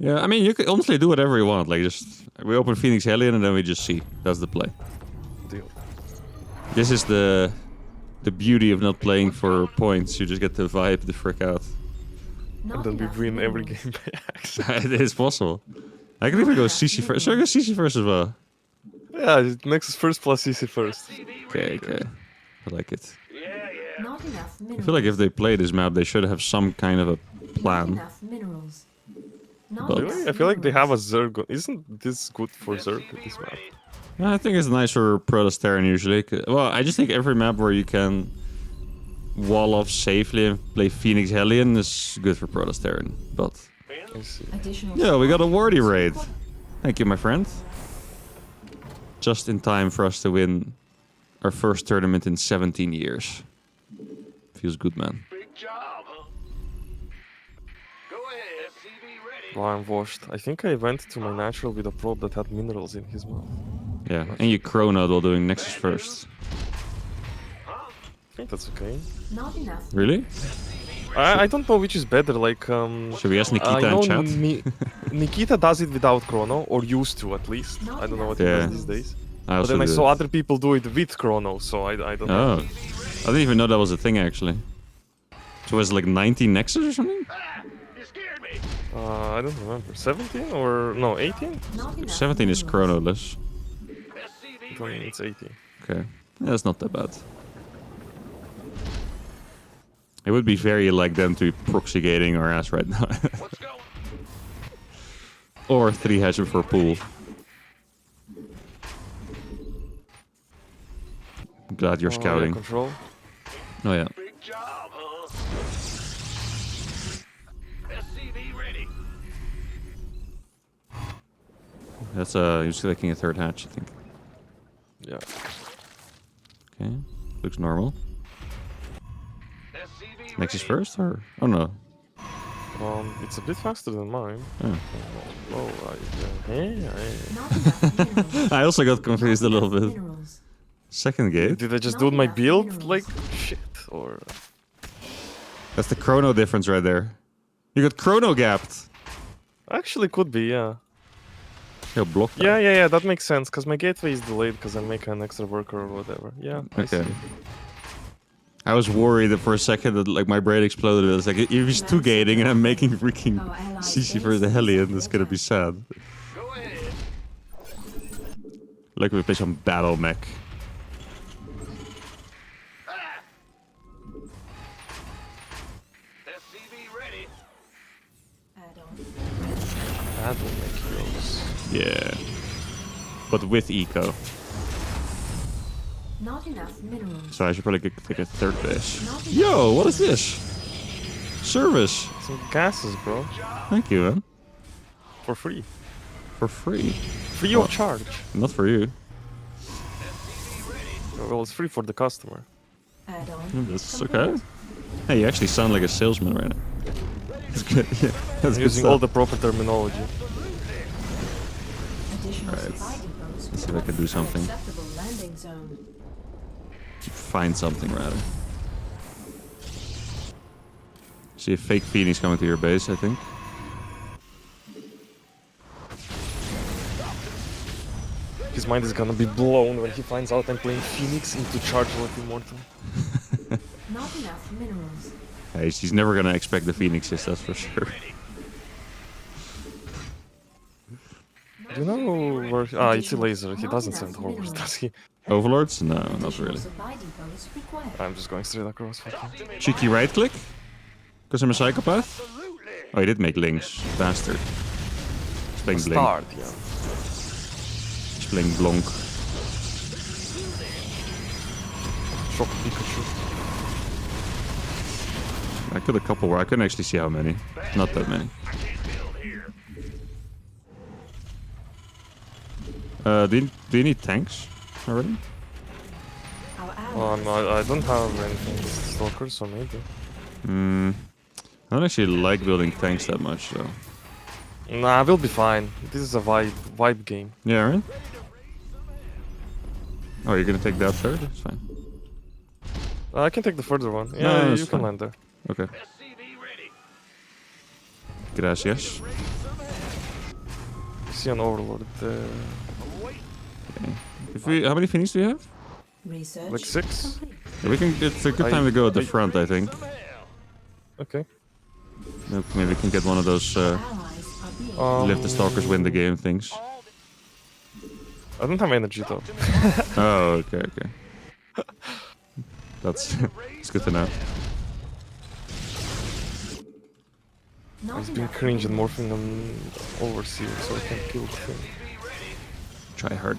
Yeah, I mean, you could honestly do whatever you want. Like, just we open Phoenix Hellion and then we just see. That's the play. Deal. This is the beauty of not playing for points. You just get to vibe the frick out. And then we win every game by accident. It is possible. I can even go CC first. Should I go CC first as well? Yeah, it makes us first plus CC first. Okay, okay. I like it. Not enough minerals. I feel like if they play this map, they should have some kind of a Not plan. enough minerals. Not But- enough Really? I feel like they have a minerals. Zerg. Isn't this good for Zerg, this map? I think it's nice for Protostarian usually. Well, I just think every map where you can wall off safely and play Phoenix Hellion is good for Protostarian. But I see. Additional yeah, we got a supply Wardy is raid. required. Thank you, my friend. Just in time for us to win our first tournament in 17 years. Feels good, man. Big job, huh? Go ahead, SCV ready. Well, I'm washed. I think I went to my natural with a probe that had minerals in his mouth. Yeah, and you chronoed while doing Nexus first. I think that's okay. Not enough. Really? I don't know which is better, like, Should we ask I Nikita know in chat? Nikita does it without chrono, or used to at least. I don't know what he Yeah. does these days. I But also then I do saw it. other people do it with chrono, so I don't know. Oh. I didn't even know that was a thing, actually. So was it like 19 Nexus or something? Ah, you scared me. I don't remember. 17 or no, 18? Not enough 17 is minerals. chronoless. SCV I ready. think it's 18. Okay. Yeah, that's not that bad. It would be very like them to be proxy gating our ass right now. Let's go. Or 3 hatch for pool. I'm glad you're Oh, yeah, scouting. control. Oh yeah. Big job, huh? SCV ready. That's you're selecting a 3rd hatch, I think. Yeah. Okay. Looks normal. SCV Nexus ready. first or? Oh no. It's a bit faster than mine. Oh. Oh, Not enough minerals. I also got confused a Not little enough bit. minerals. Second gate? Did I just Not do my enough build minerals. like shit? Or That's the chrono difference right there. You got chrono gapped. actually could be, yeah. Yo, block that. Yeah, that makes sense, because my gateway is delayed because I make an extra worker or whatever. Yeah, I Okay. see. I was worried that for a second that like my brain exploded. It's like if he's 2 gating and I'm making freaking Our allies' CC for the base Hellion, is that's gonna be sad. Go ahead. Like we play some battle mech. SCV ready. Add-on. That will make heroes. Yeah. But with eco. Not enough minerals. So I should probably take a 3rd base. Not enough Yo, what is this? Service. Some gases, bro. Thank you, man. For free. For free. Free of charge. Not for you. Well, it's free for the customer. Add-on. That's complete. okay. Hey, you actually sound like a salesman right now. That's good. Yeah, that's good Using all stuff. the proper terminology. Additional Alright. supply depots. Let's see if I can do something. Acceptable landing zone. Find something rather. See a fake Phoenix coming to your base, I think. His mind is gonna be blown when he finds out I'm playing Phoenix into Charge with Immortal. Not enough minerals. Hey, he's never gonna expect the Phoenixes, that's for sure. Do you know where... Ah, it's a laser. He doesn't send horrors, does he? Overlords? No, not Additional really. supply depots required. I'm just going straight across. Fuck him. Cheeky right click? Because I'm a psychopath? Oh, he did make links. Bastard. He's playing Blink. Start, yeah. He's playing Blonk. Shock Pikachu. I killed a couple where I couldn't actually see how many. Not that many. I can't build here. Do you need tanks already? Our Oh, allies. no, I don't have anything with Stalker, so maybe. I don't actually like building tanks that much, though. Nah, we'll be fine. This is a vibe game. Yeah, right? Oh, you're gonna take that third? That's fine. I can take the further one. No, Yeah, that's you can fine. land there. Okay. SCV ready. Gracias. see an overlord there. If we, how many Phoenix do we have? Research Like 6? complete. Yeah, we can. It's a good time to go at the front, I think. Okay. Maybe we can get one of those Allies are being lift the stalkers, win the game things. I don't have energy though. Oh, okay, okay. That's it's good to know. not It's been enough cringe and minerals. morphing on overseer, so I can't kill the thing. Try hard.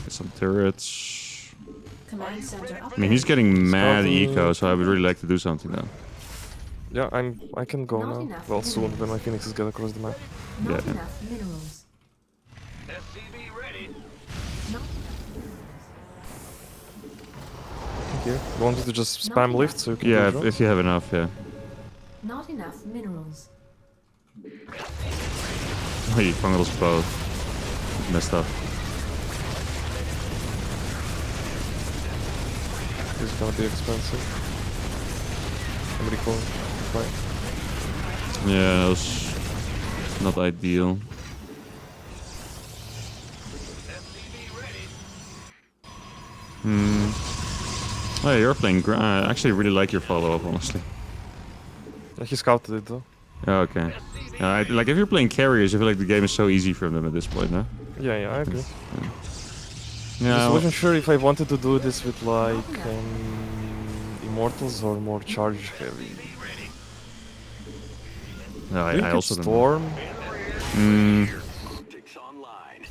Get some turrets. Command center I mean, he's getting mad Scouting. eco, so I would really like to do something though. Yeah, I can go Not now. enough Well, soon minerals. when my phoenixes get across the map. Not Yeah. enough minerals. SCV ready. Not Thank you. You want me to just Not spam enough. lift so you can Yeah, go if, drone? if you have enough, yeah. Not enough minerals. Oh, you fungal us both. Messed up. This is gonna be expensive. Somebody call. Right. Yeah, that was not ideal. Hmm. Oh, yeah, you're playing. I actually really like your follow-up, honestly. Yeah, he scouted it though. Oh, okay. Like if you're playing carriers, I feel like the game is so easy for them at this point, no? Yeah, I agree. Yeah. Just wasn't sure if I wanted to do this with like immortals or more charge heavy. No, I think I it's also don't know. Storm. Optics online.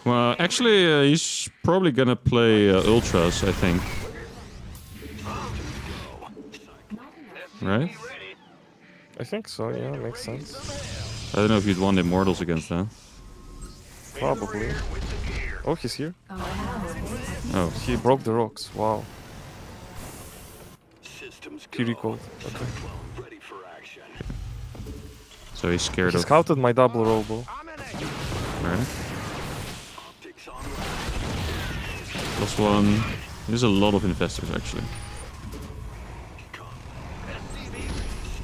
Well, actually, he's probably gonna play ultras, I think. Right? I think so. Yeah, makes sense. I don't know if you'd want immortals against that. Probably. Oh, he's here. Our allies Oh, He broke the rocks. Wow. Systems He go. recalled. Okay. Cyclone ready for action. so he's scared He of. scouted my double robo. Right? Optics online. Plus one. There's a lot of investors actually.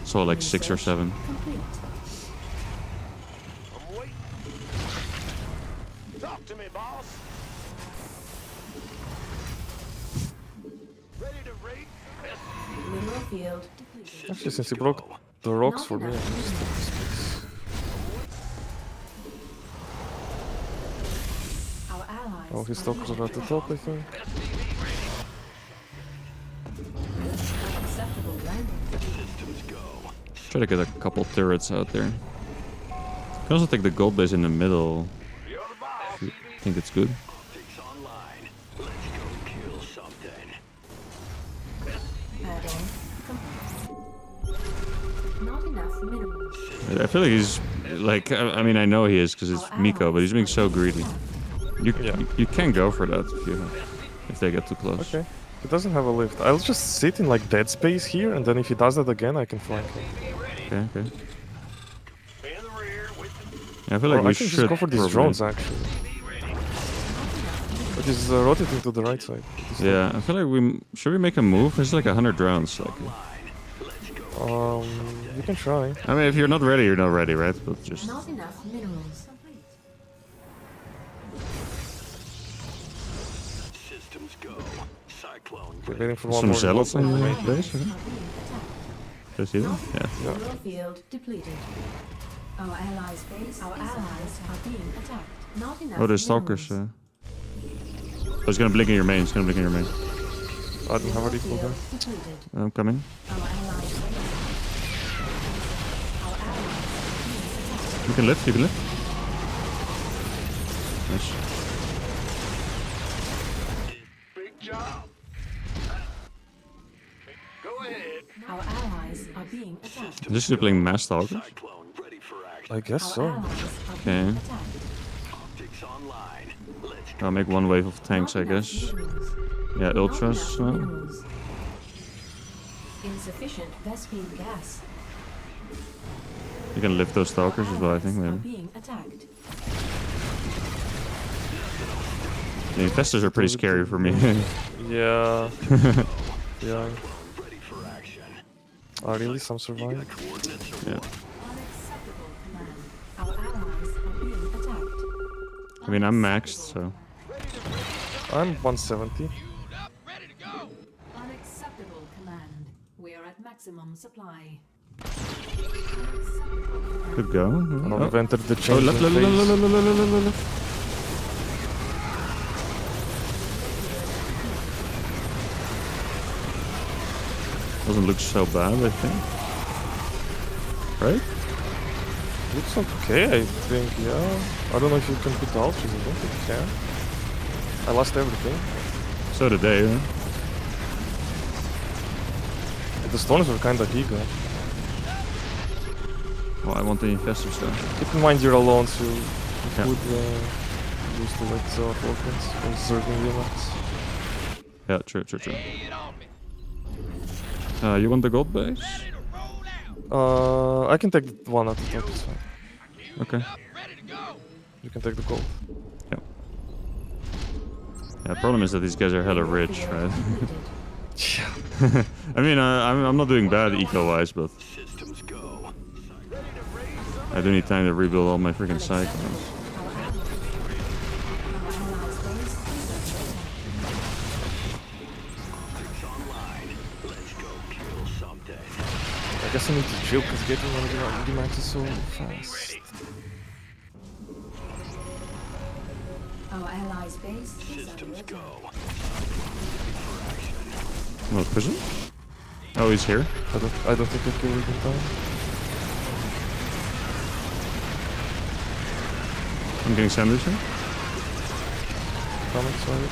So like 6 or 7. complete. I'm waiting. Talk to me, boss. Ready to raid? Mineral field depleted. Actually, since he broke the rocks Not for me, enough I'm just minerals. Our allies Oh, his are stalkers being are at the top, I think. unacceptable landing. Systems go. Try to get a couple turrets out there. Can also take the gold base in the middle. You're the boss. If you think it's good. Optics online. Let's go kill something. Add-on complete. Not enough minerals. I feel like he's like. I mean, I know he is because it's Our Miko, but he's being allies so are being greedy. attacked. You can go for that if they get too close. Okay. He doesn't have a lift. I'll just sit in like dead space here, and then if he does that again, I can flank him. Okay, okay. In the rear with the Yeah, I feel Or like I we can should just go for these probably- drones actually. But he's rotating to the right side. He's Yeah, I feel like should we make a move? There's like 100 drones. Like, You can try. I mean, if you're not ready, you're not ready, right? But just Not enough minerals. systems go. Cyclone We're ready. waiting for one some more. zealots on immortal. the base. Are being attacked. Just see them? Yeah. Mineral field depleted. Our allies' base. Our allies are being attacked. Not enough. Oh, there's stalkers. minerals. Oh, it's gonna blink in your main. It's gonna blink in your main. I don't have a Mineral recall there. field depleted. I'm coming. Our allies' base. Our allies are being attacked. You can lift. You can lift. Nice. Big job. Go ahead. Our allies are being attacked. This is playing mass stalkers. Cyclone ready for action. I guess Our so. allies are Okay. being attacked. Optics online. Let's go. I'll make one wave of tanks, Not I enough guess. minerals. Yeah, Not ultras. enough minerals. Insufficient Vespine gas. You can lift those stalkers as well, I think, Allies are maybe. being attacked. The infestors are pretty scary for me. Yeah. Yeah. Ready for action. Oh, really? Some survive? Coordinates Yeah. Unacceptable command. Our allies are being attacked. I mean, I'm maxed, so. I'm 170. Unacceptable command. We are at maximum supply. Good go. Now we've entered the Oh, change left, phase. left. Doesn't look so bad, I think. Right? Looks okay, I think, yeah. I don't know if you can put ultras, I don't think you can. I lost everything. So did they, huh? The storms were kinda giga. Well, I want the investors though. Keep in mind you're alone, so you Yeah. could use the like Zero tokens or Zerging limits. Yeah, true. You want the gold base? I can take one at the top, it's fine. Okay. You can take the gold. Yeah. Yeah, the problem is that these guys are hella rich, right? Yeah. I mean, I'm not doing bad eco-wise, but Systems go. I do need time to rebuild all my freaking cyclones. Online. Let's go kill something. I guess I need to chill because getting one of the max is so fast. Our allies' base is under Systems attack. go. Oh, prison? Oh, he's here. I don't think I killed it in time. I'm getting sandwiched here. Coming, sorry.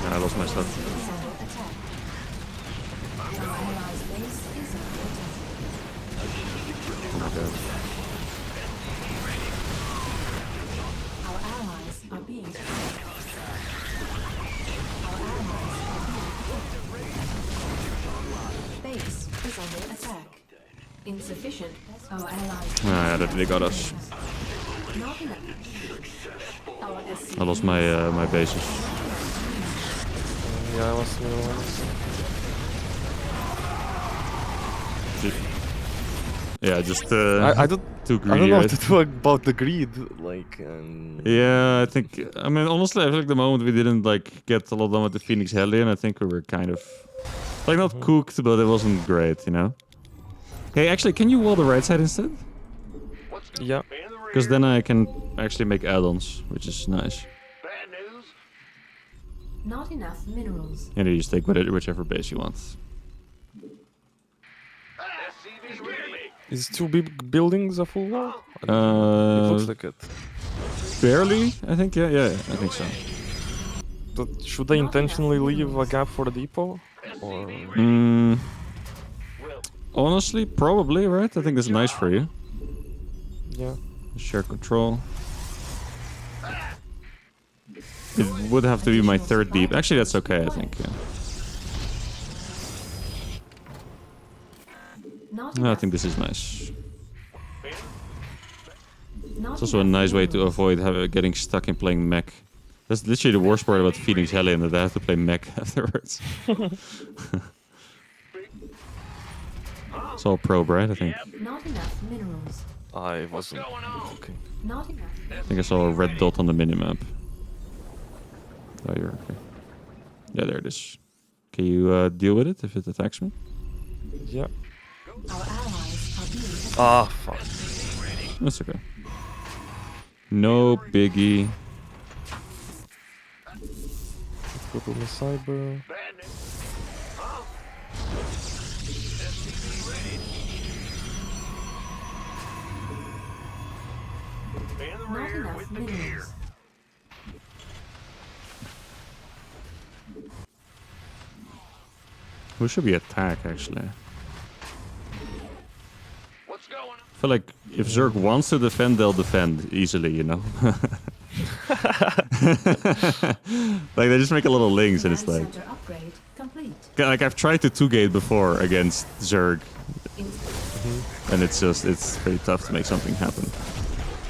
Yeah, I lost my stuff. Is under attack. Our allies' base is under attack. Oh my god. Our allies are being attacked. Our allies are being attacked. Base is under attack. Insufficient. Our allies. Ah, yeah, they got us. Not enough. Our SC I lost my my bases. Yeah, I lost the other ones. Yeah, just I don't. too I greedy, don't know right? what to do about the greed. Like, Yeah, I think. I mean, honestly, I feel like the moment we didn't like get a lot done with the Phoenix Hellion, I think we were kind of like not cooked, but it wasn't great, you know. Hey, actually, can you wall the right side instead? yeah. Because then I can actually make add-ons, which is nice. Bad news. Not enough minerals. And you just take whichever base you want. SCV's ready. Is two big buildings a full wall? It looks like it. Barely, I think. Yeah, I think so. But should I intentionally leave a gap for the depot? Or Mm, honestly, probably, right? I think that's nice for you. yeah. Share control. It would have to be my third deep. Actually, that's okay, I think. Yeah. Not No, I enough. think this is nice. Not It's also a enough nice way to minerals. avoid getting stuck in playing mech. That's literally the worst part about Phoenix Hellion, that I have to play mech afterwards. It's all probe, right? I think. Not enough minerals. I wasn't looking. Not enough. I think I saw a red dot on the minimap. Oh, you're okay. Yeah, there it is. Can you deal with it if it attacks me? Yeah. Our allies are being attacked. Ah, fuck. That's okay. No biggie. Let's go to the cyber. Bad news. In the Not rear enough with the gear. minerals. We should be attack, actually. What's going on? I feel like if Zerg wants to defend, they'll defend easily, you know? Like, they just make a little links and it's Command like... center upgrade complete. Like, I've tried to 2-gate before against Zerg, In and it's pretty tough to make something happen.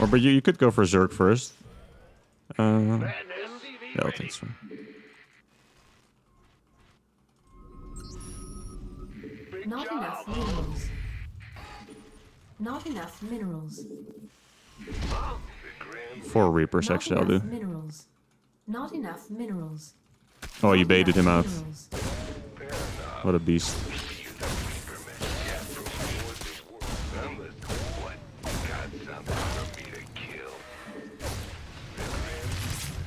Or, but you could go for Zerg first. Bad news. Yeah, I think so. Not enough minerals. Not enough minerals. 4 Reapers Not actually I'll enough do. minerals. Not enough minerals. Oh, you Not baited him enough out. minerals. What a beast.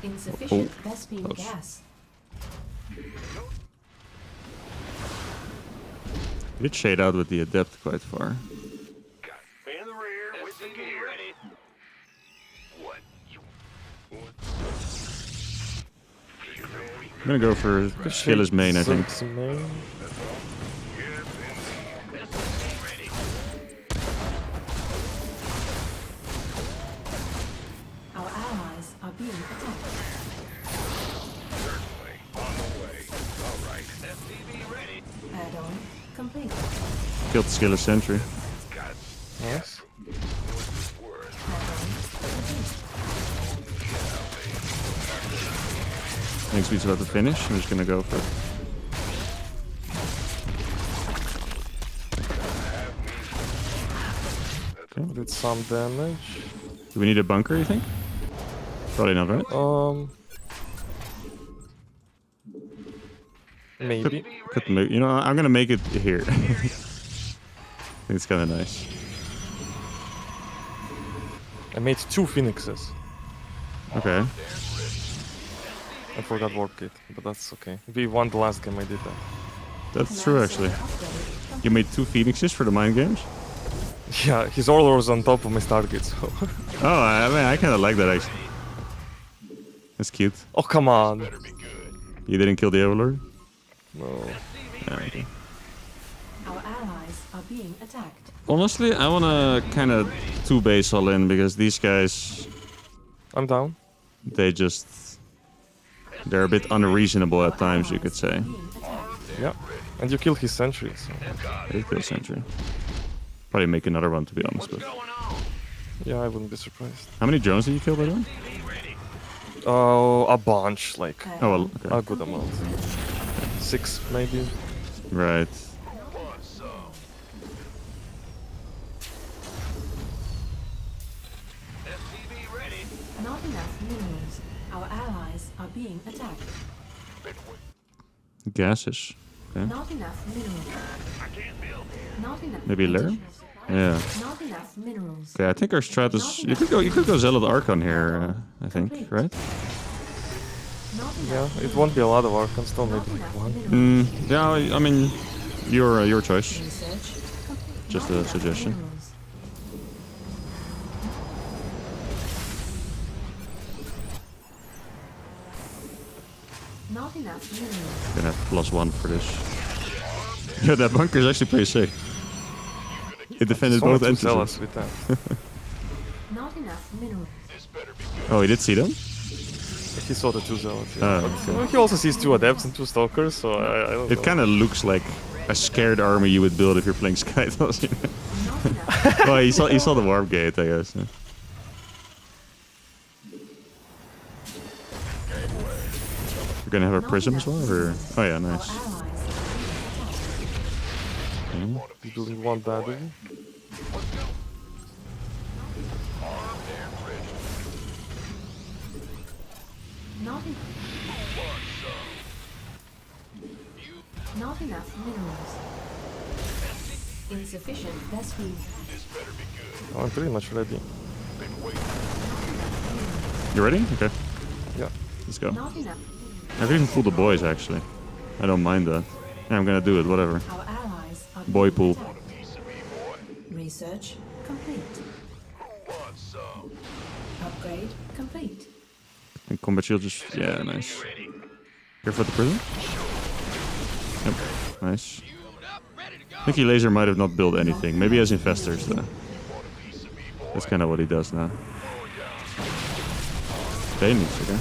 Insufficient Oh, Vespine close. gas. You did shade out with the Adept quite far. In the rear with the gear. Ready. What? I'm gonna go for Skillis main, I think. Zerg's main. Our allies are being attacked. Add-on complete. Killed Skillis sentry. Nice. Next beat's about to finish. I'm just gonna go for it. Did some damage. Do we need a bunker, you think? Probably not, right? Maybe. Could make, you know, I'm gonna make it here. I think it's kind of nice. I made 2 phoenixes. Okay. I forgot warp kit, but that's okay. We won the last game, I did that. That's true, actually. You made 2 phoenixes for the mind games? Yeah, his Orlor was on top of my Stargate, so... Oh, I mean, I kind of like that, actually. That's cute. Oh, come on! You didn't kill the Overlord? No. Yeah, okay. Our allies are being attacked. Honestly, I want to kind of 2 base all in, because these guys, I'm down. they just... They're a bit unreasonable at times, you could say. Being attacked. Yeah. And you killed his sentry, so... They kill sentry. Probably make another one, to be honest. But Yeah, I wouldn't be surprised. how many drones did you kill, by the way? Oh, a bunch, like... Oh, well, okay. A good amount. 6, maybe. Right. Not enough minerals. Our allies are being attacked. Gases. Okay. Not enough minerals. Not enough. Maybe Lair? additional supply. Yeah. Not enough minerals. Okay, I think our strat is... You could go Zealot Archon here, I think, right? Not Yeah, enough. it won't be a lot of Archons, still Not maybe like enough 1. minerals. Yeah, I mean, your choice. Research complete. Just Not a enough suggestion. minerals. Not enough minerals. Gonna have +1 for this. Yeah, that bunker is actually pretty sick. It defended Someone both to sell entrances. us with that. Not enough minerals. Oh, he did see them? He saw the 2 zealots, yeah. Oh, But, okay. he also sees 2 adepts and 2 stalkers, so I don't It know. kind of looks like a scared army you would build if you're playing Skytos. You know? Not enough. Well, he saw the warp gate, I guess. Yeah. You're gonna have a prism as well, or? Oh yeah, Our nice. allies are being attacked. You really want that, do you? Not enough. Not enough minerals. Insufficient Vespine. Oh, I'm pretty much ready. You ready? Okay, Yeah. let's go. Not enough. I've even pulled the boys actually. I don't mind that. Yeah, I'm gonna do it. Whatever. Our allies are Boy being pool. attacked. Research complete. Upgrade complete. And combat shield just yeah, nice. Here for the prism. Yep, nice. I think he laser might have not built anything. Maybe he has investors though. That's kind of what he does now. Payments, okay.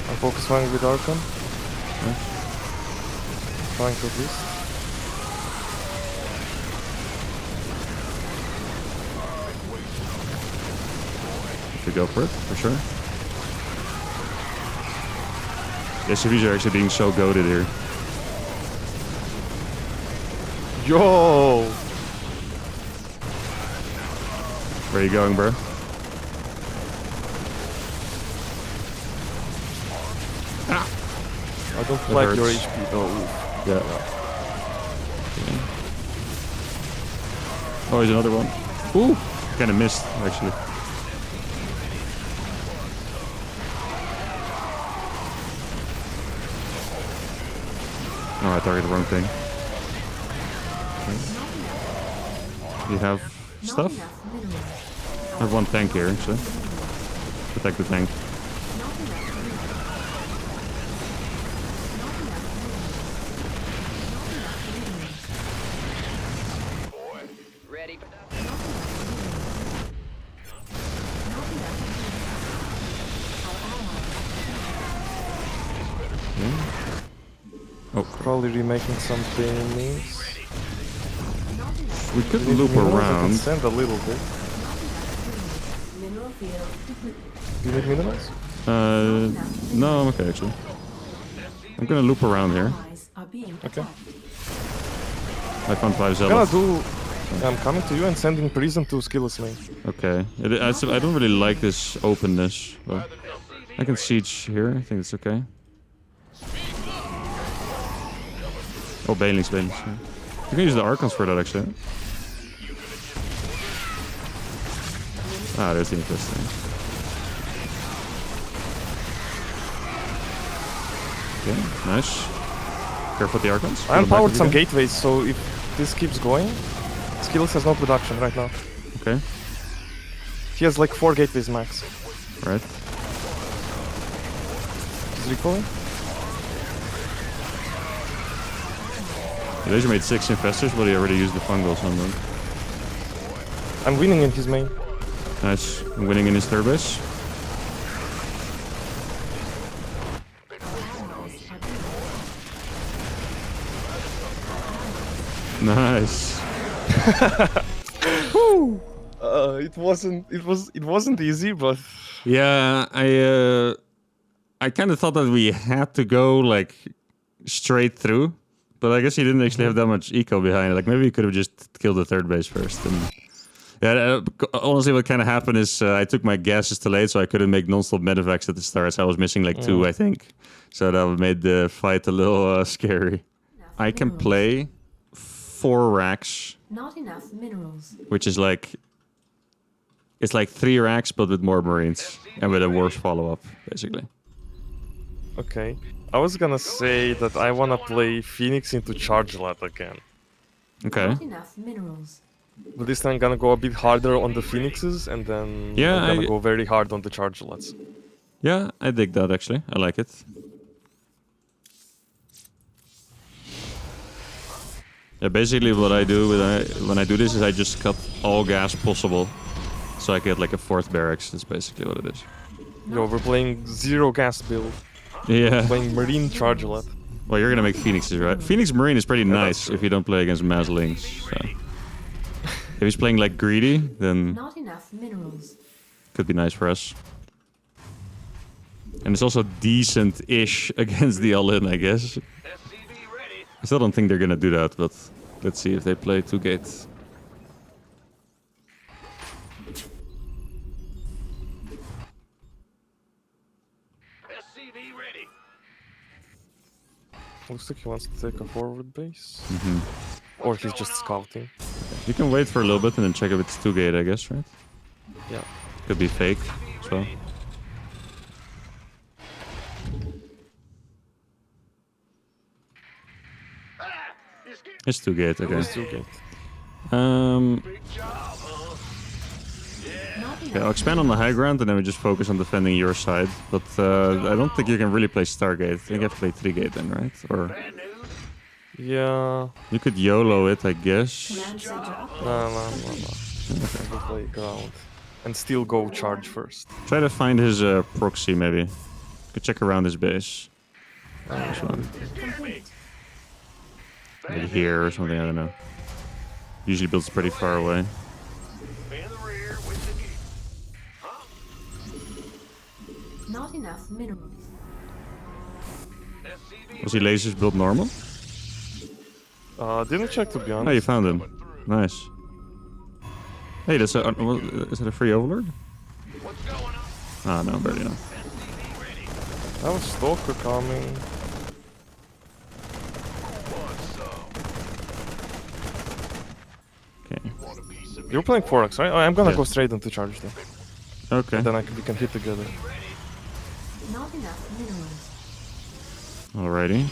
I'm focus firing with Archon. Yeah. Trying to boost. If we go for it, for sure. The SCVs are actually being so goated here. Yo! Where are you going, bro? I don't like your hurts. HP though. Yeah. Okay. Oh, here's another one. Ooh! Kind of missed, actually. Oh, I targeted the wrong thing. Okay. You have Not stuff? enough minerals. I have one tank here, actually. Protect the tank. Not enough minerals. Not enough minerals. Not enough minerals. Ready for that? Not enough minerals. Not enough minerals. Our ally. Oh, Probably remaking something means. Not enough we could Need loop minerals? I can around. send a little bit. mineral field. Do you need minerals? No, I'm okay, actually. I'm gonna loop around here. Allies are being Okay. attacked. I found 5 I'm gonna zealots. do. I'm coming to you and sending prison to skillless lane. Okay. I don't really like this openness, but I can siege here. I think it's okay. Oh, Banelings. Yeah. You can use the Archons for that, actually. Ah, there's the interesting. Okay, nice. Careful with the Archons. I empowered some game. gateways, so if this keeps going, skills has no production right now. Okay, He has like 4 gateways max. right. He's recalling. He laser made 6 infestors, but he already used the fungals on them. I'm winning in his main. Nice. I'm winning in his third base. Nice. It wasn't easy, but Yeah, I kind of thought that we had to go like straight through, but I guess he didn't actually have that much eco behind it. Like maybe he could have just killed the third base first. And yeah, honestly, what kind of happened is I took my gases too late, so I couldn't make non-stop medevacs at the start. So I was missing like 2, I think. So that made the fight a little scary. I can play 4 racks, Not enough minerals. which is like it's like 3 racks, but with more marines and with a worse follow-up, basically. okay. I was gonna say that I wanna play Phoenix into Chargelat again. Okay. Not enough minerals. But this time I'm gonna go a bit harder on the Phoenixes and then Yeah, I'm gonna go very hard on the Chargelats. Yeah, I dig that actually. I like it. Yeah, basically what I do when I do this is I just cut all gas possible, so I get like a 4th barracks. That's basically what it is. Yo, we're playing 0 gas build. Yeah. Playing Marine Chargelat. Well, you're gonna make Phoenixes, right? Phoenix Marine is pretty nice if you don't play against Mazlings. So. If he's playing like greedy, then Not enough minerals. could be nice for us. And it's also decent-ish against the all-in, I guess. SCV ready. I still don't think they're gonna do that, but let's see if they play 2 gates. SCV ready. Looks like he wants to take a forward base. Mm-hmm. Or he's just scouting. You can wait for a little bit and then check if it's 2 gate, I guess, right? Yeah. Could be fake as well. It's 2 gate, okay. He's 2 gate. Big job, huh? Not Okay, enough. I'll expand on the high ground and then we just focus on defending your side. But I don't think you can really play Stargate. I think you have to play 3 gate then, right? Or Brand new. Yeah. you could YOLO it, I guess. Command center upgrade. No. I will play ground. And still go charge first. Try to find his proxy, maybe. Could check around his base. This one. Complete. Maybe here or something, I don't know. Usually builds pretty far away. In the rear with the geek. Not enough minerals. Was he lasers built normal? Didn't check to be Oh, you honest. found him. Nice. Hey, that's a, is that a free overlord? What's going on? Ah, no, barely not. SCV ready. That was Stalker coming. What's up? Okay. Want a piece of You're playing 4x, right? Oh, I'm gonna Yeah. go straight into charge then. Okay. Then we can hit together. Not enough minerals. Alrighty.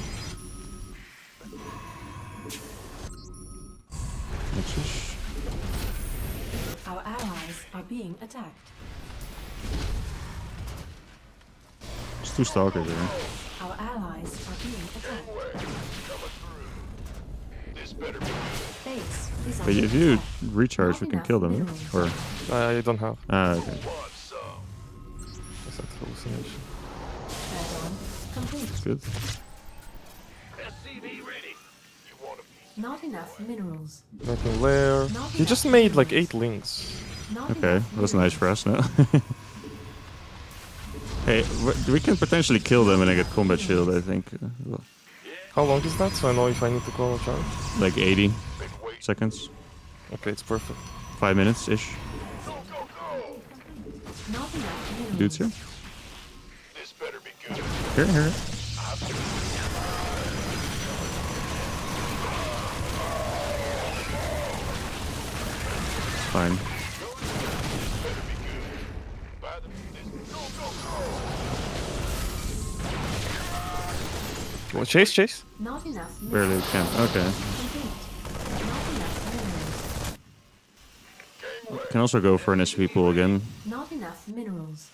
Nexus. Our allies are being attacked. There's 2 stalkers there. Our allies are being attacked. this better be Base is But under if you attack. recharge, we can kill them, right? Or I don't have. okay. what's up. That's that hallucination. Add-on complete. Good. SCV ready. You want a piece? Not enough minerals. Making lair. He just made like 8 links. Not Okay, enough that's nice minerals. for us now. Hey, we can potentially kill them and I get combat shield, I think. How long is that? So I know if I need to call a charge. Like 80 Been waiting. seconds. Okay, it's perfect. 5 minutes-ish. Go, go, go. Not enough minerals. Dudes here? This better be good. Here. Fine. By the this. Go, go, go. Well, chase. Not enough Barely minerals. can. Okay. Complete. Not enough minerals. Can also go for an SP pool again. Not enough minerals.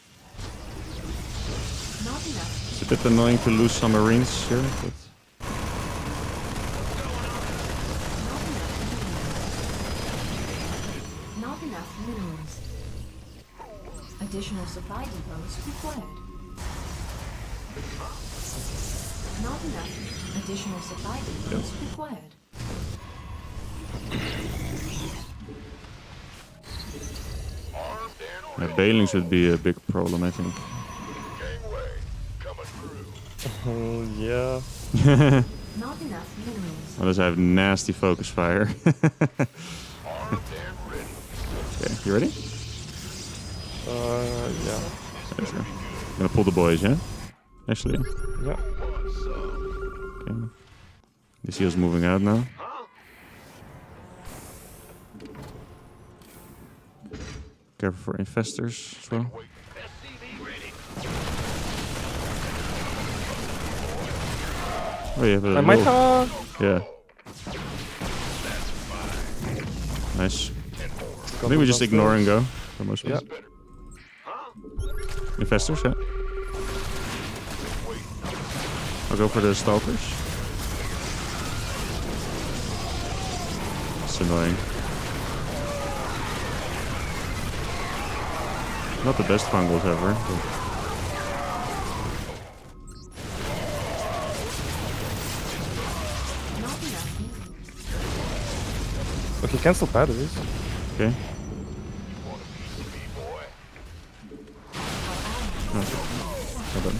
Not enough. It's a bit annoying to lose some marines here, but Not enough minerals. Additional supply depots required. Not enough. Additional supply depots required. Armed and bailing should be a big problem, I think. gangway. Coming through. Yeah. Not enough minerals. Unless I have nasty focus fire. Armed and ready. Okay, you ready? Yeah. Yeah, sure. Gonna pull the boys, yeah? Actually, Yeah. What's up? okay. The seal's moving out now. Huh? Careful for investors as well. Wait. SCV ready. Oh, you have a I might little- have. Yeah. Nice. I think we just ignore and go. For most Yeah. ones. Investors, yeah. I'll go for the stalkers. It's annoying. Not the best fungals ever. But Not enough minerals. Okay, cancel batteries. okay. Boy. Hold on.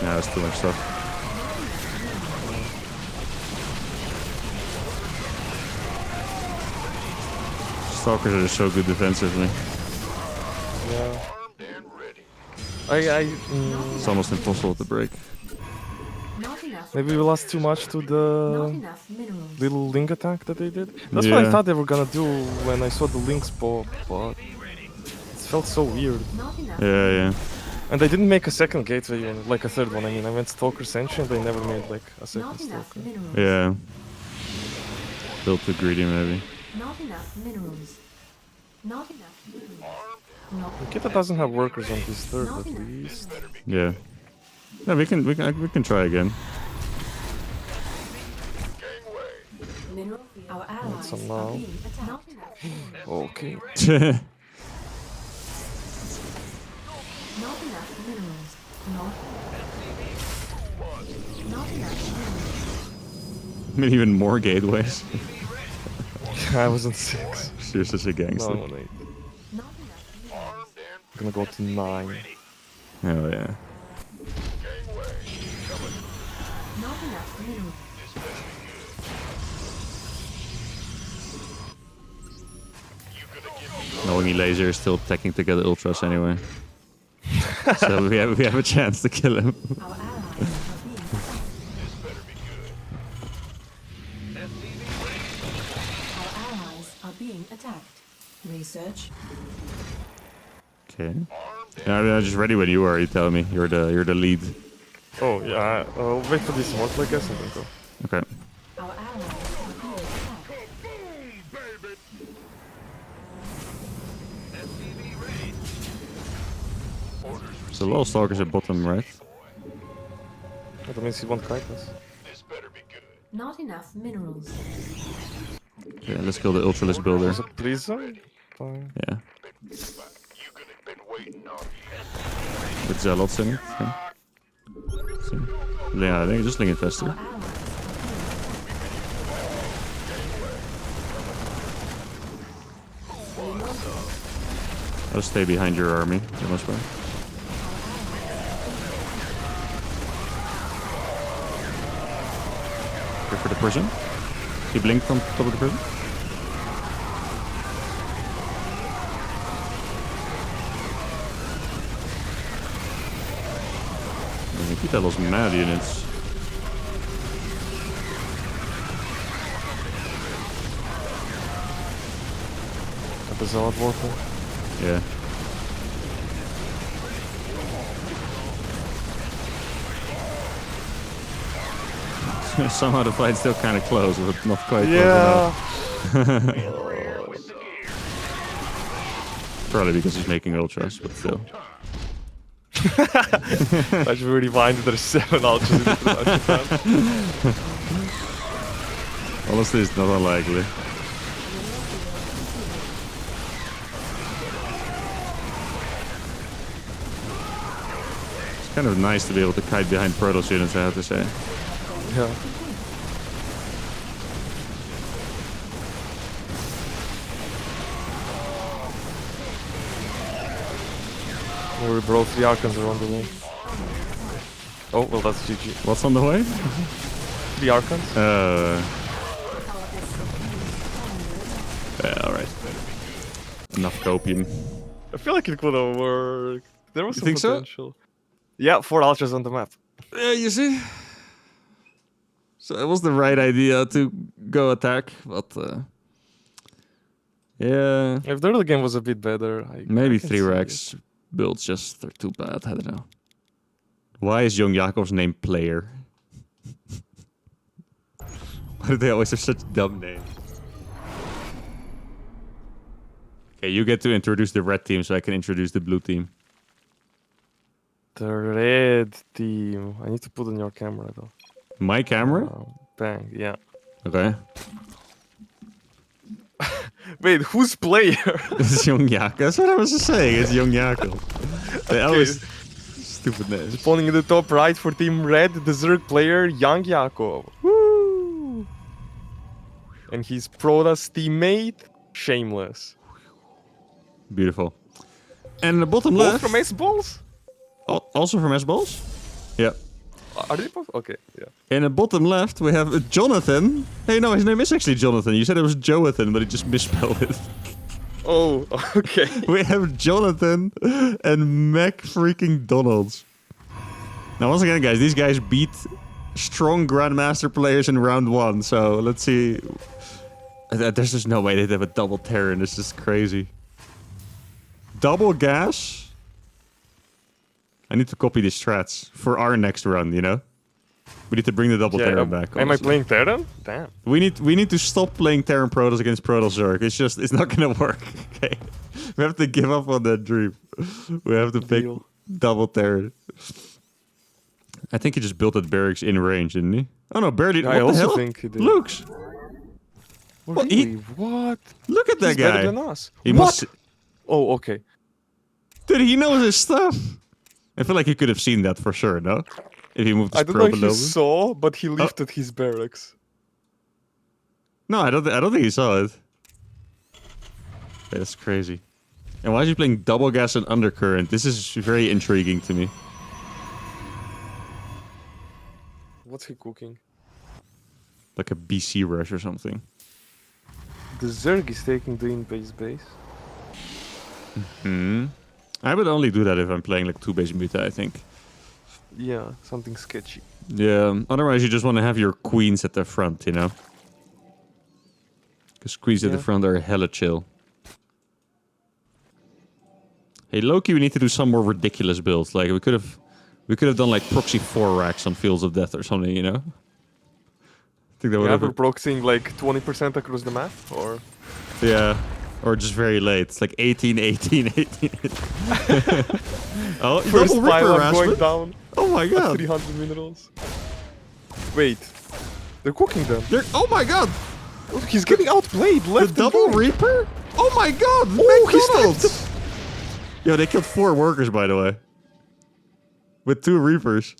Nah, that's too much stuff. Stalkers are just so good defensively. Yeah. Armed and ready. It's almost impossible to break. Not enough. Maybe we lost too much to Not the enough minerals. little link attack that they did. That's what I Yeah. thought they were gonna do when I saw the links pop, but it felt so weird. Not enough. Yeah. And they didn't make a second gateway even, like a third one. I mean, I went Stalker Sentry and they never made like a second Not enough Stalker. minerals. Yeah. Built too greedy, maybe. Not enough minerals. Not enough minerals. Not Kita doesn't have workers on this third Not at enough. least. Yeah. Yeah, we can try again. Gangway. mineral. Our allies some are now. being attacked. Not enough. Okay. Not enough minerals. Not. Not enough minerals. I mean, even more gateways. I was on 6. You're such a gangster. No, I'm on 8. gonna go to 9. Oh yeah. Not enough mineral. Knowing laser is still attacking to get the ultras anyway. So we have a chance to kill him. Our allies are being attacked. Our allies are being attacked. Research. Okay. I'm just ready when you are. You tell me. You're the lead. Oh, yeah. Wait for this mortal, I guess, and then go. Okay. Our allies are being attacked. So a lot of stalkers at bottom, right? That means he won't kite us. Not enough minerals. Yeah, let's kill the ultralist builder. There's a prison? Fine. Yeah. With zealots in it. Yeah. So, yeah, I think just link infestor. Our allies I'll stay behind your army for the most part. Go for the prison. He blinked from top of the prison. Nikita lost mad units. Got the zealot warfare. Yeah. Somehow the fight's still kind of close, but not quite close enough. Probably because he's making ultras, but still. I should rewind that there's 7 ultras in the Honestly, it's not unlikely. It's kind of nice to be able to kite behind Protoss units, I have to say. Yeah. We brought 3 Archons around the way. Oh, well, that's GG. What's on the way? 3 Archons? Yeah, alright. Enough copium. I feel like it could have worked. There was You some think so? potential. Yeah, 4 Ultras on the map. Yeah, you see? So it was the right idea to go attack, but yeah. If the early game was a bit better, Maybe I can 3 see racks builds just are too bad, I don't know. Why is Young Jakob's name Player? Why do they always have such dumb names? Okay, you get to introduce the red team so I can introduce the blue team. The red team. I need to put on your camera though. My camera? Bang, yeah. Okay. Wait, who's player? This is Young Jakob. That's what I was just saying. It's Young Jakob. They always stupid names. Spawning in the top right for Team Red, the Zerg player, Young Jakob. Woo! And his Protoss teammate, Shameless. Beautiful. And the bottom Both left. from Ace Balls? Also from S-Balls? Yeah. Are they both? Okay, yeah. In the bottom left, we have Jonathan. Hey, no, his name is actually Jonathan. You said it was Joathan, but he just misspelled it. Oh, okay. We have Jonathan and Mac freaking Donalds. Now, once again, guys, these guys beat strong Grandmaster players in round 1. So let's see. There's just no way they'd have a double Terran. This is crazy. Double gas? I need to copy these strats for our next run, you know? We need to bring the double Terran back. Am I honestly. playing Terran? Damn. We need to stop playing Terran Protoss against Protoss Zerg. It's not gonna work. Okay, we have to give up on that dream. We have to pick Deal. double Terran. I think he just built that barracks in range, didn't he? Oh no, barely. I What the also hell? think he did. Luke's. Really? he- What? Look at that He's guy. better than us. He What? must. Oh, okay. Dude, he knows his stuff. I feel like he could have seen that for sure, no? If he moved his I don't know probe a if he little bit. saw, but he lifted his barracks. No, I don't think he saw it. Yeah, that's crazy. And why is he playing double gas and undercurrent? This is very intriguing to me. What's he cooking? Like a BC rush or something. The Zerg is taking the in-base base. I would only do that if I'm playing like 2-base muta, I think. Yeah, something sketchy. Yeah, otherwise you just want to have your queens at the front, you know? Because queens at the Yeah. front are hella chill. Hey, Loki, we need to do some more ridiculous builds. Like, we could have done like proxy 4 racks on Fields of Death or something, you know? I think that would Yeah, have... we're proxying like 20% across the map, or... Yeah. Or just very late. It's like 18, 18, 18. Oh, First double Ripper pile going harassment? down Oh my at god. 300 minerals. Wait. They're cooking them. Oh my god. Oh, he's getting outplayed The left and double right. Reaper? Oh my god. Oh, he McDonald's. Yo, they killed 4 workers, by the way. With 2 Reapers.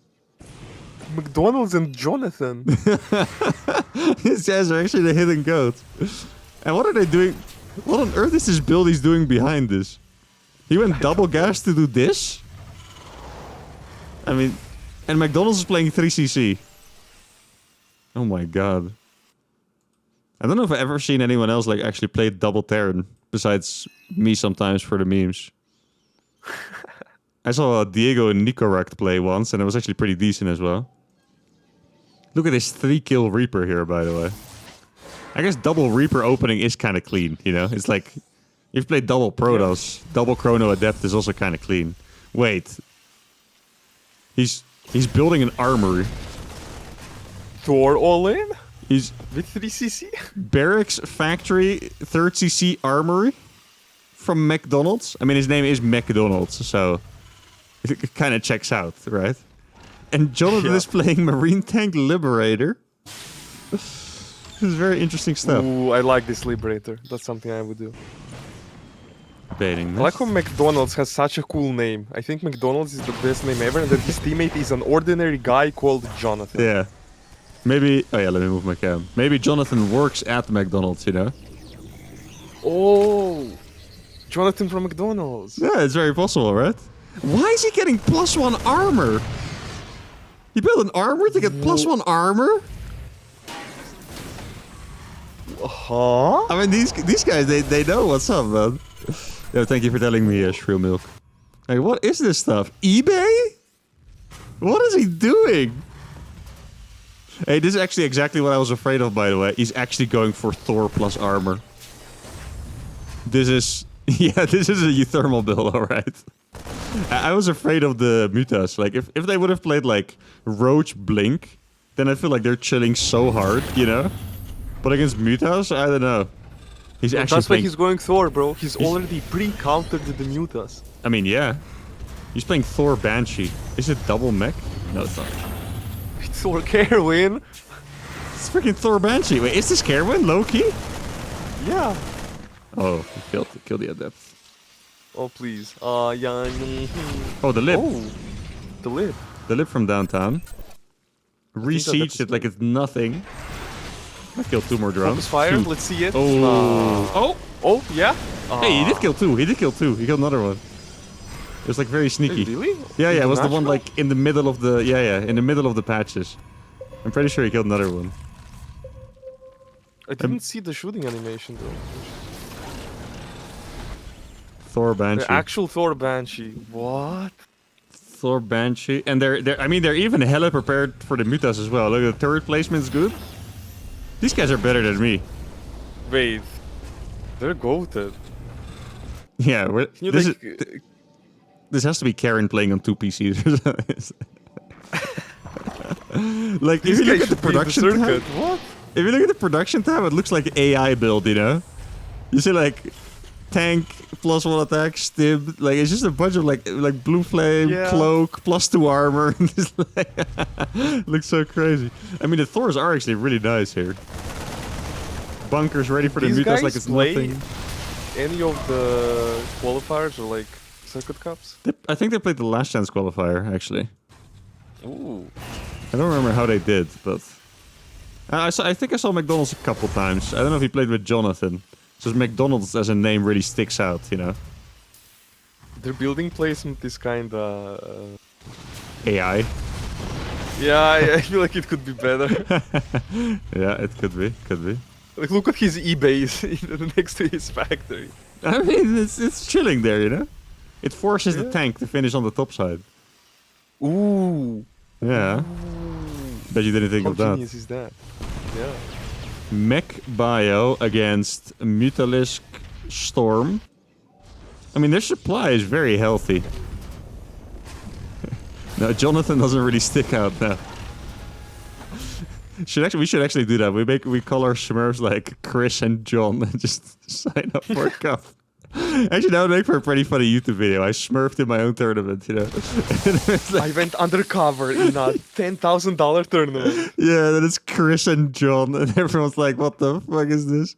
McDonald's and Jonathan. These guys are actually the hidden goats. And what are they doing? What on earth is this build he's doing behind this? He went double gas to do this? I mean, and McDonald's is playing 3cc. Oh my god. I don't know if I've ever seen anyone else like actually play double Terran besides me sometimes for the memes. I saw Diego and Nicorakt play once and it was actually pretty decent as well. Look at this 3-kill Reaper here, by the way. I guess double Reaper opening is kind of clean, you know? It's like, if you play double Protoss, double Chrono Adept is also kind of clean. Wait. He's building an armory. Thor all in? He's With 3cc? Barracks Factory 3rd CC Armory from McDonald's. I mean, his name is McDonald's, so it kind of checks out, right? And Jonathan Yeah. is playing Marine Tank Liberator. This is very interesting stuff. Ooh, I like this Liberator. That's something I would do. Baiting I like how McDonald's has such a cool name. I think McDonald's is the best name ever, and that his teammate is an ordinary guy called Jonathan. Yeah. Maybe... Oh yeah, let me move my cam. Maybe Jonathan works at McDonald's, you know? Oh! Jonathan from McDonald's. Yeah, it's very possible, right? Why is he getting +1 armor? He built an armor to get +1 armor? Huh? I mean, these guys, they know what's up, man. Yo, thank you for telling me, Shrill Milk. Hey, what is this stuff? eBay? What is he doing? Hey, this is actually exactly what I was afraid of, by the way. He's actually going for Thor plus armor. This is... Yeah, this is a uThermal build, alright. I was afraid of the mutas. Like, if they would have played, like, Roach Blink, then I feel like they're chilling so hard, you know? But against mutas, I don't know. He's actually That's why playing... he's going Thor, bro. He's already pre-countered the mutas. I mean, yeah. He's playing Thor Banshee. Is it double mech? No, it's not. It's Thor Kerwin. It's freaking Thor Banshee. Wait, is this Kerwin? Low-key? Yeah. Oh, he killed the Adept. Oh, please. Yeah. Oh, the lip. Oh, the lip. The lip from downtown. that's Resieged it like it's nothing. I killed 2 more drones. Focus fire. 2. Let's see it. Oh. Oh, yeah. Hey, he did kill 2. He killed another one. It was like very sneaky. Really? Yeah, it was the one International? like in the middle of the in the middle of the patches. I'm pretty sure he killed another one. I didn't see the shooting animation though. Thor Banshee. The actual Thor Banshee. What? Thor Banshee, and they're even hella prepared for the mutas as well. Look, the turret placement's good. These guys are better than me. Wait. They're goated. Yeah, You this like, is. This has to be Karen playing on 2 PCs or something. Like, if these you look guys at the should be in production circuit. tab, What? if you look at the production tab, it looks like AI build, you know? You see, like, tank, +1 attack, stim, like, it's just a bunch of, like blue flame, Yeah. cloak, +2 armor. It's like, looks so crazy. I mean, the Thors are actually really nice here. Bunkers ready for the These mutas guys like it's play nothing. any of the qualifiers or like circuit cups? I think they played the last chance qualifier, actually. Ooh. I don't remember how they did, but I think I saw McDonald's a couple times. I don't know if he played with Jonathan. Just McDonald's as a name really sticks out, you know. Their building placement is kinda... AI. Yeah, I feel like it could be better. Yeah, it could be. Could be. Like, look at his e-base next to his factory. I mean, it's chilling there, you know? It forces the Yeah. tank to finish on the top side. Ooh. Yeah. Bet you didn't think How of that. genius is that? Yeah. Mech Bio against Mutalisk Storm. I mean, their supply is very healthy. No, Jonathan doesn't really stick out now. We should actually do that. We call our Smurfs like Chris and John and just sign up for a cup. Actually, that would make for a pretty funny YouTube video. I smurfed in my own tournament, you know. It's like, I went undercover in a $10,000 tournament. yeah, then it's Chris and John, and everyone's like, "What the fuck is this?"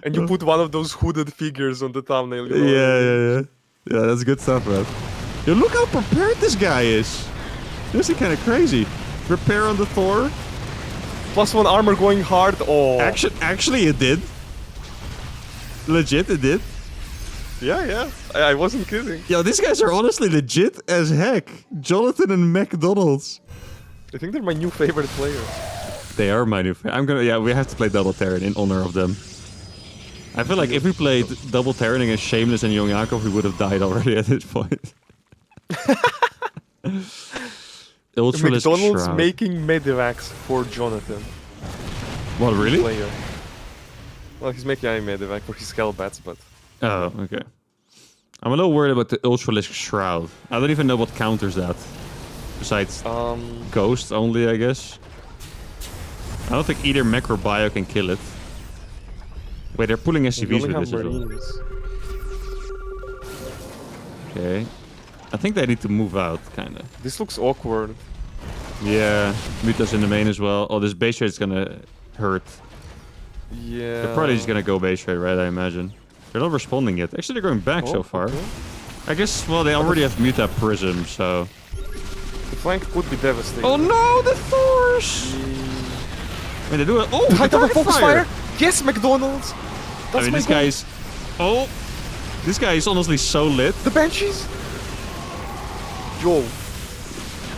And you put one of those hooded figures on the thumbnail. You know? Yeah, that's good stuff, man. Yo, look how prepared this guy is. This is kind of crazy. Repair on the Thor. +1 armor going hard. Oh. Actually, it did. Legit, it did. Yeah. I wasn't kidding. Yo, these guys are honestly legit as heck. Jonathan and McDonald's. I think they're my new favorite players. They are my new yeah, we have to play Double Terran in honor of them. I feel like if we played Double Terran against Shameless and Young Yakov, we would have died already at this point. Ultralisk McDonald's Shroud. making medevacs for Jonathan. What, really? Player. Well, he's making a medevac for his Hellbats, but... Oh, okay. I'm a little worried about the Ultralisk Shroud. I don't even know what counters that. Besides Ghost only, I guess. I don't think either Mech or Bio can kill it. Wait, they're pulling we SCVs only with have this as well. Marines. Okay. I think they need to move out, kinda. This looks awkward. Yeah, Muta's in the main as well. Oh, this base rate's gonna hurt. Yeah. They're probably just gonna go base rate, right? I imagine. They're not responding yet. Actually, they're going back so far. Okay. I guess, well, they already have Muta Prism, so... The flank could be devastating. Oh no, the Thors! I mean, they do it. Oh, Height of a target focus fire! Yes, McDonald's! That's I mean, my this goal. guy's... Oh! This guy is honestly so lit. The Banshees! Yo.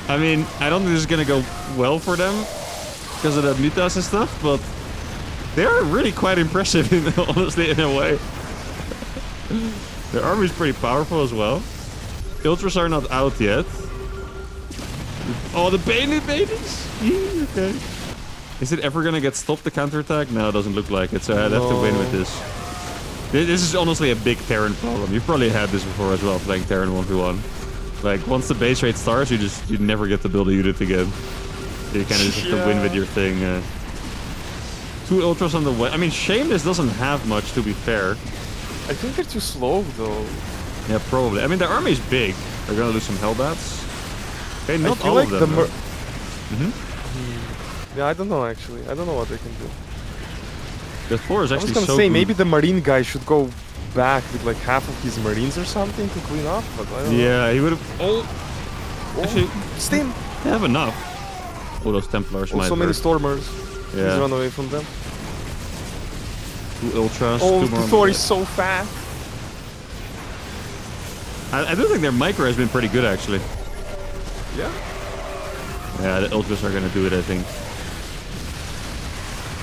I mean, I don't think this is gonna go well for them because of the Mutas and stuff, but they're really quite impressive, honestly, in a way. Their army is pretty powerful as well. Ultras are not out yet. Oh, the Bane babies! Okay. Is it ever gonna get stopped, the counterattack? No, it doesn't look like it, so I'd have to win with this. This is honestly a big Terran problem. You've probably had this before as well, playing Terran 1v1. Like, once the base rate starts, you never get to build a unit again. You kind of just have to win with your thing. 2 Ultras on the way. I mean, Shameless doesn't have much, to be fair. I think they're too slow, though. Yeah, probably. I mean, their army is big. They're gonna lose some Hellbats. Okay, not I feel all like of them. Yeah, I don't know, actually. I don't know what they can do. The Thor is I was actually gonna so say, good. maybe the Marine guy should go back with like half of his Marines or something to clean up, but I don't know. Yeah, he would have... Oh! Oh, Actually, Stim! they have enough. Oh, those Templars Oh, might so many hurt. Stormers. Please Yeah. run away from them. 2 Ultras, Oh, 2 the more... Thor is so fast. I do think their micro has been pretty good, actually. Yeah. Yeah, the Ultras are gonna do it, I think.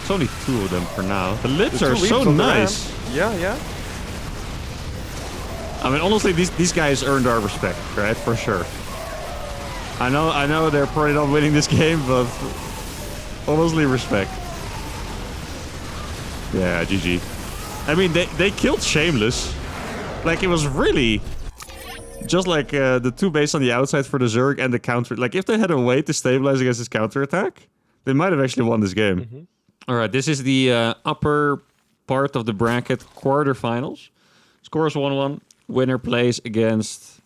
It's only 2 of them for now. The lips The are two so leaps on the nice. ramp. Yeah. I mean, honestly, these guys earned our respect, right? For sure. I know they're probably not winning this game, but honestly, respect. Yeah, GG. I mean, they killed Shameless. Like, it was really just like the 2 base on the outside for the Zerg and the counter. Like, if they had a way to stabilize against this counterattack, they might have actually won this game. All right, this is the upper part of the bracket quarterfinals. Scores 1-1. Winner plays against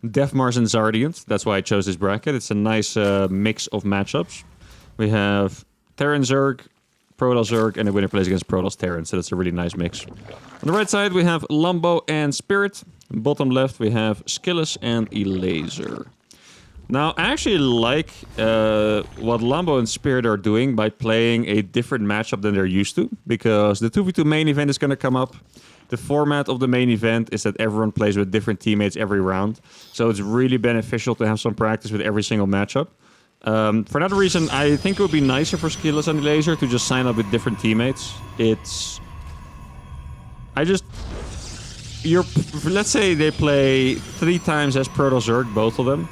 Deathmars and Zardians. That's why I chose this bracket. It's a nice mix of matchups. We have Terran Zerg, Protoss Zerg, and the winner plays against Protoss Terran. So that's a really nice mix. On the right side, we have Lambo and Spirit. Bottom left, we have Skillis and Elaser. Now, I actually like what Lambo and Spirit are doing by playing a different matchup than they're used to, because the 2v2 main event is going to come up. The format of the main event is that everyone plays with different teammates every round, so it's really beneficial to have some practice with every single matchup. For that reason, I think it would be nicer for Skillers and Laser to just sign up with different teammates. Let's say they play 3 times as Protoss Zerg, both of them.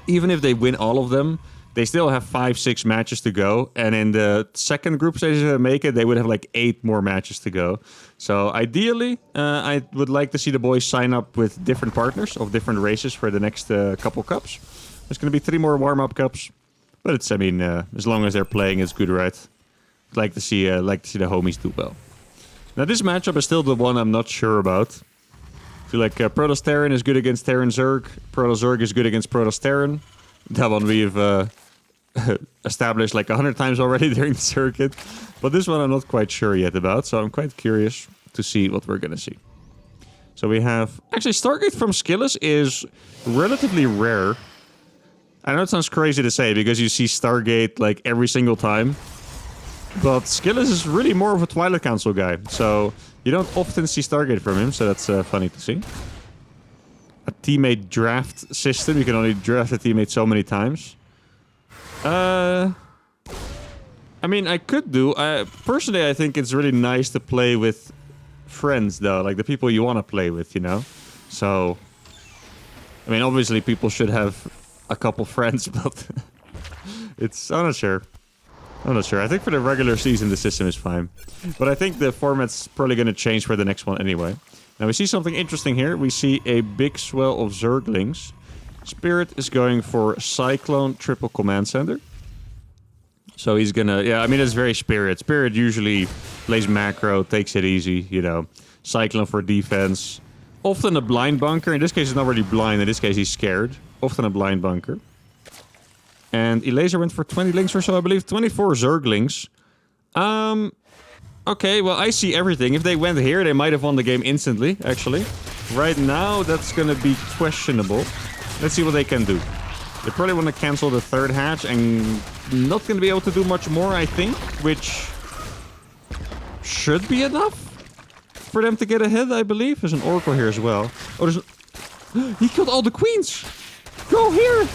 Even if they win all of them, they still have 5-6 matches to go. And in the second group stage they make it, they would have like 8 more matches to go. So ideally, I would like to see the boys sign up with different partners of different races for the next couple cups. There's going to be 3 more warm-up cups. But it's, I mean, as long as they're playing, it's good, right? I'd like to see the homies do well. Now, this matchup is still the one I'm not sure about. I feel like Protoss Terran is good against Terran Zerg. Protoss Zerg is good against Protoss Terran. That one we've established like 100 times already during the circuit. But this one I'm not quite sure yet about, so I'm quite curious to see what we're going to see. So we have... Actually, Stargate from Skillus is relatively rare. I know it sounds crazy to say because you see Stargate like every single time. But Skillus is really more of a Twilight Council guy, so you don't often see Stargate from him, so that's funny to see. A teammate draft system, you can only draft a teammate so many times. I mean, I could do... personally, I think it's really nice to play with friends, though, like the people you want to play with, you know? So, I mean, obviously people should have a couple friends, but I'm not sure. I'm not sure. I think for the regular season, the system is fine. But I think the format's probably going to change for the next one anyway. Now, we see something interesting here. We see a big swell of Zerglings. Spirit is going for Cyclone triple command center. So he's going to... Yeah, I mean, it's very Spirit. Spirit usually plays macro, takes it easy, you know. Cyclone for defense. Often a blind bunker. In this case, it's not really blind. In this case, he's scared. Often a blind bunker. And Elaser went for 20 links or so, I believe. 24 Zerglings. Okay, well, I see everything. If they went here, they might have won the game instantly, actually. Right now, that's going to be questionable. Let's see what they can do. They probably want to cancel the third hatch and not going to be able to do much more, I think. Which should be enough for them to get ahead, I believe. There's an Oracle here as well. Oh, he killed all the queens! Go here!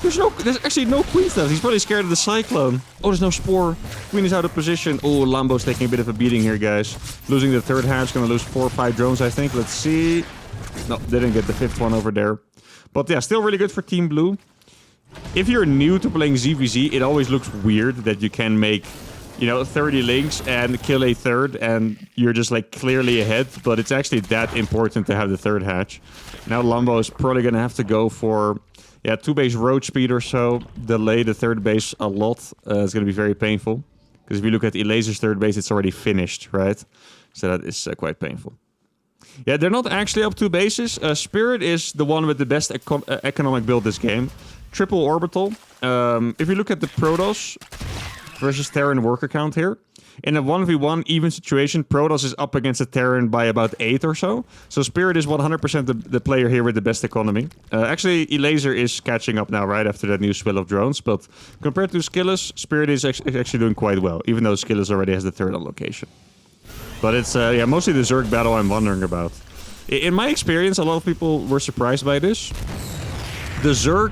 There's actually no queens left. He's probably scared of the Cyclone. Oh, there's no Spore. Queen is out of position. Oh, Lambo's taking a bit of a beating here, guys. Losing the third hatch. Gonna lose 4 or 5 drones, I think. Let's see. No, didn't get the 5th one over there. But yeah, still really good for Team Blue. If you're new to playing ZVZ, it always looks weird that you can make, you know, 30 links and kill a third and you're just like clearly ahead. But it's actually that important to have the third hatch. Now Lambo is probably gonna have to go for... Yeah, 2 base road speed or so. Delay the third base a lot. It's going to be very painful. Because if you look at Elaser's third base, it's already finished, right? So that is quite painful. Yeah, they're not actually up 2 bases. Spirit is the one with the best economic build this game. Triple orbital. If you look at the Protoss versus Terran worker count here. In a 1v1 even situation, Protoss is up against a Terran by about 8 or so. So Spirit is 100% the player here with the best economy. Actually, Elaser is catching up now, right, after that new swell of drones. But compared to Skillus, Spirit is actually doing quite well, even though Skillus already has the third location. But it's yeah, mostly the Zerg battle I'm wondering about. In my experience, a lot of people were surprised by this. The Zerg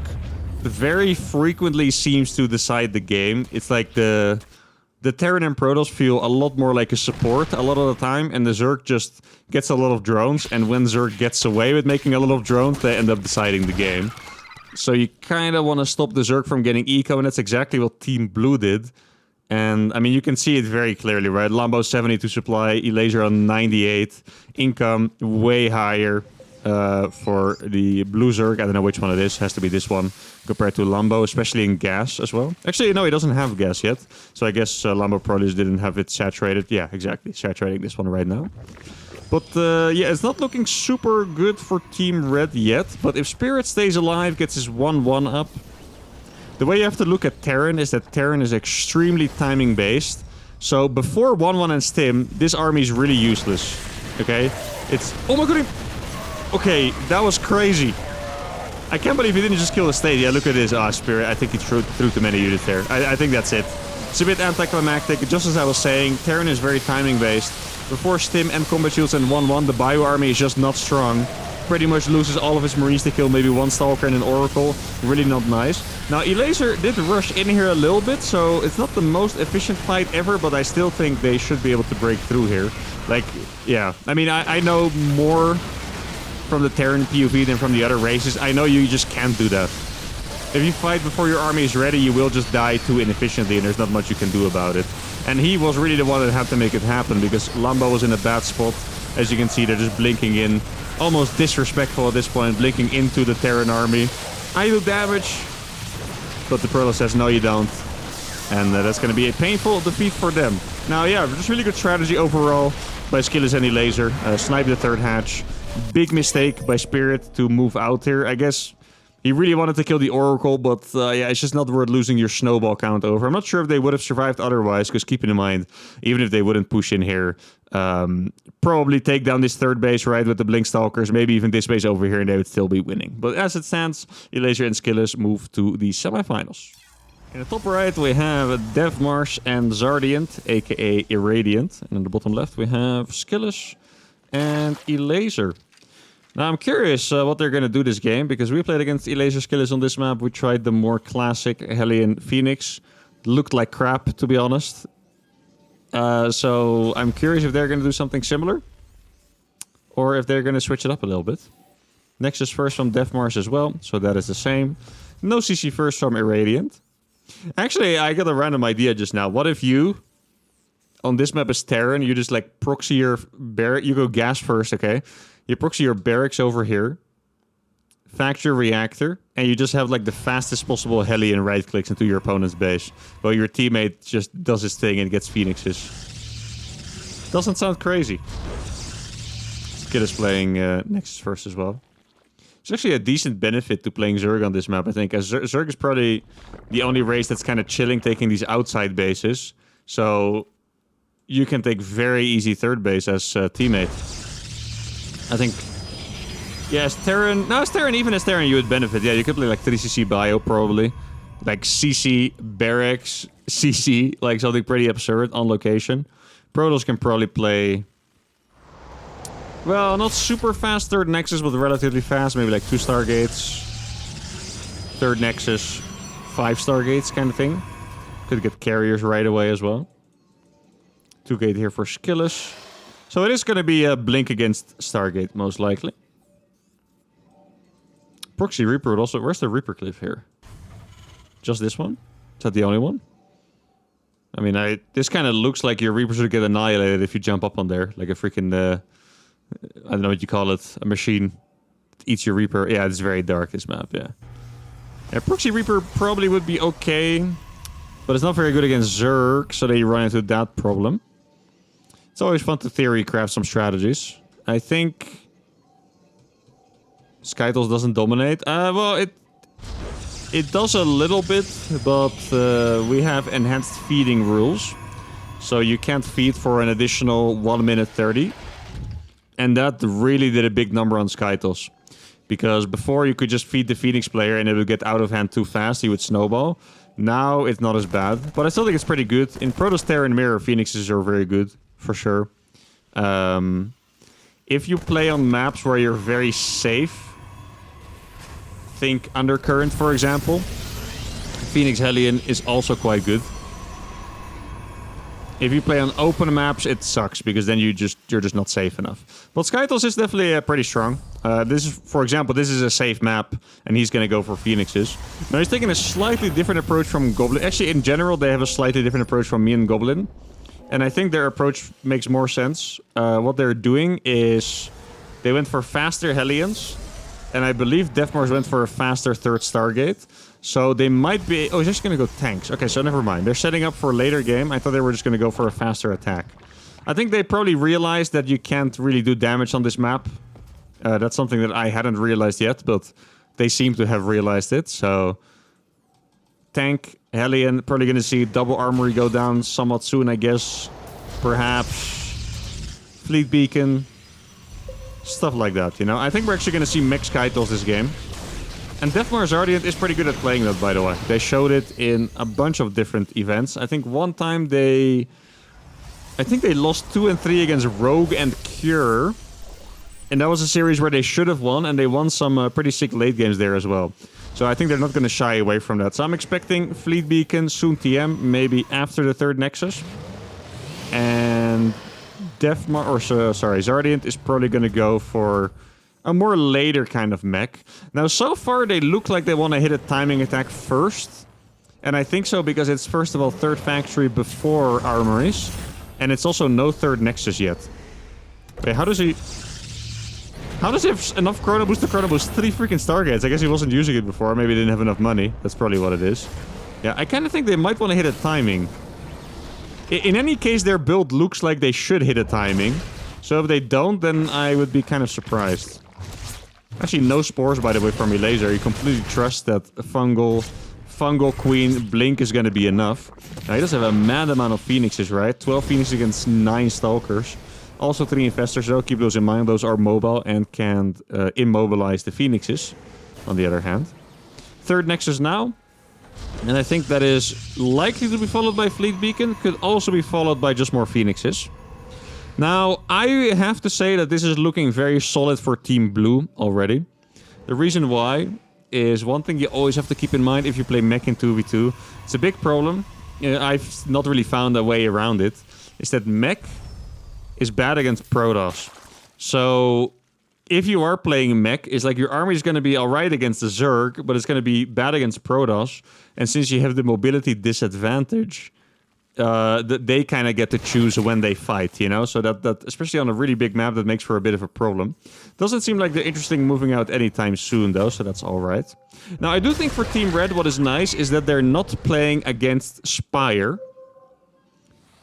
very frequently seems to decide the game. It's like the Terran and Protoss feel a lot more like a support a lot of the time, and the Zerg just gets a lot of drones, and when Zerg gets away with making a lot of drones, they end up deciding the game. So you kind of want to stop the Zerg from getting eco, and that's exactly what Team Blue did. And, I mean, you can see it very clearly, right? Lambo 72 supply, Elaser on 98, income way higher for the Blue Zerg. I don't know which one it is. Has to be this one compared to Lambo, especially in gas as well. Actually, no, he doesn't have gas yet. So I guess Lambo probably just didn't have it saturated. Yeah, exactly. Saturating this one right now. But yeah, it's not looking super good for Team Red yet. But if Spirit stays alive, gets his 1-1 up. The way you have to look at Terran is that Terran is extremely timing based. So before 1-1 and Stim, this army is really useless. Okay? It's... Oh my god! Okay, that was crazy. I can't believe he didn't just kill the state. Yeah, look at this. Ah, Spirit. I think he threw too many units there. I think that's it. It's a bit anticlimactic. Just as I was saying, Terran is very timing-based. Before Stim and Combat Shields and 1-1, the Bio Army is just not strong. Pretty much loses all of his Marines to kill maybe one Stalker and an Oracle. Really not nice. Now, Elaser did rush in here a little bit, so it's not the most efficient fight ever, but I still think they should be able to break through here. Like, yeah. I mean, I know more from the Terran POV than from the other races. I know you just can't do that. If you fight before your army is ready, you will just die too inefficiently, and there's not much you can do about it. And he was really the one that had to make it happen, because Lambo was in a bad spot. As you can see, they're just blinking in. Almost disrespectful at this point, blinking into the Terran army. I do damage, but the Protoss says, no, you don't. And that's going to be a painful defeat for them. Now, yeah, just really good strategy overall by Skillis and Elaser. Snipe the third hatch. Big mistake by Spirit to move out here. I guess he really wanted to kill the Oracle, but yeah, it's just not worth losing your snowball count over. I'm not sure if they would have survived otherwise, because keep in mind, even if they wouldn't push in here, probably take down this third base, right, with the Blink Stalkers, maybe even this base over here, and they would still be winning. But as it stands, Elaser and Skillis move to the semifinals. In the top right, we have Devmarsh and Zardiant, aka Irradiant. And in the bottom left, we have Skillis and Elaser. Now, I'm curious what they're going to do this game, because we played against Elaser Skillis on this map. We tried the more classic Hellion Phoenix. Looked like crap, to be honest. So I'm curious if they're going to do something similar, or if they're going to switch it up a little bit. Nexus first from Devmarsh as well, so that is the same. No CC first from Irradiant. Actually, I got a random idea just now. What if you, on this map as Terran, you just like proxy your barrack, you go gas first, okay? You proxy your barracks over here, factor reactor, and you just have like the fastest possible Hellion right clicks into your opponent's base, while your teammate just does his thing and gets Phoenixes. Doesn't sound crazy. Kid is playing Nexus first as well. It's actually a decent benefit to playing Zerg on this map, I think, as Zerg is probably the only race that's kind of chilling taking these outside bases. So you can take very easy third base as teammate. I think, yeah, as Terran, no, as Terran, even as Terran, you would benefit. Yeah, you could play like 3cc Bio probably. Like CC, Barracks, CC, like something pretty absurd on location. Protoss can probably play, well, not super fast third Nexus, but relatively fast. Maybe like 2 Stargates. Third Nexus, 5 Stargates kind of thing. Could get carriers right away as well. 2 gate here for Skillis. So it is going to be a blink against Stargate, most likely. Proxy Reaper would also... Where's the Reaper cliff here? Just this one? Is that the only one? I mean, this kind of looks like your Reapers would get annihilated if you jump up on there. Like a freaking... I don't know what you call it. A machine that eats your Reaper. Yeah, it's very dark, this map, yeah. Yeah, Proxy Reaper probably would be okay. But it's not very good against Zerg, so they run into that problem. It's always fun to theory craft some strategies. I think Skytles doesn't dominate. Well, it does a little bit, but we have enhanced feeding rules. So you can't feed for an additional 1 minute 30. And that really did a big number on Skytles. Because before you could just feed the Phoenix player and it would get out of hand too fast, he would snowball. Now it's not as bad, but I still think it's pretty good. In Protoss, Terra, and Mirror, Phoenixes are very good, for sure. If you play on maps where you're very safe, think Undercurrent, for example, Phoenix Hellion is also quite good. If you play on open maps, it sucks, because then you're just not safe enough. But Skytles is definitely pretty strong. This is, for example, this is a safe map, and he's going to go for Phoenixes. Now, he's taking a slightly different approach from Goblin. Actually, in general, they have a slightly different approach from me and Goblin. And I think their approach makes more sense. What they're doing is they went for faster Hellions, and I believe Devmarsh went for a faster third Stargate. So they might be... Oh, he's just going to go tanks. Okay, so never mind. They're setting up for a later game. I thought they were just going to go for a faster attack. I think they probably realized that you can't really do damage on this map. That's something that I hadn't realized yet, but they seem to have realized it. So tank, Hellion, probably going to see double armory go down somewhat soon, I guess. Perhaps Fleet Beacon. Stuff like that, you know. I think we're actually going to see mech Skytles this game. And Deathmar Zardiant is pretty good at playing that, by the way. They showed it in a bunch of different events. I think one time they lost 2 and 3 against Rogue and Cure. And that was a series where they should have won, and they won some pretty sick late games there as well. So I think they're not going to shy away from that. So I'm expecting Fleet Beacon, soon TM, maybe after the 3rd Nexus. And Zardiant is probably going to go for a more later kind of mech. Now, so far, they look like they want to hit a timing attack first. And I think so because it's, first of all, 3rd Factory before Armories. And it's also no 3rd Nexus yet. Wait, how does he have enough Chrono Boost to Chrono Boost 3 freaking Stargates? I guess he wasn't using it before. Maybe he didn't have enough money. That's probably what it is. Yeah, I kind of think they might want to hit a timing. In any case, their build looks like they should hit a timing. So if they don't, then I would be kind of surprised. Actually, no spores, by the way, from Laser. You completely trust that Fungal Queen Blink is going to be enough. Now, he does have a mad amount of Phoenixes, right? 12 Phoenixes against 9 Stalkers. Also 3 Infestors, though. Keep those in mind. Those are mobile and can immobilize the Phoenixes, on the other hand. 3rd Nexus now. And I think that is likely to be followed by Fleet Beacon. Could also be followed by just more Phoenixes. Now, I have to say that this is looking very solid for Team Blue already. The reason why is one thing you always have to keep in mind if you play mech in 2v2. It's a big problem. I've not really found a way around it. Is that mech is bad against Protoss. So if you are playing mech, it's like your army is going to be alright against the Zerg, but it's going to be bad against Protoss. And since you have the mobility disadvantage, they kind of get to choose when they fight, you know? So that especially on a really big map, that makes for a bit of a problem. Doesn't seem like they're interested in moving out anytime soon, though, so that's alright. Now, I do think for Team Red, what is nice is that they're not playing against Spire.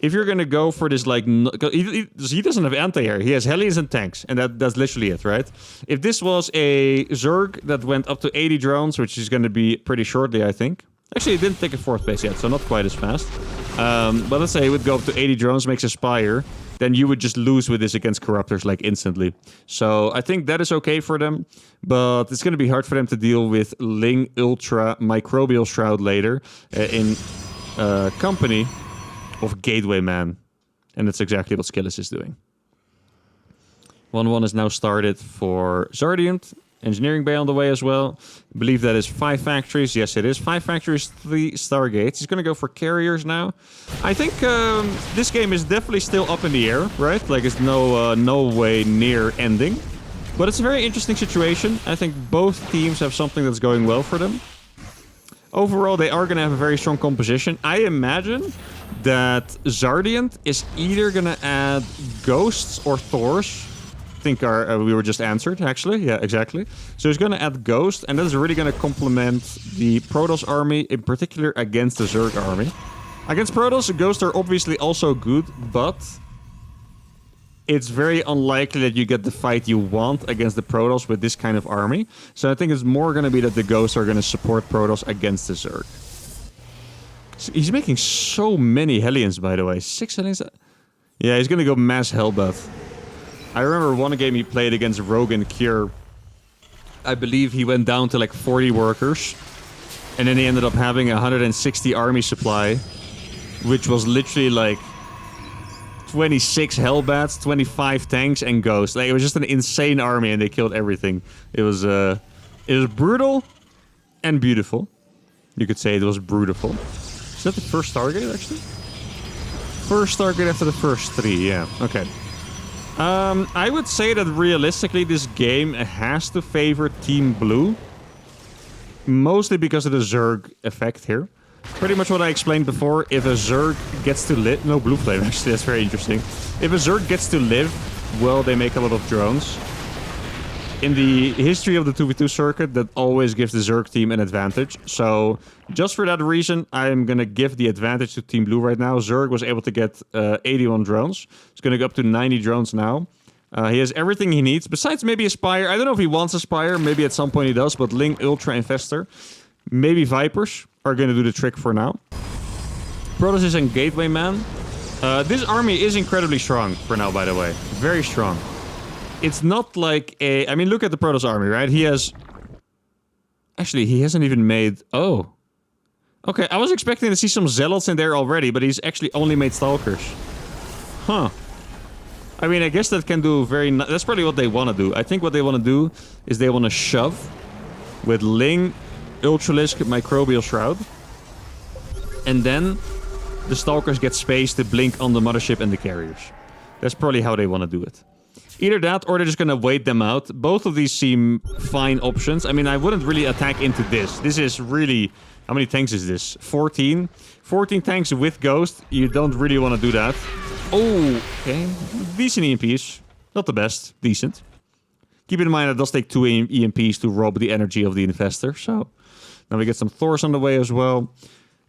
If you're going to go for this, like... he doesn't have anti-air. He has Hellions and tanks. And that's literally it, right? If this was a Zerg that went up to 80 drones, which is going to be pretty shortly, I think. Actually, it didn't take a 4th base yet, so not quite as fast. But let's say it would go up to 80 drones, makes a Spire. Then you would just lose with this against Corruptors, like, instantly. So I think that is okay for them. But it's going to be hard for them to deal with Ling Ultra Microbial Shroud later. In company of Gateway Man. And that's exactly what Skillis is doing. 1-1 is now started for Zardiant. Engineering Bay on the way as well. I believe that is 5 factories. Yes, it is. 5 factories, 3 Stargates. He's going to go for carriers now. I think this game is definitely still up in the air, right? Like, it's no way near ending. But it's a very interesting situation. I think both teams have something that's going well for them. Overall, they are going to have a very strong composition. I imagine that Zardiant is either going to add Ghosts or Thors. I think we were just answered, actually. Yeah, exactly. So he's going to add Ghost, and that is really going to complement the Protoss army, in particular against the Zerg army. Against Protoss, Ghosts are obviously also good, but it's very unlikely that you get the fight you want against the Protoss with this kind of army. So I think it's more going to be that the Ghosts are going to support Protoss against the Zerg. He's making so many Hellions, by the way. 6 Hellions? Yeah, he's going to go mass Hellbath. I remember one game he played against Rogue and Cure. I believe he went down to like 40 workers. And then he ended up having 160 army supply. Which was literally like 26 Hellbats, 25 tanks, and Ghosts. Like, it was just an insane army and they killed everything. It was brutal and beautiful. You could say it was brutal. Is that the first target, actually? First target after the first 3, yeah. Okay. I would say that realistically this game has to favor Team Blue. Mostly because of the Zerg effect here. Pretty much what I explained before. If a Zerg gets to live... No, Blue Flame, actually. That's very interesting. If a Zerg gets to live, well, they make a lot of drones. In the history of the 2v2 circuit, that always gives the Zerg team an advantage. So, just for that reason, I'm going to give the advantage to Team Blue right now. Zerg was able to get 81 drones. It's going to go up to 90 drones now. He has everything he needs, besides maybe a Spire. I don't know if he wants a Spire. Maybe at some point he does, but Ling, Ultra, Infestor. Maybe Vipers are going to do the trick for now. Protoss is in Gateway Man. This army is incredibly strong for now, by the way. Very strong. It's not like a... I mean, look at the Protoss army, right? He has Actually, he hasn't even made... Oh. Okay, I was expecting to see some Zealots in there already, but he's actually only made Stalkers. Huh. I mean, I guess that can do very... That's probably what they want to do. I think what they want to do is they want to shove with Ling, Ultralisk, Microbial Shroud. And then the Stalkers get space to blink on the Mothership and the Carriers. That's probably how they want to do it. Either that, or they're just gonna wait them out. Both of these seem fine options. I mean, I wouldn't really attack into this. This is really... How many tanks is this? 14? 14 tanks with Ghost. You don't really want to do that. Oh, okay. Decent EMPs. Not the best. Decent. Keep in mind, it does take 2 EMPs to rob the energy of the Infestor. So, now we get some Thors on the way as well.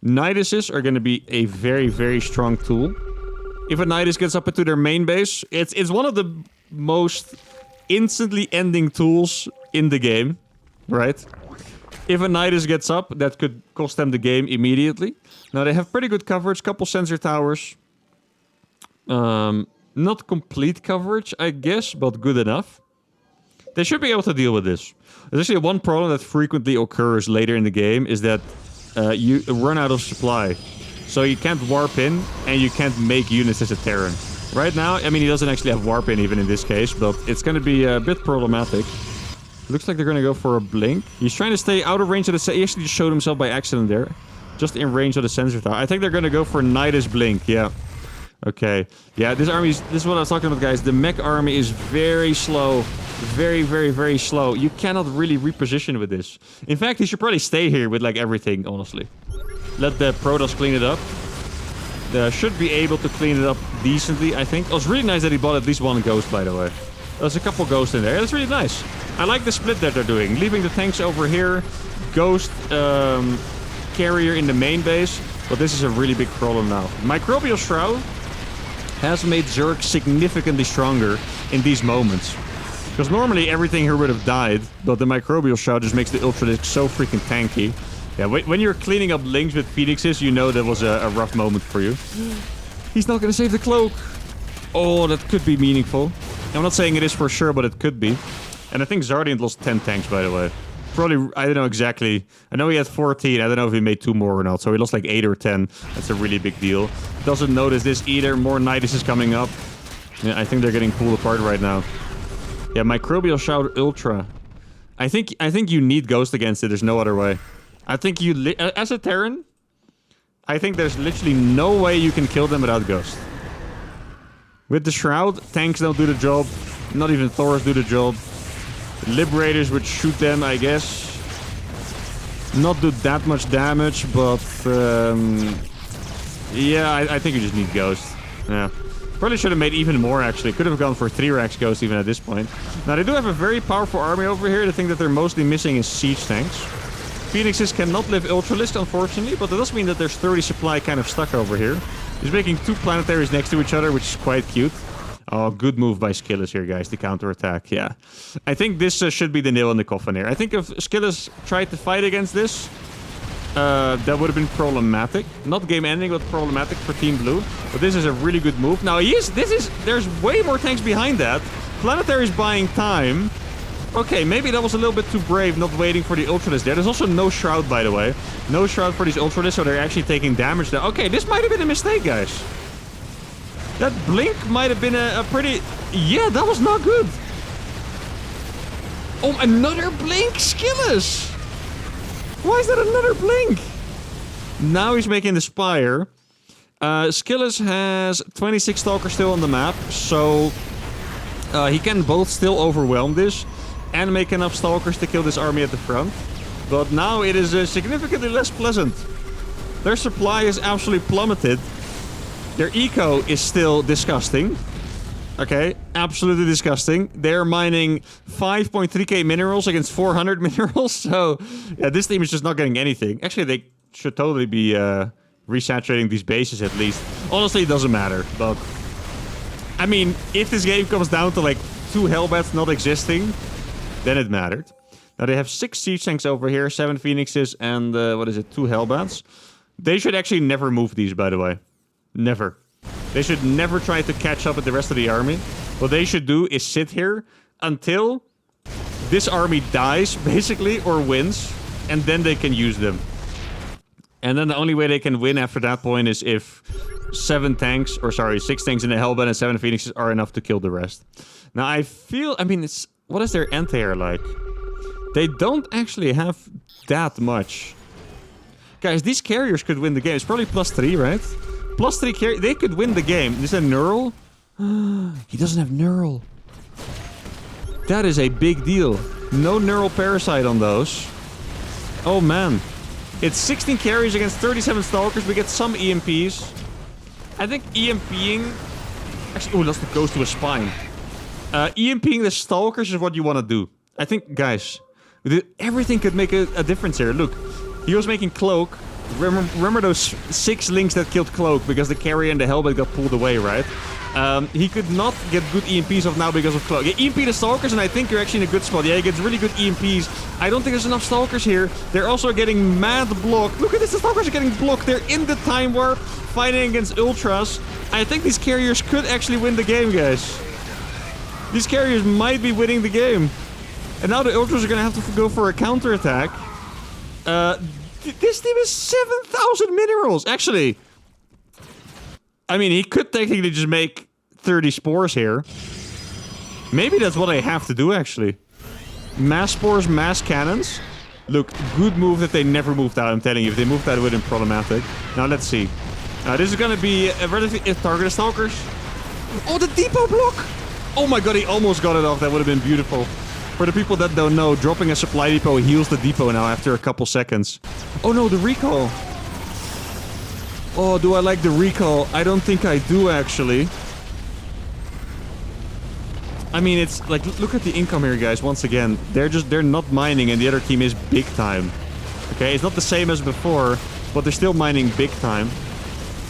Niduses are going to be a very, very strong tool. If a Nidus gets up into their main base, it's one of the most instantly ending tools in the game, right? If a Nidus gets up, that could cost them the game immediately. Now, they have pretty good coverage, couple sensor towers. Not complete coverage, I guess, but good enough. They should be able to deal with this. There's actually one problem that frequently occurs later in the game, is that you run out of supply. So you can't warp in, and you can't make units as a Terran. Right now, I mean, he doesn't actually have warp in even in this case, but it's going to be a bit problematic. Looks like they're going to go for a blink. He's trying to stay out of range of the... He actually just showed himself by accident there. Just in range of the sensor tower. I think they're going to go for Nidus blink, yeah. Okay. Yeah, this is what I was talking about, guys. The mech army is very slow. Very, very, very slow. You cannot really reposition with this. In fact, he should probably stay here with, like, everything, honestly. Let the Protoss clean it up. Should be able to clean it up decently, I think. Oh, it's really nice that he bought at least one Ghost, by the way. There's a couple Ghosts in there. That's really nice. I like the split that they're doing. Leaving the tanks over here. Ghost carrier in the main base. But this is a really big problem now. Microbial Shroud has made Zerg significantly stronger in these moments. Because normally everything here would have died. But the Microbial Shroud just makes the Ultralisk so freaking tanky. Yeah, when you're cleaning up Lings with Phoenixes, you know that was a rough moment for you. He's not going to save the cloak. Oh, that could be meaningful. I'm not saying it is for sure, but it could be. And I think Zardian lost 10 tanks, by the way. Probably, I don't know exactly. I know he had 14. I don't know if he made 2 more or not. So he lost like 8 or 10. That's a really big deal. Doesn't notice this either. More Nidus is coming up. Yeah, I think they're getting pulled apart right now. Yeah, Microbial Shroud Ultra. I think you need Ghost against it. There's no other way. I think you... As a Terran, I think there's literally no way you can kill them without Ghost. With the Shroud, tanks don't do the job. Not even Thors do the job. Liberators would shoot them, I guess. Not do that much damage, but... yeah, I think you just need Ghost. Yeah. Probably should have made even more, actually. Could have gone for 3 racks Ghost even at this point. Now, they do have a very powerful army over here. The thing that they're mostly missing is siege tanks. Phoenixes cannot live Ultralisk, unfortunately, but that does mean that there's 30 supply kind of stuck over here. He's making 2 planetaries next to each other, which is quite cute. Oh, good move by Skillis here, guys, to counterattack. Yeah. I think this should be the nail in the coffin here. I think if Skillis tried to fight against this, that would have been problematic. Not game-ending, but problematic for Team Blue. But this is a really good move. Now, there's way more tanks behind that. Planetary's buying time. Okay, maybe that was a little bit too brave, not waiting for the Ultralisk there. There's also no Shroud, by the way. No Shroud for these Ultralisk, so they're actually taking damage there. Okay, this might have been a mistake, guys. That blink might have been a pretty... Yeah, that was not good. Oh, another blink? Skillis! Why is that another blink? Now he's making the Spire. Skillis has 26 Stalkers still on the map, so... he can both still overwhelm this and make enough Stalkers to kill this army at the front. But now it is significantly less pleasant. Their supply is absolutely plummeted. Their eco is still disgusting. Okay, absolutely disgusting. They're mining 5.3k minerals against 400 minerals. So, yeah, this team is just not getting anything. Actually, they should totally be resaturating these bases at least. Honestly, it doesn't matter. But, I mean, if this game comes down to like 2 Hellbats not existing, then it mattered. Now, they have 6 siege tanks over here, 7 Phoenixes, and 2 Hellbats. They should actually never move these, by the way. Never. They should never try to catch up with the rest of the army. What they should do is sit here until this army dies, basically, or wins. and then they can use them. And then the only way they can win after that point is if 6 tanks in the Hellbent and 7 Phoenixes are enough to kill the rest. Now I mean, what is their anti-air like? They don't actually have that much. Guys, these carriers could win the game. It's probably +3, right? +3 carry. They could win the game. Is that Neural? He doesn't have Neural. That is a big deal. No Neural Parasite on those. Oh man. It's 16 carries against 37 Stalkers. We get some EMPs. I think EMPing... Actually, that goes to a spine. EMPing the Stalkers is what you want to do. I think, guys, everything could make a difference here. Look, he was making Cloak. Remember those 6 links that killed Cloak because the carrier and the Hellbent got pulled away, right? He could not get good EMPs off now because of Cloak. Yeah, EMP the Stalkers, and I think you're actually in a good spot. Yeah, he gets really good EMPs. I don't think there's enough Stalkers here. They're also getting mad blocked. Look at this, the Stalkers are getting blocked. They're in the Time Warp, fighting against Ultras. I think these carriers could actually win the game, guys. These carriers might be winning the game. And now the Ultras are going to have to go for a counterattack. This team is 7,000 minerals. Actually, I mean, he could technically just make 30 spores here. Maybe that's what I have to do, actually. Mass spores, mass cannons. Look, good move that they never moved out, I'm telling you. If they moved out, it would have been problematic. Now, let's see. This is going to be a relatively targeted Stalkers. Oh, the depot block! Oh my god, he almost got it off. That would have been beautiful. For the people that don't know, dropping a supply depot heals the depot now after a couple seconds. Oh no, the recall. Oh, do I like the recall? I don't think I do, actually. I mean, it's like, look at the income here, guys. Once again, they're not mining and the other team is big time. Okay, it's not the same as before, but they're still mining big time.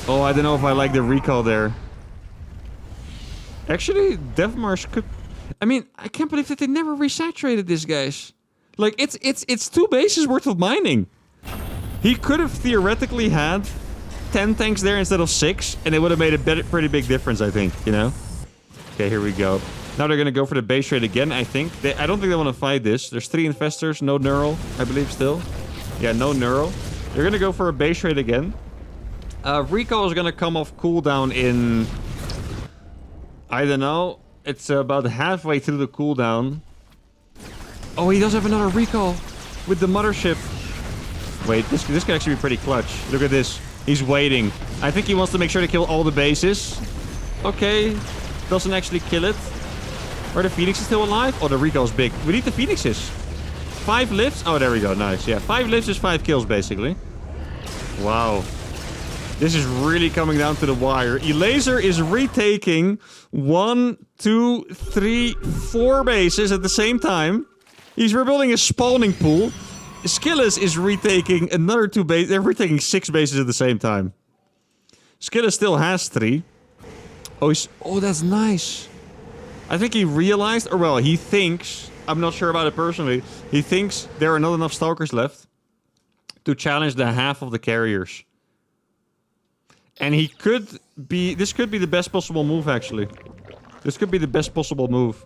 Oh, I don't know if I like the recall there. Actually, Deathmarsh could... I mean, I can't believe that they never resaturated this, guys. Like, it's 2 bases worth of mining. He could have theoretically had 10 tanks there instead of 6, and it would have made a pretty big difference, I think, you know? Okay, here we go. Now they're gonna go for the base raid again, I think. I don't think they want to fight this. There's 3 Infestors, no Neural, I believe, still. Yeah, no Neural. They're gonna go for a base raid again. Recall is gonna come off cooldown in... I don't know. It's about halfway through the cooldown. Oh, he does have another recall with the mothership. Wait, this could actually be pretty clutch. Look at this. He's waiting. I think he wants to make sure to kill all the bases. Okay. Doesn't actually kill it. Are the Phoenixes still alive? Oh, the recall's big. We need the Phoenixes. 5 lifts. Oh, there we go. Nice. Yeah, 5 lifts is 5 kills, basically. Wow. This is really coming down to the wire. Elaser is retaking 1, 2, 3, 4 bases at the same time. He's rebuilding a spawning pool. Skillis is retaking another 2 bases. They're retaking 6 bases at the same time. Skillis still has 3. Oh, that's nice. I think he realized, or well, he thinks, I'm not sure about it personally, he thinks there are not enough Stalkers left to challenge the half of the carriers. And he could be... This could be the best possible move, actually. This could be the best possible move.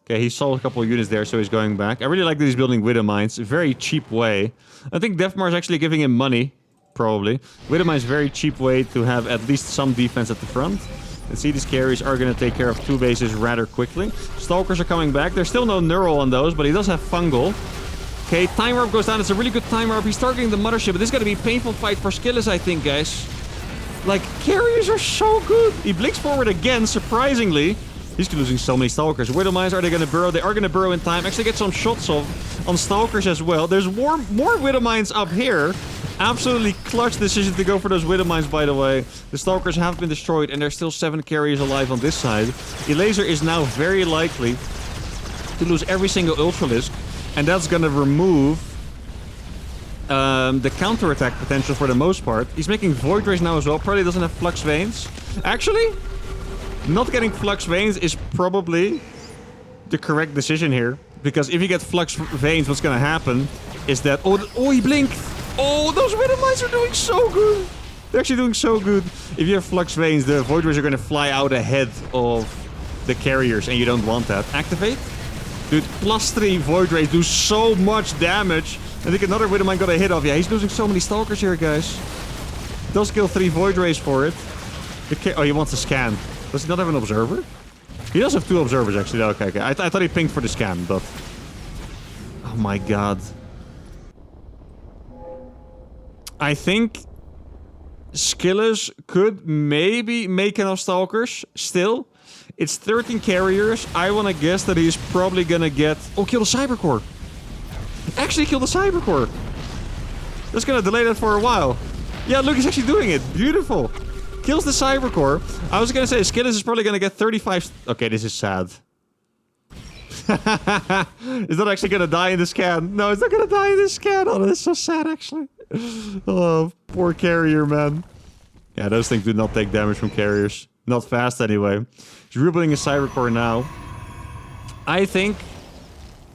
Okay, he saw a couple of units there, so he's going back. I really like that he's building Widow Mines. A very cheap way. I think Deathmar is actually giving him money. Probably. Widow Mines is a very cheap way to have at least some defense at the front. And see, these carries are going to take care of 2 bases rather quickly. Stalkers are coming back. There's still no Neural on those, but he does have Fungal. Okay, Time Warp goes down. It's a really good Time Warp. He's targeting the mothership, but this is going to be a painful fight for Skillis, I think, guys. Like, carriers are so good. He blinks forward again, surprisingly. He's losing so many Stalkers. Widow Mines, are they going to burrow? They are going to burrow in time. Actually get some shots off on Stalkers as well. There's more Widow Mines up here. Absolutely clutch decision to go for those Widow Mines, by the way. The Stalkers have been destroyed, and there's still 7 carriers alive on this side. Elaser is now very likely to lose every single Ultralisk, and that's going to remove... the counterattack potential for the most part. He's making Void Rays now as well. Probably doesn't have Flux Veins. Actually, not getting Flux Veins is probably the correct decision here. Because if you get Flux Veins, what's going to happen is that... Oh, he blinked! Oh, those Widow Mines are doing so good! They're actually doing so good. If you have Flux Veins, the Void Rays are going to fly out ahead of the carriers, and you don't want that. Activate? Dude, +3 Void Rays do so much damage. I think another Widowmine got a hit off. Yeah, he's losing so many Stalkers here, guys. Does kill 3 Void Rays for it. Oh, he wants a scan. Does he not have an Observer? He does have 2 Observers, actually. Okay. I thought he pinged for the scan, but... Oh my god. I think... Skillers could maybe make enough Stalkers. Still, it's 13 carriers. I want to guess that he's probably gonna get... Oh, kill the Cybercore. Actually, kill the Cybercore. That's gonna delay that for a while. Yeah, look, he's actually doing it. Beautiful. Kills the Cybercore. I was gonna say, Skillers is probably gonna get 35... Okay, this is sad. It's not actually gonna die in the scan. No, it's not gonna die in the scan. Oh, that's so sad, actually. Oh, poor carrier, man. Yeah, those things do not take damage from carriers. Not fast, anyway. He's rebuilding a Cybercore now. I think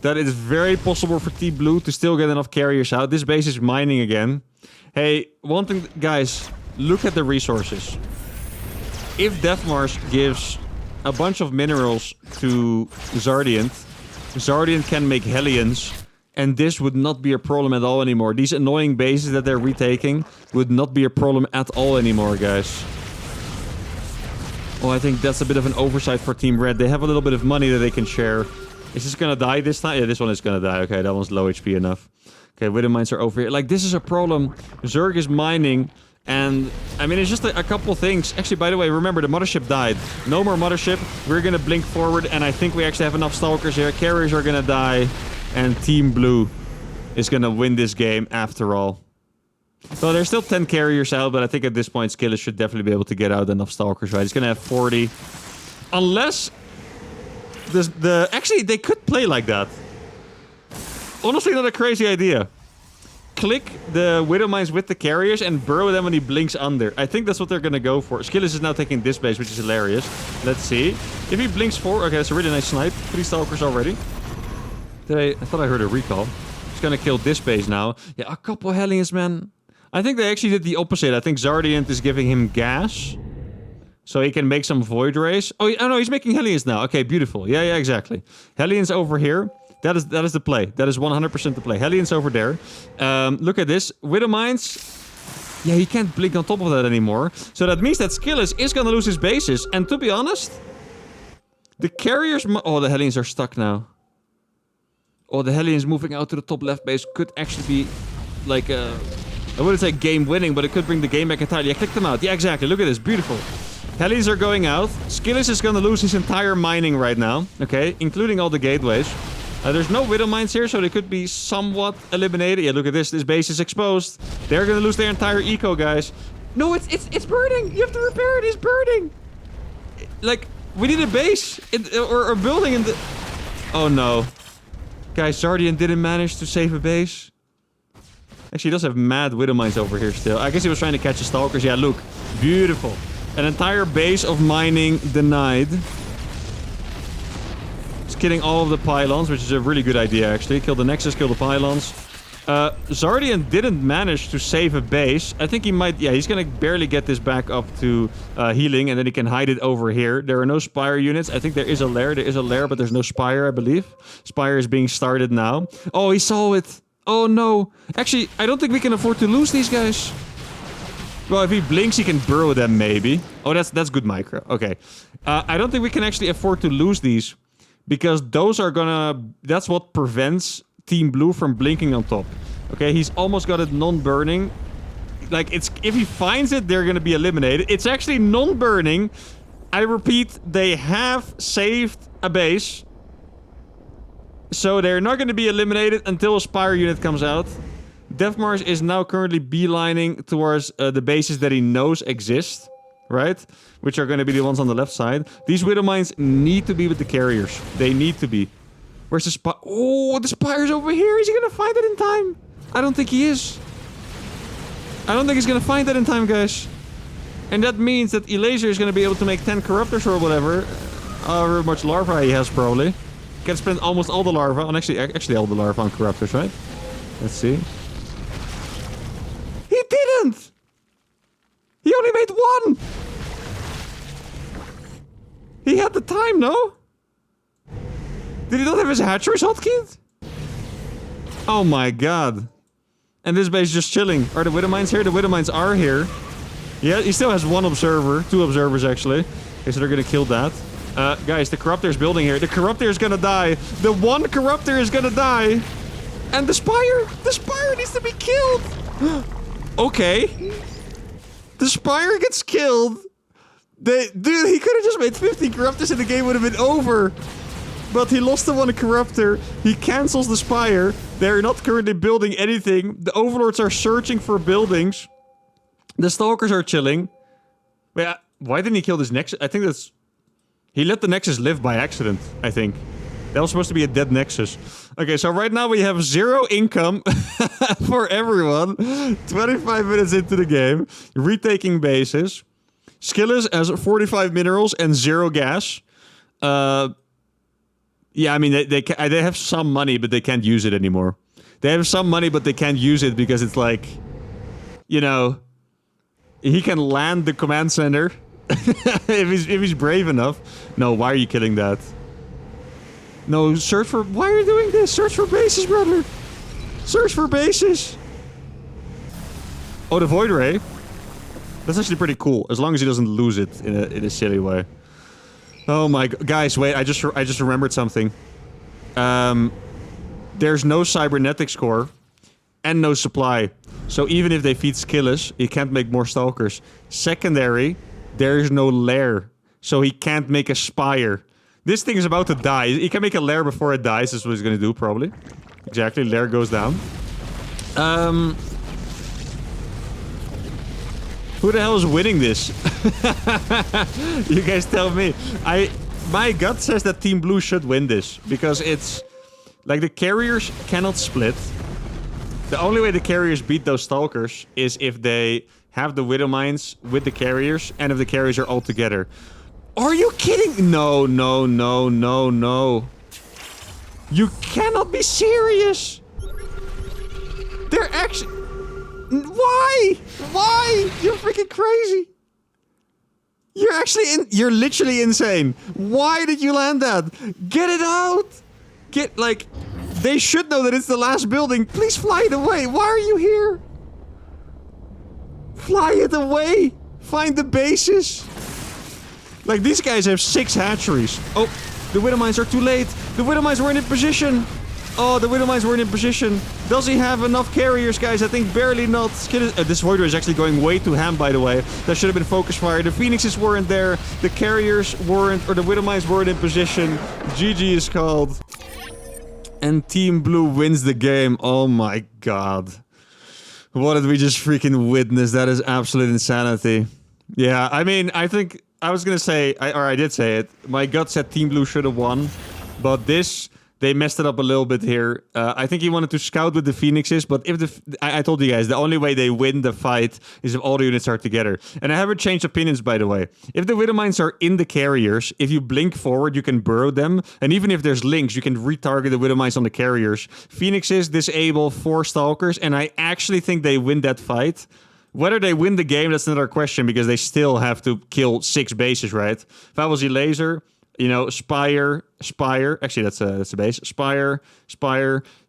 that it's very possible for Team Blue to still get enough carriers out. This base is mining again. Hey, one thing, guys. Look at the resources. If Deathmarsh gives a bunch of minerals to Zardiant, Zardiant can make Hellions. And this would not be a problem at all anymore. These annoying bases that they're retaking would not be a problem at all anymore, guys. Oh, I think that's a bit of an oversight for Team Red. They have a little bit of money that they can share. Is this gonna die this time? Yeah, this one is gonna die. Okay, that one's low HP enough. Okay, Widowmines are over here. Like, this is a problem. Zerg is mining. And, I mean, it's just a couple things. Actually, by the way, remember, the Mothership died. No more Mothership. We're gonna blink forward. And I think we actually have enough Stalkers here. Carriers are gonna die. And Team Blue is gonna win this game after all. So there's still 10 carriers out, but I think at this point Skillers should definitely be able to get out enough Stalkers, right? He's gonna have 40. Unless... Actually, they could play like that. Honestly, not a crazy idea. Click the Widowmines with the carriers and burrow them when he blinks under. I think that's what they're gonna go for. Skillers is now taking this base, which is hilarious. Let's see. If he blinks forward... Okay, that's a really nice snipe. 3 Stalkers already. I thought I heard a recall. He's gonna kill this base now. Yeah, a couple Hellions, man. I think they actually did the opposite. I think Zardiant is giving him gas. So he can make some Void Rays. Oh no, he's making Hellions now. Okay, beautiful. Yeah, exactly. Hellions over here. That is the play. That is 100% the play. Hellions over there. Look at this. Widowmines. Yeah, he can't blink on top of that anymore. So that means that Skillers is gonna lose his bases. And to be honest, the carriers... Oh, the Hellions are stuck now. Oh, the Hellions moving out to the top left base could actually be like a... I wouldn't say game winning, but it could bring the game back entirely. Yeah, click them out. Yeah, exactly. Look at this. Beautiful. Hellions are going out. Skillers is going to lose his entire mining right now. Okay, including all the gateways. There's no Widowmines here, so they could be somewhat eliminated. Yeah, look at this. This base is exposed. They're going to lose their entire eco, guys. No, it's burning. You have to repair it. It's burning. Like, we need a base or a building in the... Oh, no. Guys, Zardiant didn't manage to save a base. Actually, he does have mad Widowmines over here still. I guess he was trying to catch the Stalkers. Yeah, look. Beautiful. An entire base of mining denied. He's killing all of the pylons, which is a really good idea, actually. Kill the Nexus, kill the pylons. Zardiant didn't manage to save a base. I think he might... Yeah, he's gonna barely get this back up to healing, and then he can hide it over here. There are no Spire units. I think there is a lair. There is a lair, but there's no Spire, I believe. Spire is being started now. Oh, he saw it. Oh, no. Actually, I don't think we can afford to lose these guys. Well, if he blinks, he can burrow them, maybe. Oh, that's good micro. Okay. I don't think we can actually afford to lose these, because those are gonna... That's what prevents Team Blue from blinking on top. Okay, he's almost got it non-burning. Like, it's... If he finds it, they're gonna be eliminated. It's actually non-burning. I repeat, they have saved a base. So they're not gonna be eliminated until a Spire unit comes out. Deathmarsh is now currently beelining towards the bases that he knows exist. Right? Which are going to be the ones on the left side. These Widowmines need to be with the carriers. They need to be. Where's the Spire? Oh, the Spire's over here. Is he going to find it in time? I don't think he is. I don't think he's going to find that in time, guys. And that means that Elaser is going to be able to make 10 Corruptors or whatever. However much larva he has, probably. Can spend almost all the larva on... Actually all the larva on Corruptors, right? Let's see. He didn't! He only made 1! He had the time, no? Did he not have his hatcheries hotkeyed? Oh my god. And this base is just chilling. Are the Widow Mines here? The Widow Mines are here. Yeah, he still has one observer. 2 observers, actually. Okay, so they're gonna kill that. Guys, the Corruptor is building here. The Corruptor is gonna die. The one Corruptor is gonna die. And the Spire needs to be killed. Okay. The Spire gets killed. Dude, he could have just made 50 Corruptors and the game would have been over. But he lost the one Corruptor. He cancels the Spire. They're not currently building anything. The Overlords are searching for buildings. The Stalkers are chilling. Wait, why didn't he kill this Nexus? I think that's... He let the Nexus live by accident, I think. That was supposed to be a dead Nexus. Okay, so right now we have 0 income for everyone. 25 minutes into the game. Retaking bases. Skillis has 45 minerals and 0 gas. Yeah, I mean, they have some money, but they can't use it anymore. They have some money, but they can't use it because it's like... You know... He can land the command center. if he's brave enough. No, why are you killing that? No, search for... Why are you doing this? Search for bases, brother. Search for bases. Oh, the Void Ray. That's actually pretty cool. As long as he doesn't lose it in a silly way. Oh my... Guys, wait. I just remembered something. There's no cybernetics core. And no supply. So even if they feed Skillis, he can't make more Stalkers. Secondary, there's no lair. So he can't make a Spire. This thing is about to die. He can make a lair before it dies. That's what he's gonna do, probably. Exactly, lair goes down. Who the hell is winning this? You guys tell me. My gut says that Team Blue should win this. Because it's... Like, the carriers cannot split. The only way the carriers beat those Stalkers is if they have the Widow Mines with the carriers and if the carriers are all together. Are you kidding? No, no, no, no, no. You cannot be serious. They're actually... Why? Why? You're freaking crazy. You're actually you're literally insane. Why did you land that? Get it out. Get, like... They should know that it's the last building. Please fly it away. Why are you here? Fly it away. Find the bases. Like, these guys have 6 hatcheries. Oh, the Widow Mines are too late. The Widow Mines weren't in position. Oh, the Widow Mines weren't in position. Does he have enough carriers, guys? I think barely not. This Void Ray is actually going way too ham, by the way. That should have been focus fire. The Phoenixes weren't there. The carriers weren't, or the Widow Mines weren't in position. GG is called. And Team Blue wins the game. Oh my god. What did we just freaking witness? That is absolute insanity. Yeah, I mean, I think... I was gonna say... I did say it. My gut said Team Blue should have won. But this... They messed it up a little bit here. I think he wanted to scout with the Phoenixes, but if the... I told you guys, the only way they win the fight is if all the units are together. And I haven't changed opinions, by the way. If the Widow Mines are in the carriers, if you blink forward, you can burrow them. And even if there's links, you can retarget the Widow Mines on the carriers. Phoenixes disable 4 Stalkers, and I actually think they win that fight. Whether they win the game, that's another question, because they still have to kill 6 bases, right? If I was a laser... You know, Spire. Actually, that's a base. Spire.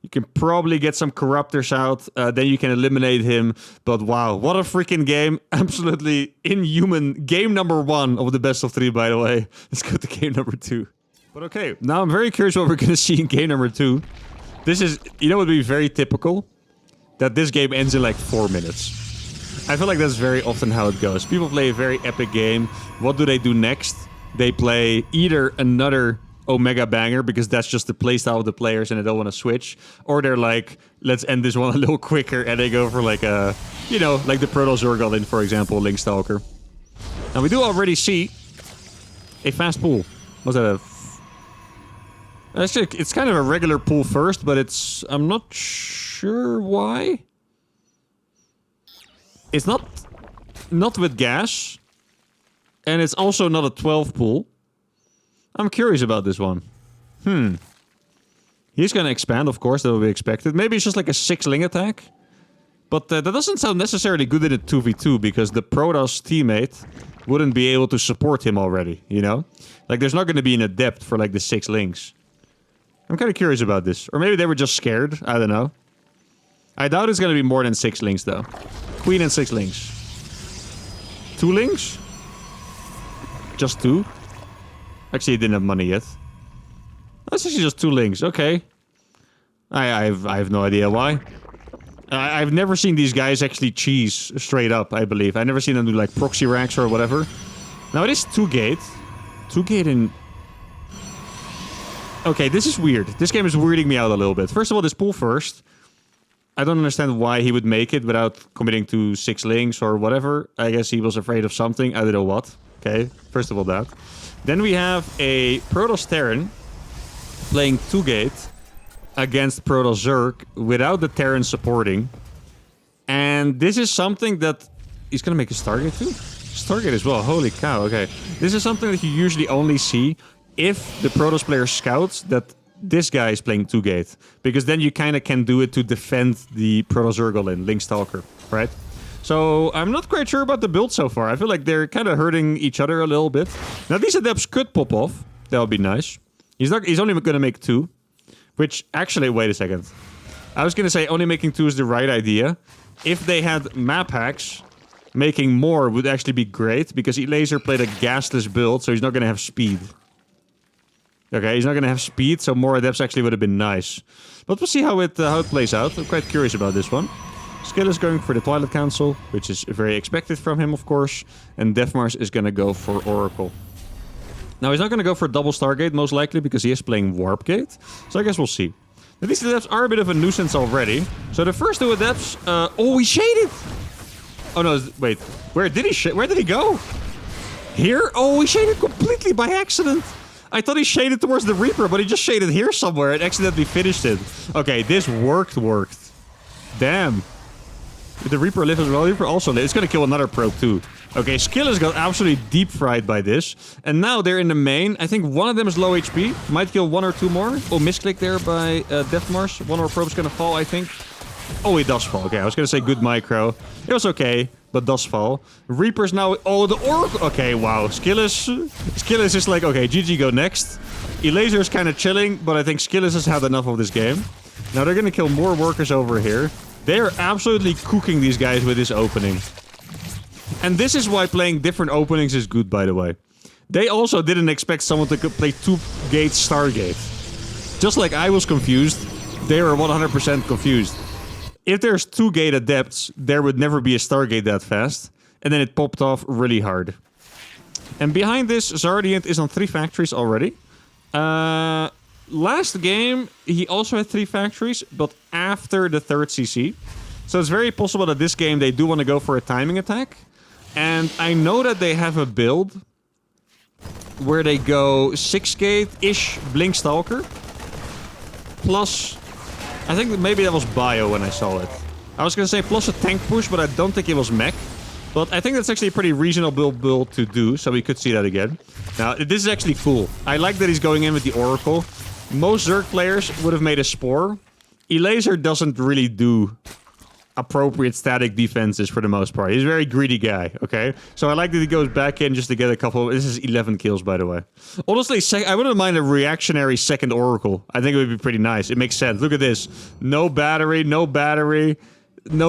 You can probably get some Corruptors out. Then you can eliminate him. But wow, what a freaking game. Absolutely inhuman. Game number 1 of the best of 3, by the way. Let's go to game number 2. But okay, now I'm very curious what we're going to see in game number 2. This is, you know what would be very typical? That this game ends in like 4 minutes. I feel like that's very often how it goes. People play a very epic game. What do they do next? They play either another Omega banger because that's just the playstyle of the players and they don't want to switch, or they're like, let's end this one a little quicker, and they go for like a, you know, like the Proto Zergolin, for example, Link Stalker. Now we do already see a fast pull. Was that a... Actually, it's kind of a regular pull first, but it's... I'm not sure why. It's not with gas. And it's also not a 12 pull. I'm curious about this one. He's gonna expand, of course, that will be expected. Maybe it's just like a 6-ling attack. But that doesn't sound necessarily good in a 2v2, because the Protoss teammate wouldn't be able to support him already, you know? Like, there's not gonna be an adept for, like, the 6 lings. I'm kind of curious about this. Or maybe they were just scared. I don't know. I doubt it's going to be more than 6 links, though. Queen and 6 links. 2 links? Just 2? Actually, he didn't have money yet. That's actually just 2 links. Okay. I have no idea why. I've never seen these guys actually cheese straight up, I believe. I've never seen them do like proxy racks or whatever. Now it is 2-gate. 2-gate in... Okay, this is weird. This game is weirding me out a little bit. First of all, this pool first. I don't understand why he would make it without committing to 6 links or whatever. I guess he was afraid of something. I don't know what. Okay, first of all that. Then we have a Protoss Terran playing 2-gate against Protoss Zerg without the Terran supporting. And this is something that... He's gonna make a Stargate too? Stargate as well. Holy cow, okay. This is something that you usually only see if the Protoss player scouts that this guy is playing 2-gate. Because then you kind of can do it to defend the Protoss Zergolin, Link Stalker, right? So I'm not quite sure about the build so far. I feel like they're kind of hurting each other a little bit. Now these adepts could pop off. That would be nice. He's only going to make 2. Which, actually, wait a second. I was going to say only making 2 is the right idea. If they had map hacks, making more would actually be great. Because Laser played a gasless build, so he's not going to have speed. Okay, he's not going to have speed, so more adepts actually would have been nice. But we'll see how it plays out. I'm quite curious about this one. Skill is going for the Twilight Council, which is very expected from him, of course. And Deathmars is going to go for Oracle. Now, he's not going to go for double Stargate, most likely, because he is playing Warp Gate. So I guess we'll see. Now, these adepts are a bit of a nuisance already. So the first 2 adepts... oh, he shaded! Oh, no, wait. Where did he go? Here? Oh, he shaded completely by accident. I thought he shaded towards the Reaper, but he just shaded here somewhere and accidentally finished it. Okay, this worked. Damn. Did the Reaper live as well? Reaper also live. It's going to kill another probe, too. Okay, Skillers got absolutely deep fried by this. And now they're in the main. I think one of them is low HP. Might kill 1 or 2 more. Oh, misclick there by Deathmars. 1 more probe's going to fall, I think. Oh, it does fall. Okay, I was going to say good micro. It was okay, but does fall. Reaper's now... Oh, the Oracle... Okay, wow. Skillers is like, okay, GG go next. Elaser is kind of chilling, but I think Skillers has had enough of this game. Now they're going to kill more workers over here. They are absolutely cooking these guys with this opening. And this is why playing different openings is good, by the way. They also didn't expect someone to play 2-gate Stargate. Just like I was confused, they were 100% confused. If there's 2-gate adepts, there would never be a Stargate that fast. And then it popped off really hard. And behind this, Zardiant is on 3 factories already. Last game, he also had 3 factories, but after the 3rd CC. So it's very possible that this game they do want to go for a timing attack. And I know that they have a build where they go 6-gate-ish Blink Stalker. Plus, I think maybe that was Bio when I saw it. I was going to say plus a tank push, but I don't think it was mech. But I think that's actually a pretty reasonable build to do, so we could see that again. Now, this is actually cool. I like that he's going in with the Oracle. Most Zerg players would have made a Spore. Elaser doesn't really do appropriate static defenses for the most part. He's a very greedy guy, okay? So I like that he goes back in just to get a couple... This is 11 kills, by the way. Honestly, I wouldn't mind a reactionary second Oracle. I think it would be pretty nice. It makes sense. Look at this. No battery, no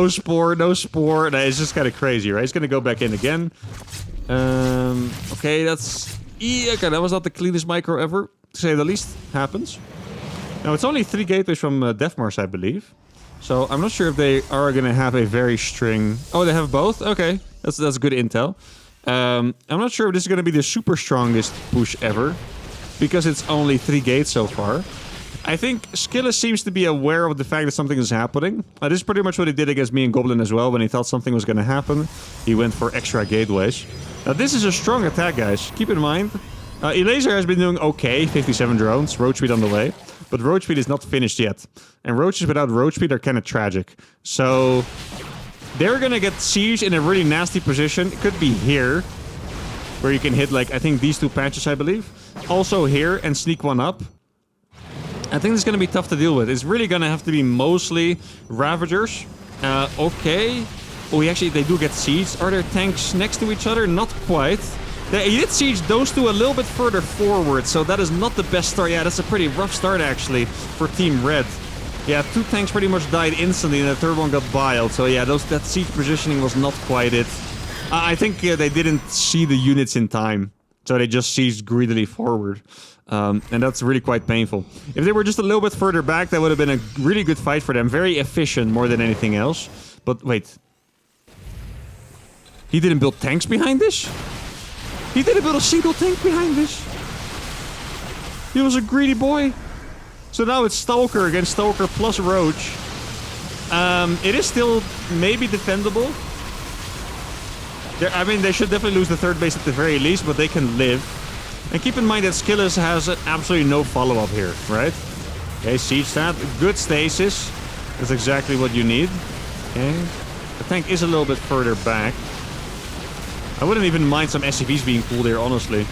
Spore, no Spore. It's just kind of crazy, right? He's going to go back in again. Okay, that's... Yeah, okay, that was not the cleanest micro ever, to say the least. Happens. Now, it's only 3 gateways from Deathmars, I believe. So I'm not sure if they are going to have a very string... Oh, they have both? Okay, that's good intel. I'm not sure if this is going to be the super strongest push ever, because it's only 3 gates so far. I think Skillis seems to be aware of the fact that something is happening. This is pretty much what he did against me and Goblin as well. When he thought something was going to happen, he went for extra gateways. Now, this is a strong attack, guys. Keep in mind, Elaser has been doing okay. 57 drones, road speed on the way. But road speed is not finished yet. And roaches without road speed are kind of tragic. So they're going to get siege in a really nasty position. It could be here, where you can hit, like, I think these 2 patches, I believe. Also here, and sneak one up. I think it's going to be tough to deal with. It's really going to have to be mostly Ravagers. Okay. Oh, they do get siege. Are there tanks next to each other? Not quite. He did siege those 2 a little bit further forward, so that is not the best start. Yeah, that's a pretty rough start, actually, for Team Red. Yeah, 2 tanks pretty much died instantly, and the third one got biled. So yeah, that siege positioning was not quite it. I think they didn't see the units in time, so they just sieged greedily forward. And that's really quite painful. If they were just a little bit further back, that would have been a really good fight for them. Very efficient more than anything else. But wait. He didn't build tanks behind this? He didn't build a single tank behind this? He was a greedy boy. So now it's Stalker against Stalker plus Roach. It is still maybe defendable. I mean, they should definitely lose the third base at the very least, but they can live. And keep in mind that Skillus has absolutely no follow-up here, right? Okay, siege stat. Good stasis. That's exactly what you need. Okay. The tank is a little bit further back. I wouldn't even mind some SCVs being pulled here, honestly.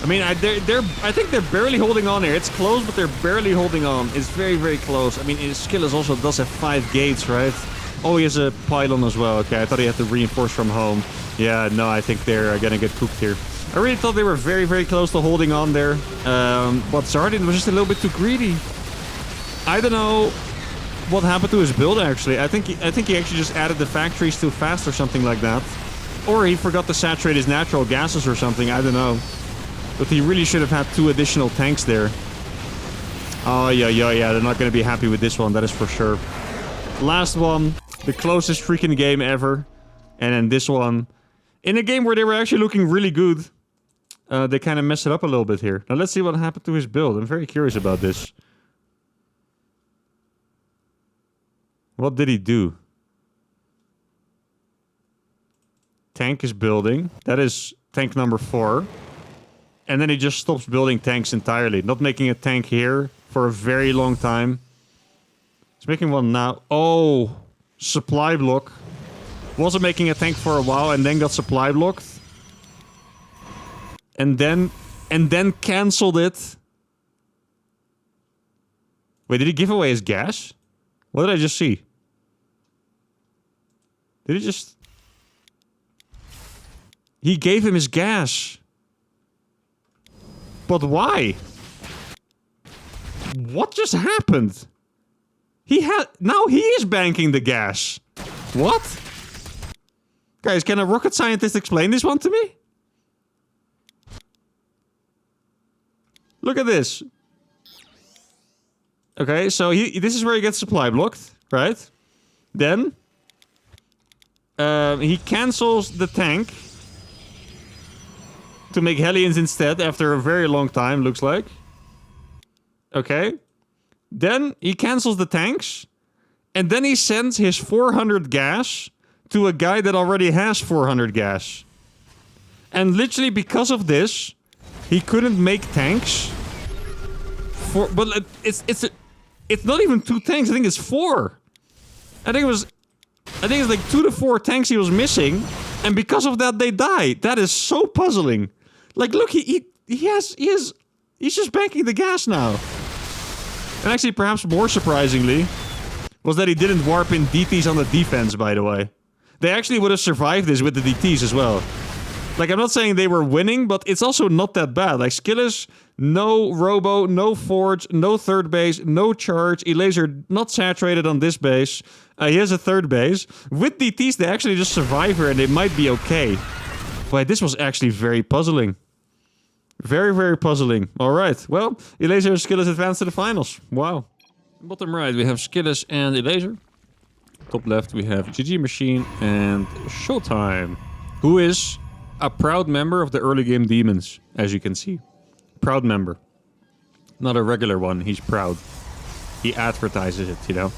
I mean, I think they're barely holding on here. It's close, but they're barely holding on. It's very, very close. I mean, Skillus also does have 5 gates, right? Oh, he has a pylon as well. Okay, I thought he had to reinforce from home. Yeah, no, I think they're gonna get cooked here. I really thought they were very, very close to holding on there. But Zardin was just a little bit too greedy. I don't know what happened to his build, actually. I think he actually just added the factories too fast or something like that. Or he forgot to saturate his natural gases or something. I don't know. But he really should have had 2 additional tanks there. Oh, yeah. They're not going to be happy with this one. That is for sure. Last one. The closest freaking game ever. And then this one. In a game where they were actually looking really good. They kind of messed it up a little bit here. Now let's see what happened to his build. I'm very curious about this. What did he do? Tank is building. That is tank number 4. And then he just stops building tanks entirely. Not making a tank here for a very long time. He's making one now. Oh, supply block. Wasn't making a tank for a while and then got supply blocked. And then canceled it. Wait, did he give away his gas? What did I just see? Did he just... He gave him his gas. But why? What just happened? Now he is banking the gas. What? Guys, can a rocket scientist explain this one to me? Look at this. Okay, so this is where he gets supply blocked, right? Then he cancels the tank to make Hellions instead after a very long time, looks like. Okay. Then he cancels the tanks. And then he sends his 400 gas to a guy that already has 400 gas. And literally because of this, he couldn't make tanks. But it's not even 2 tanks. I think it's 4. I think it's like 2 to 4 tanks he was missing. And because of that, they died. That is so puzzling. Like, look, he's just banking the gas now. And actually, perhaps more surprisingly, was that he didn't warp in DTs on the defense, by the way. They actually would have survived this with the DTs as well. Like, I'm not saying they were winning, but it's also not that bad. Like, Skillus, no Robo, no Forge, no third base, no charge. Elaser not saturated on this base. He has a third base. With DTs, they actually just survive here and they might be okay. But this was actually very puzzling. Very, very puzzling. Alright, well, Elaser and Skillus advance to the finals. Wow. Bottom right, we have Skillus and Elaser. Top left, we have GG Machine and Showtime, who is a proud member of the early game Demons, as you can see. Proud member. Not a regular one, he's proud. He advertises it, you know.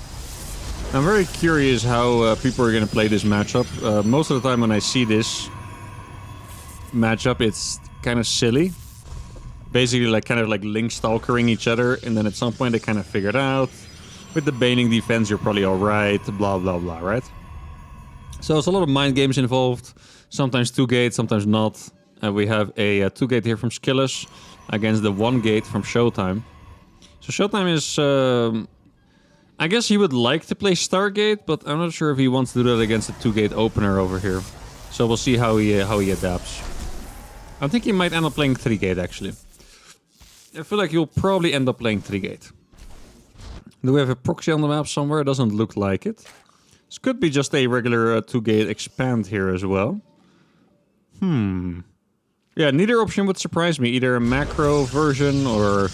I'm very curious how people are going to play this matchup. Most of the time when I see this matchup, it's kind of silly. Basically, like kind of like Link stalkering each other, and then at some point they kind of figure it out. With the Baning defense, you're probably alright, blah, blah, blah, right? So there's a lot of mind games involved. Sometimes 2 gates, sometimes not. We have a 2 gate here from Skillus against the 1 gate from Showtime. So Showtime is... I guess he would like to play Stargate, but I'm not sure if he wants to do that against a 2 gate opener over here. So we'll see how he adapts. I think he might end up playing 3 gate, actually. I feel like he'll probably end up playing 3 gate. Do we have a proxy on the map somewhere? It doesn't look like it. This could be just a regular 2-gate expand here as well. Yeah, neither option would surprise me. Either a macro version or...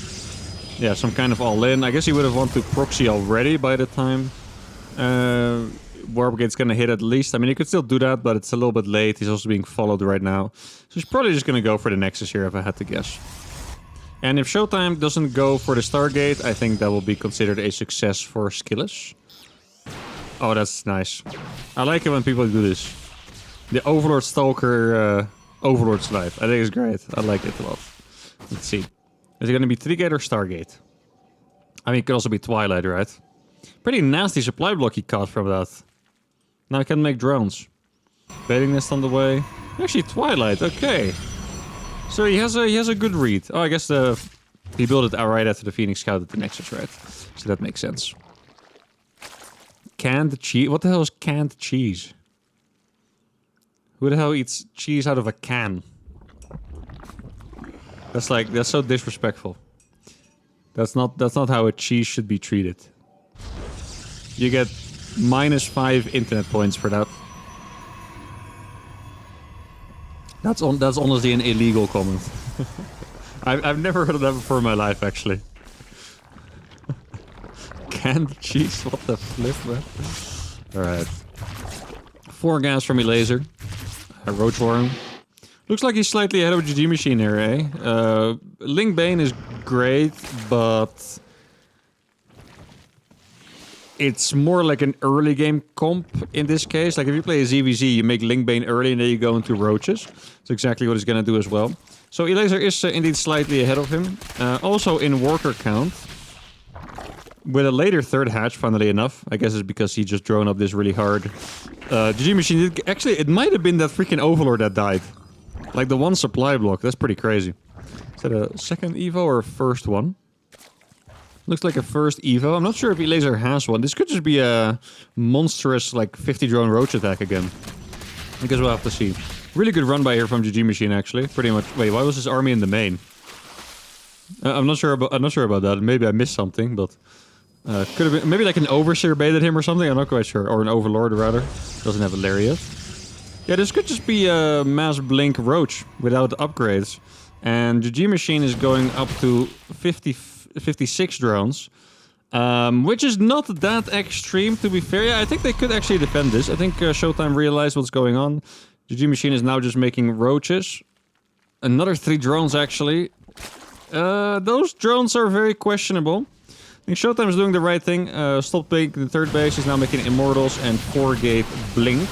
yeah, some kind of all-in. I guess he would have wanted to proxy already by the time Warp Gate's gonna hit at least. I mean, he could still do that, but it's a little bit late. He's also being followed right now. So he's probably just gonna go for the Nexus here, if I had to guess. And if Showtime doesn't go for the Stargate, I think that will be considered a success for Skillis. Oh, that's nice. I like it when people do this. The Overlord Stalker Overlord's life. I think it's great. I like it a lot. Let's see. Is it going to be 3-gate or Stargate? I mean, it could also be Twilight, right? Pretty nasty supply block he caught from that. Now I can make drones. Baiting nest on the way. Actually, Twilight. Okay. So he has a good read. Oh, I guess he built it right after the Phoenix scouted the Nexus, right? So that makes sense. Canned cheese? What the hell is canned cheese? Who the hell eats cheese out of a can? That's so disrespectful. That's not how a cheese should be treated. You get -5 internet points for that. That's honestly an illegal comment. I've never heard of that before in my life, actually. Canned cheese? What the flip, man? Alright. 4 gas from Elaser. Roach Warren. Looks like he's slightly ahead of GG Machine here, eh? Link Bane is great, but... it's more like an early game comp in this case. Like if you play a ZVZ, you make Link Bane early and then you go into Roaches. That's exactly what he's gonna do as well. So Elaser is indeed slightly ahead of him. Also in worker count. With a later third hatch, funnily enough. I guess it's because he just drone up this really hard. GG Machine did... actually, it might have been that freaking Overlord that died. Like the one supply block. That's pretty crazy. Is that a second Evo or a first one? Looks like a first Evo. I'm not sure if Elaser has one. This could just be a monstrous, like, 50 drone roach attack again. I guess we'll have to see. Really good run by here from GG Machine, actually. Pretty much. Wait, why was his army in the main? I'm not sure about that. Maybe I missed something, but could have been maybe like an Overseer baited him or something. I'm not quite sure, or an Overlord rather. Doesn't have a Lariat. Yeah, this could just be a mass blink roach without upgrades, and GG Machine is going up to 56 drones, which is not that extreme to be fair. Yeah, I think they could actually defend this. I think Showtime realized what's going on. GG Machine is now just making roaches. Another 3 drones actually. Those drones are very questionable. I think Showtime is doing the right thing. Stopped making the third base. He's now making Immortals and 4-gate Blink.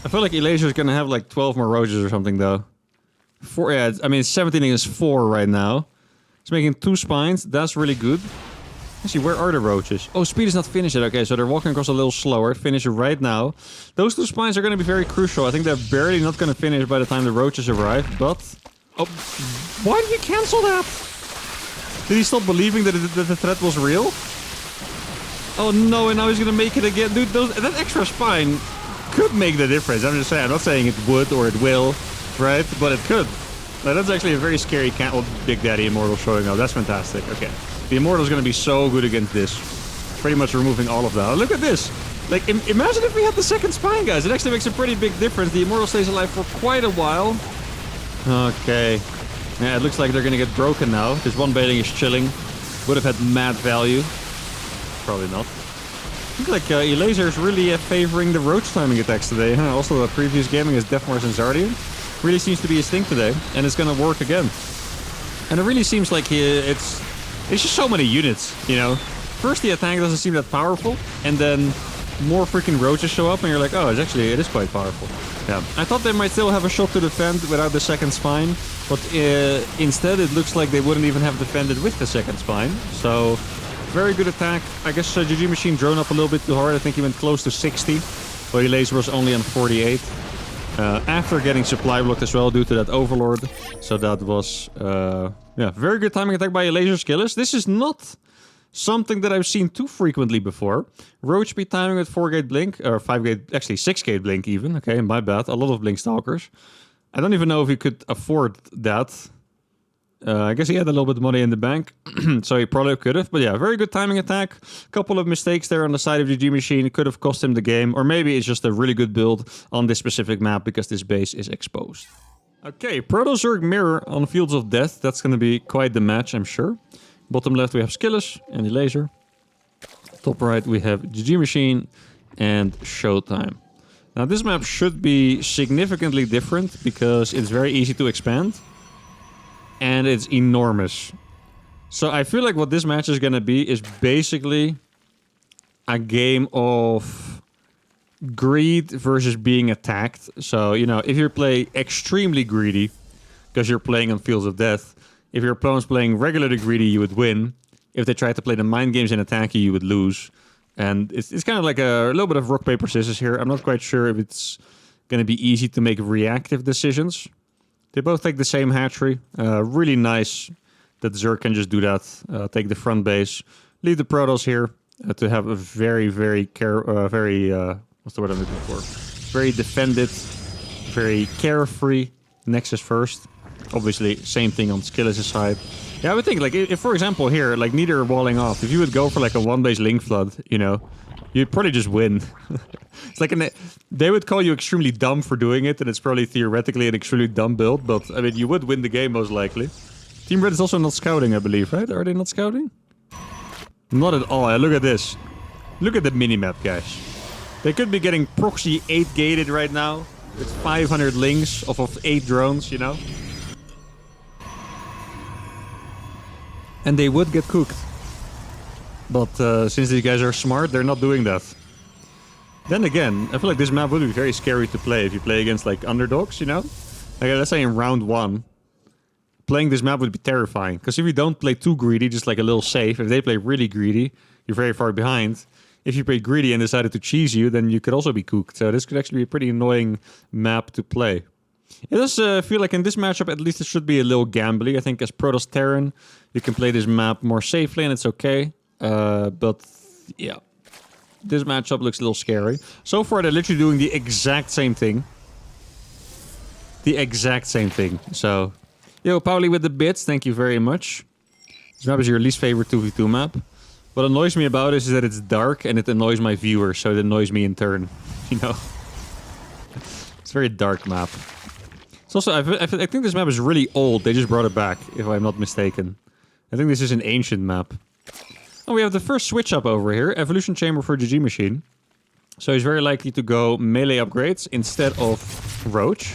I feel like Elaser is gonna have like 12 more roaches or something though. 4, yeah, I mean 17 is 4 right now. He's making 2 spines. That's really good. Actually, where are the roaches? Oh, speed is not finished yet. Okay, so they're walking across a little slower. Finish right now. Those 2 spines are going to be very crucial. I think they're barely not going to finish by the time the roaches arrive, but... oh, why did he cancel that? Did he stop believing that the threat was real? Oh no, and now he's going to make it again. Dude, that extra spine could make the difference. I'm just saying. I'm not saying it would or it will, right? But it could. Now, that's actually a very scary Big Daddy Immortal showing up. That's fantastic. Okay. The Immortal is going to be so good against this. Pretty much removing all of that. Oh, look at this. Like, imagine if we had the second spine, guys. It actually makes a pretty big difference. The Immortal stays alive for quite a while. Okay. Yeah, it looks like they're going to get broken now. This one baiting is chilling. Would have had mad value. Probably not. I think like Elaser is really favoring the roach timing attacks today. Huh? Also, the previous gaming is Death Mars and Zardian. Really seems to be his thing today. And it's going to work again. And it really seems like it's just so many units, you know. First the attack doesn't seem that powerful, and then more freaking roaches show up, and you're like, oh, it is quite powerful. Yeah, I thought they might still have a shot to defend without the second spine, but instead it looks like they wouldn't even have defended with the second spine. So, very good attack. I guess GG Machine drone up a little bit too hard. I think he went close to 60, but Elaser was only on 48. After getting supply blocked as well due to that Overlord. So that was, yeah, very good timing attack by Elaser Skillis. This is not something that I've seen too frequently before. Roach speed timing with 4-gate Blink, or 5-gate, actually 6-gate Blink even. Okay, my bad. A lot of Blink Stalkers. I don't even know if you could afford that. I guess he had a little bit of money in the bank, so he probably could have. But yeah, very good timing attack. Couple of mistakes there on the side of GG Machine. Could have cost him the game. Or maybe it's just a really good build on this specific map because this base is exposed. Okay, Proto-Zerg Mirror on Fields of Death. That's going to be quite the match, I'm sure. Bottom left we have Skillis and the Laser. Top right we have GG Machine and Showtime. Now this map should be significantly different because it's very easy to expand. And it's enormous. So I feel like what this match is going to be is basically a game of greed versus being attacked. So, you know, if you play extremely greedy, because you're playing on Fields of Death, if your opponent's playing regularly greedy, you would win. If they try to play the mind games and attack you, you would lose. And it's kind of like a little bit of rock, paper, scissors here. I'm not quite sure if it's going to be easy to make reactive decisions. They both take the same hatchery. Really nice that Zerg can just do that. Take the front base. Leave the Protoss here to have a very, very what's the word I'm looking for? Very defended, very carefree Nexus first. Obviously, same thing on Skillis' side. Yeah, I would think, like, if for example here, like, neither walling off, if you would go for like a one-base Link Flood, you know, you'd probably just win. It's like they would call you extremely dumb for doing it, and it's probably theoretically an extremely dumb build, but I mean, you would win the game most likely. Team Red is also not scouting, I believe, right? Are they not scouting? Not at all. Look at this. Look at the minimap, guys. They could be getting proxy 8 gated right now with 500 links off of 8 drones, you know? And they would get cooked. But since these guys are smart, they're not doing that. Then again, I feel like this map would be very scary to play if you play against like underdogs, you know? Like let's say in round 1, playing this map would be terrifying. Because if you don't play too greedy, just like a little safe, if they play really greedy, you're very far behind. If you play greedy and decided to cheese you, then you could also be cooked. So this could actually be a pretty annoying map to play. It does feel like in this matchup, at least it should be a little gambly. I think as Protoss Terran, you can play this map more safely and it's okay. But yeah, this matchup looks a little scary. So far, they're literally doing the exact same thing. The exact same thing. So, yo, Pauli with the bits, thank you very much. This map is your least favorite 2v2 map. What annoys me about it is that it's dark and it annoys my viewers, so it annoys me in turn. You know? It's a very dark map. It's also, I think this map is really old. They just brought it back, if I'm not mistaken. I think this is an ancient map. Oh, we have the first switch up over here. Evolution Chamber for GG Machine. So he's very likely to go melee upgrades instead of Roach.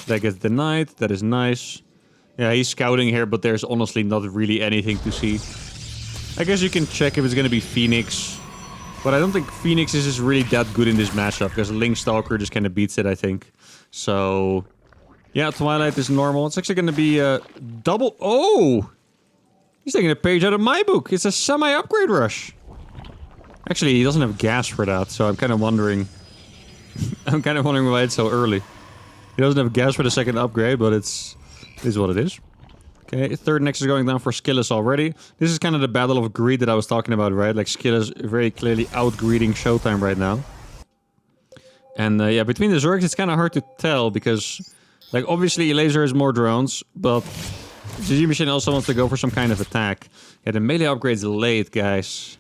That gets denied. That is nice. Yeah, he's scouting here, but there's honestly not really anything to see. I guess you can check if it's going to be Phoenix. But I don't think Phoenix is just really that good in this matchup, because Link Stalker just kind of beats it, I think. So, yeah, Twilight is normal. It's actually going to be a double... Oh! He's taking a page out of my book. It's a semi-upgrade rush. Actually, he doesn't have gas for that, so I'm kind of wondering... I'm kind of wondering why it's so early. He doesn't have gas for the second upgrade, but it is what it is. Okay, third Nexus is going down for Skillis already. This is kind of the battle of greed that I was talking about, right? Like, Skillis very clearly out-greeding Showtime right now. And yeah, between the Zergs, it's kind of hard to tell because... Like, obviously, Laser has more drones, but... GG Machine also wants to go for some kind of attack. Yeah, the melee upgrade's late, guys.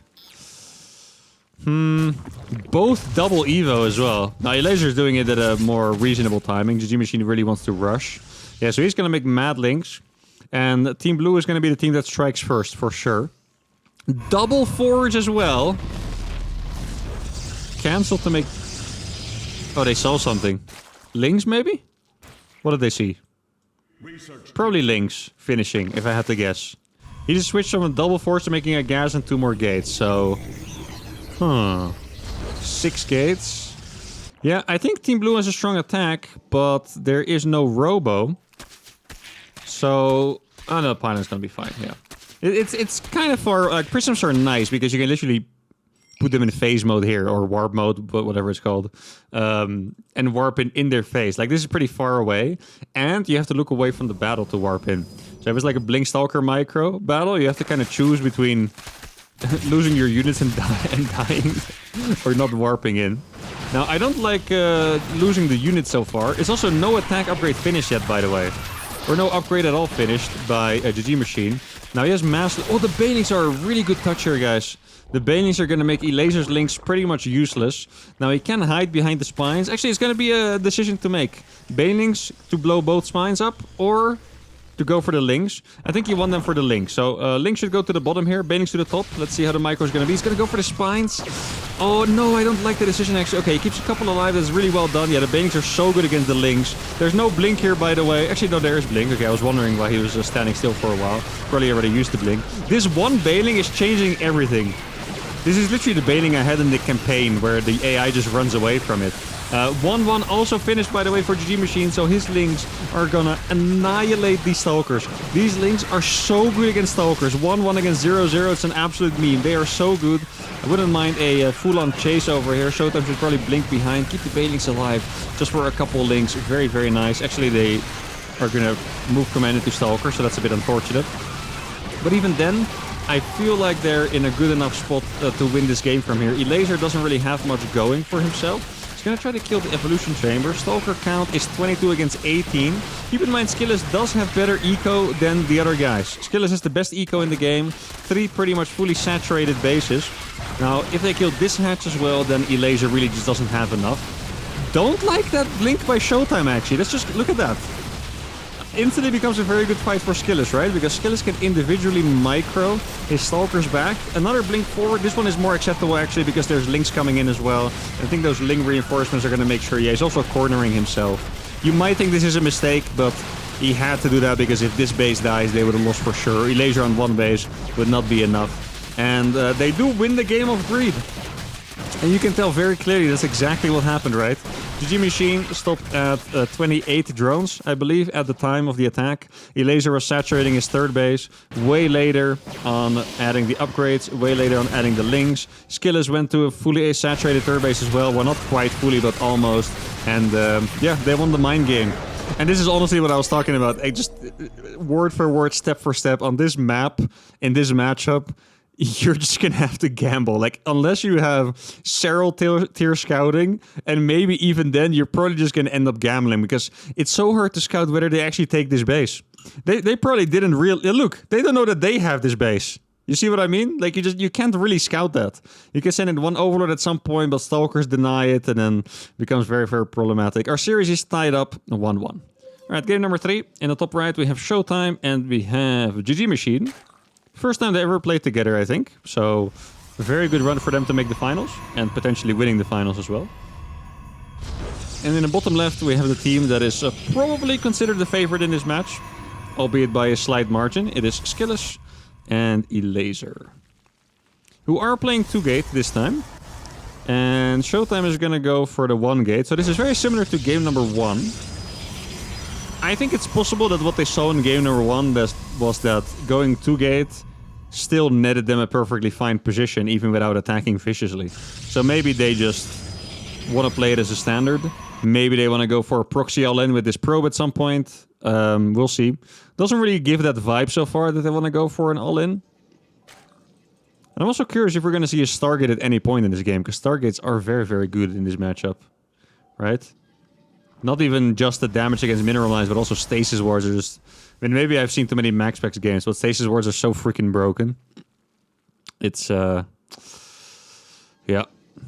Both double Evo as well. Now, Laser is doing it at a more reasonable timing. GG Machine really wants to rush. Yeah, so he's going to make mad links. And Team Blue is going to be the team that strikes first, for sure. Double Forge as well. Cancel to make... Oh, they saw something. Links, maybe? What did they see? Probably Links finishing, if I had to guess. He just switched from a double Forge to making a gas and 2 more gates, so... 6 gates. Yeah, I think Team Blue has a strong attack, but there is no Robo. So... Oh no, Pilot's gonna be fine, yeah. It's kind of far... Like, Prisms are nice, because you can literally put them in phase mode here, or warp mode, whatever it's called, and warp in their face. Like, this is pretty far away, and you have to look away from the battle to warp in. So if it's like a Blink Stalker micro battle, you have to kind of choose between losing your units and dying, or not warping in. Now, I don't like losing the units so far. It's also no attack upgrade finish yet, by the way. or no upgrade at all finished by a GG Machine. Now he has Master... Oh, the Banelings are a really good touch here, guys. The Banelings are going to make Elazer's links pretty much useless. Now he can hide behind the spines. Actually, it's going to be a decision to make. Banelings to blow both spines up, or to go for the links. I think you want them for the links. So links should go to the bottom here, Banelings to the top. Let's see how the micro is going to be. He's going to go for the spines. Oh no, I don't like the decision actually. Okay, he keeps a couple alive. That's really well done. Yeah, the Banelings are so good against the links. There's no blink here, by the way. Actually, no, there is blink. Okay, I was wondering why he was standing still for a while. Probably already used the blink. This one Baneling is changing everything. This is literally the Baneling I had in the campaign, where the AI just runs away from it. 1-1 also finished, by the way, for GG Machine, so his links are gonna annihilate these Stalkers. These links are so good against Stalkers. 1-1 against 0-0, it's an absolute meme. They are so good. I wouldn't mind a full-on chase over here. Showtime should probably blink behind, keep the Banelings alive, just for a couple links. Very, very nice. Actually, they are gonna move command into Stalker, so that's a bit unfortunate. But even then, I feel like they're in a good enough spot to win this game from here. Elazer doesn't really have much going for himself. He's gonna try to kill the Evolution Chamber. Stalker count is 22 against 18. Keep in mind, Skillus does have better eco than the other guys. Skillus has the best eco in the game. 3 pretty much fully saturated bases. Now, if they kill this hatch as well, then Elazer really just doesn't have enough. Don't like that blink by Showtime, actually. Let's just look at that. Instantly becomes a very good fight for Skillus, right? Because Skillus can individually micro his Stalkers back. Another blink forward. This one is more acceptable, actually, because there's links coming in as well. I think those link reinforcements are going to make sure he's also cornering himself. You might think this is a mistake, but he had to do that because if this base dies, they would have lost for sure. Elazer on one base would not be enough. And they do win the game of greed. And you can tell very clearly that's exactly what happened, right? GG Machine stopped at 28 drones, I believe, at the time of the attack. Elazer was saturating his third base. Way later on adding the upgrades. Way later on adding the links. Skillus went to a fully saturated third base as well. Well, not quite fully, but almost. And yeah, they won the mind game. And this is honestly what I was talking about. Just word for word, step for step on this map, in this matchup. You're just gonna have to gamble. Like, unless you have Serral tier scouting, and maybe even then, you're probably just gonna end up gambling, because it's so hard to scout whether they actually take this base. They probably didn't really... Look, they don't know that they have this base. You see what I mean? Like, you can't really scout that. You can send in one Overlord at some point, but Stalkers deny it, and then it becomes very, very problematic. Our series is tied up 1-1. All right, game number 3. In the top right, we have Showtime, and we have GG Machine. First time they ever played together, I think. So, a very good run for them to make the finals. And potentially winning the finals as well. And in the bottom left, we have the team that is probably considered the favorite in this match. Albeit by a slight margin. It is Skillus and Elazer, who are playing 2 gate this time. And Showtime is going to go for the 1 gate. So this is very similar to game number 1. I think it's possible that what they saw in game number 1 was that going 2 gate still netted them a perfectly fine position, even without attacking viciously. So maybe they just want to play it as a standard. Maybe they want to go for a proxy all-in with this probe at some point. We'll see. Doesn't really give that vibe so far that they want to go for an all-in. And I'm also curious if we're going to see a Stargate at any point in this game, because Stargates are very, very good in this matchup. Right? Not even just the damage against mineral mines, but also stasis wards are just... I mean, maybe I've seen too many max specs games, but stasis wards are so freaking broken. It's, yeah.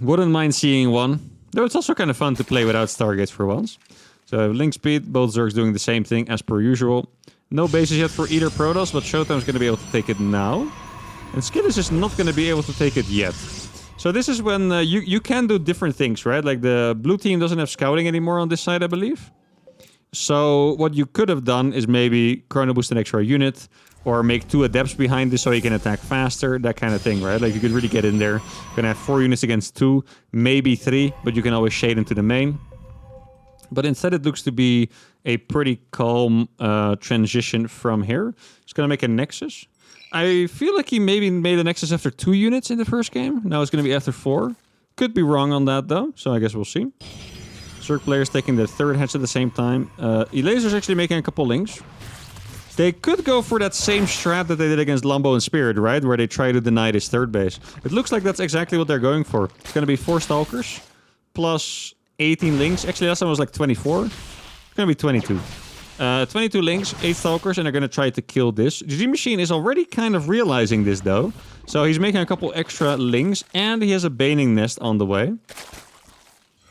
Wouldn't mind seeing one. Though it's also kind of fun to play without Stargates for once. So, link speed, both Zergs doing the same thing as per usual. No bases yet for either Protoss, but Showtime's going to be able to take it now. And Skillus is not going to be able to take it yet. So this is when you can do different things, right? Like the blue team doesn't have scouting anymore on this side, I believe. So what you could have done is maybe chrono boost an extra unit, or make 2 adepts behind this so you can attack faster, that kind of thing, right? Like you could really get in there. You're gonna have 4 units against 2, maybe 3, but you can always shade into the main. But instead it looks to be a pretty calm transition from here. It's gonna make a Nexus. I feel like he maybe made a Nexus after 2 units in the first game. Now it's going to be after 4. Could be wrong on that, though. So I guess we'll see. Zerg players taking the 3rd hatch at the same time. Elazer's actually making a couple links. They could go for that same strat that they did against Lambo and Spirit, right? Where they try to deny his 3rd base. It looks like that's exactly what they're going for. It's going to be 4 Stalkers plus 18 links. Actually, last time it was like 24. It's going to be 22. 22 links, 8 stalkers, and they're gonna try to kill this. GG Machine is already kind of realizing this though. So he's making a couple extra links, and he has a Baning Nest on the way.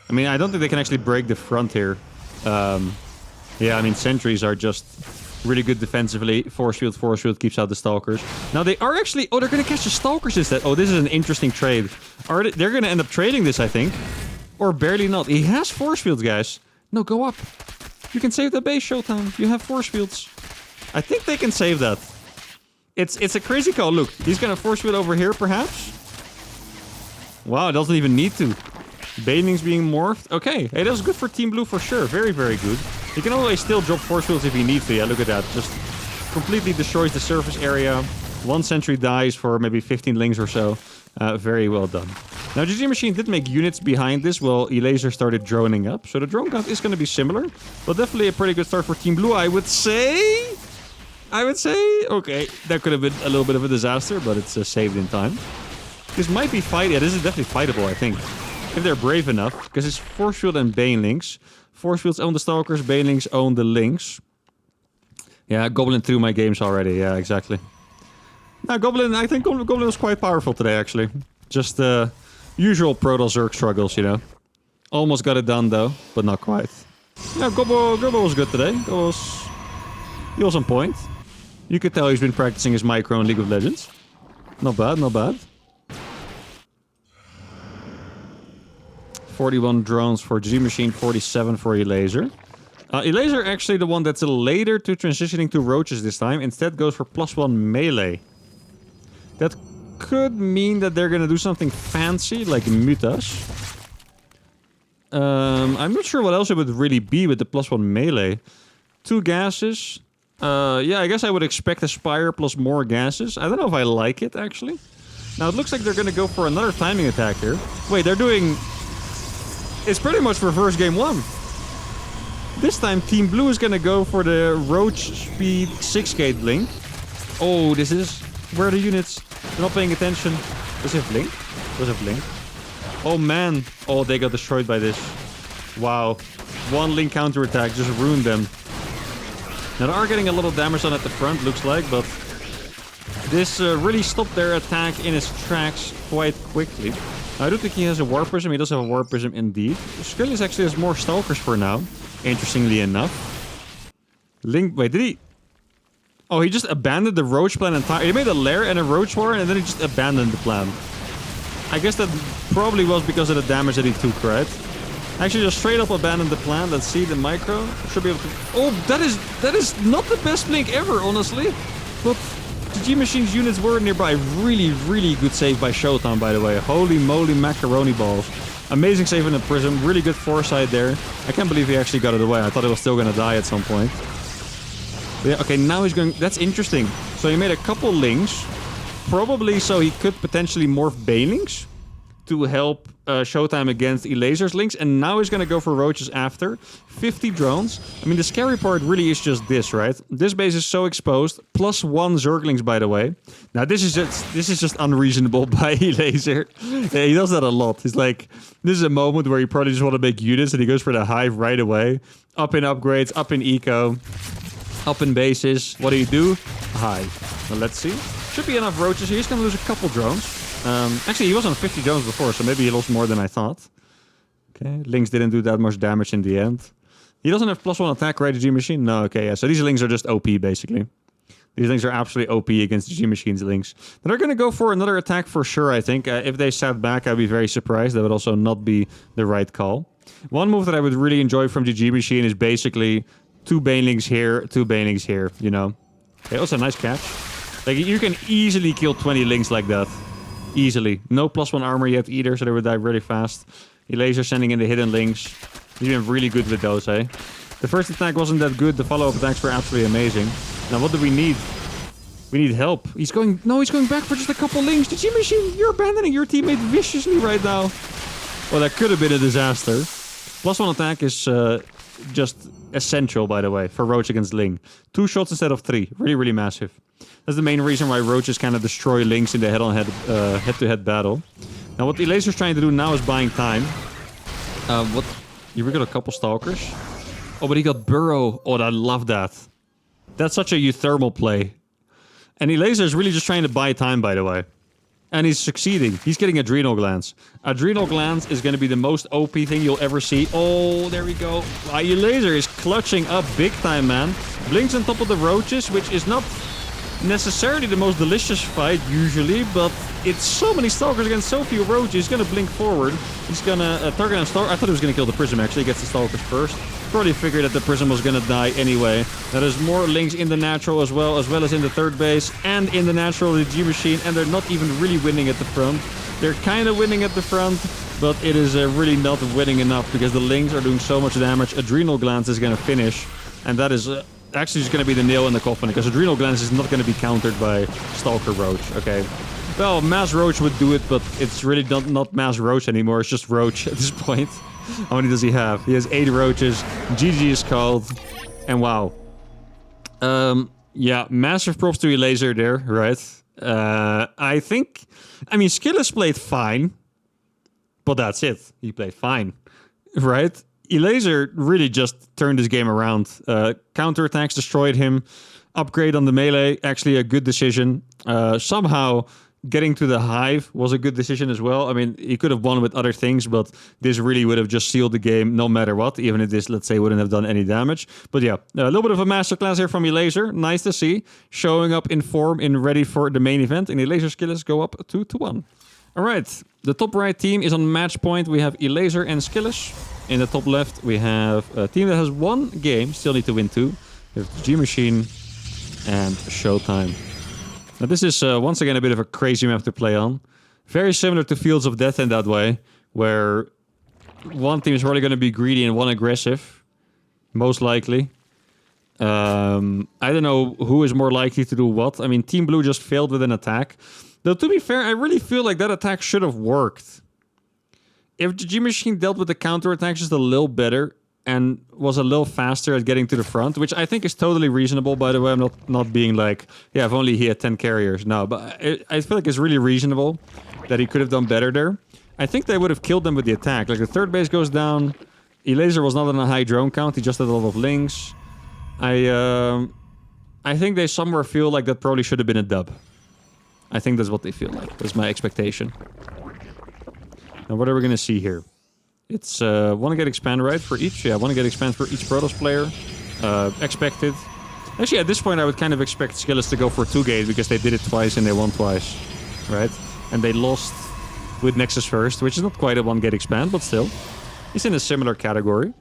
I mean, I don't think they can actually break the front here. Yeah, I mean, sentries are just really good defensively. Force field keeps out the stalkers. Now they are actually... Oh, they're gonna catch the stalkers instead. Oh, this is an interesting trade. They're gonna end up trading this, I think. Or barely not. He has force fields, guys. No, go up. You can save the base, Showtime. You have force fields. I think they can save that. It's a crazy call. Look, he's gonna force field over here, perhaps. Wow, doesn't even need to. Baning's being morphed. Okay, hey, that was good for Team Blue for sure. Very, very good. He can always still drop force fields if he needs to. Yeah, look at that. Just completely destroys the surface area. One sentry dies for maybe 15 links or so. Very well done. Now, GG Machine did make units behind this while Elaser started droning up. So the drone count is going to be similar. But definitely a pretty good start for Team Blue, I would say. Okay, that could have been a little bit of a disaster, but it's saved in time. This might be fight. Yeah, this is definitely fightable, I think. If they're brave enough, because it's Force Field and Banelings. Force Fields own the Stalkers, Banelings own the Links. Yeah, Goblin threw my games already. Yeah, exactly. Now, Goblin, I think Goblin was quite powerful today, actually. Just the usual Protoss Zerg struggles, you know. Almost got it done, though, but not quite. Yeah, Gobo was good today. He was on point. You could tell he's been practicing his micro in League of Legends. Not bad, not bad. 41 drones for GG Machine, 47 for Elaser. Elaser actually the one that's later to transitioning to roaches this time. Instead goes for +1 melee. That could mean that they're gonna do something fancy like Mutas. I'm not sure what else it would really be with the +1 melee. 2 gases. Yeah, I guess I would expect a Spire plus more gases. I don't know if I like it, actually. Now, it looks like they're gonna go for another timing attack here. Wait, they're doing... It's pretty much reverse game 1. This time, Team Blue is gonna go for the Roach Speed 6-gate Blink. Oh, this is... Where are the units? They're not paying attention. Does it have Blink? Does it have Blink? Oh, man. Oh, they got destroyed by this. Wow. 1 Link counterattack just ruined them. Now, they are getting a little damage on at the front, looks like, but... This really stopped their attack in its tracks quite quickly. I do think he has a War Prism. He does have a War Prism indeed. Skrillex actually has more Stalkers for now, interestingly enough. Link... Wait, did he... Oh, he just abandoned the Roach plan entirely. He made a lair and a Roach War, and then he just abandoned the plan. I guess that probably was because of the damage that he took, right? Actually, just straight up abandoned the plan. Let's see the micro. Should be able to... Oh, that is not the best Blink ever, honestly. But... GG Machine's units were nearby. Really, really good save by Showtime, by the way. Holy moly macaroni balls. Amazing save in the Prism. Really good foresight there. I can't believe he actually got it away. I thought it was still going to die at some point. But yeah, okay, now he's going... That's interesting. So he made a couple links. Probably so he could potentially morph Banelings to help Showtime against Elaser's links. And now he's going to go for Roaches after. 50 drones. I mean, the scary part really is just this, right? This base is so exposed. +1 Zerglings, by the way. Now, this is just unreasonable by Elaser. Yeah, he does that a lot. He's like, this is a moment where you probably just want to make units, and he goes for the Hive right away. Up in upgrades, up in eco, up in bases. What do? Hive. Now, let's see. Should be enough Roaches here. He's going to lose a couple drones. Actually, he was on 50 drones before, so maybe he lost more than I thought. Okay, Lynx didn't do that much damage in the end. He doesn't have +1 attack, right, GG Machine? No, okay, yeah. So these Lynx are just OP, basically. These Lynx are absolutely OP against GG Machine's Lynx. They're going to go for another attack for sure, I think. If they sat back, I'd be very surprised. That would also not be the right call. One move that I would really enjoy from GG Machine is basically 2 Banelings here, 2 Banelings here, you know. Okay, also nice catch. Like, you can easily kill 20 Lynx like that. Easily. No +1 armor yet either, so they would die really fast. Elaser sending in the hidden links. He's been really good with those, eh? The first attack wasn't that good. The follow-up attacks were absolutely amazing. Now, what do we need? We need help. He's going back for just a couple links. GG Machine, you're abandoning your teammate viciously right now. Well, that could have been a disaster. +1 attack is just essential, by the way, for Roach against Ling. 2 shots instead of 3. Really, really massive. That's the main reason why Roaches kind of destroy Lynx in the head-to-head battle. Now, what the Elaser's trying to do now is buying time. Here we got a couple Stalkers. Oh, but he got Burrow. Oh, I love that. That's such a uThermal play. And Elaser is really just trying to buy time, by the way. And he's succeeding. He's getting Adrenal Glands. Adrenal Glands is going to be the most OP thing you'll ever see. Oh, there we go. Elaser is clutching up big time, man. Blinks on top of the roaches, which is not necessarily the most delicious fight usually, but it's so many stalkers against so few roaches. He's gonna blink forward. He's gonna target on stalker. I thought he was gonna kill the prism actually. He gets the stalkers first. Probably figured that the prism was gonna die anyway. Now there's more links in the natural as well as in the third base and in the natural the G machine, and they're not even really winning at the front. They're kind of winning at the front, but it is really not winning enough because the links are doing so much damage. Adrenal Glands is gonna finish, and that is actually just going to be the nail in the coffin, because Adrenal Glands is not going to be countered by Stalker Roach, okay? Well, Mass Roach would do it, but it's really not Mass Roach anymore. It's just Roach at this point. How many does he have? He has 8 Roaches. GG is called. And wow. Yeah, massive props to Elaser there, right? I think... I mean, Skillus played fine. But that's it. He played fine, right? Elaser really just turned his game around. Counterattacks destroyed him. Upgrade on the melee, actually a good decision. Somehow getting to the hive was a good decision as well. I mean, he could have won with other things, but this really would have just sealed the game no matter what, even if this, let's say, wouldn't have done any damage. But yeah, a little bit of a masterclass here from Elaser. Nice to see. Showing up in form and ready for the main event. And Elaser Skillus go up 2-1. All right, the top right team is on match point. We have Elaser and Skillus. In the top left, we have a team that has 1 game, still need to win 2. We have G Machine and Showtime. Now this is once again a bit of a crazy map to play on. Very similar to Fields of Death in that way, where one team is probably going to be greedy and one aggressive, most likely. I don't know who is more likely to do what. I mean, Team Blue just failed with an attack. Though to be fair, I really feel like that attack should have worked. If the G Machine dealt with the counterattack just a little better and was a little faster at getting to the front, which I think is totally reasonable, by the way. I'm not being like, yeah, if only he had 10 carriers. No, but I feel like it's really reasonable that he could have done better there. I think they would have killed them with the attack. Like, the third base goes down. Elaser was not on a high drone count. He just had a lot of links. I think they somewhere feel like that probably should have been a dub. I think that's what they feel like. That's my expectation. Now, what are we going to see here? It's want to get expand right for each. Yeah, want to get expand for each Protoss player. Expected. Actually, at this point, I would kind of expect Skillus to go for 2-gate because they did it twice and they won twice. Right? And they lost with Nexus first, which is not quite a 1-gate expand, but still. It's in a similar category.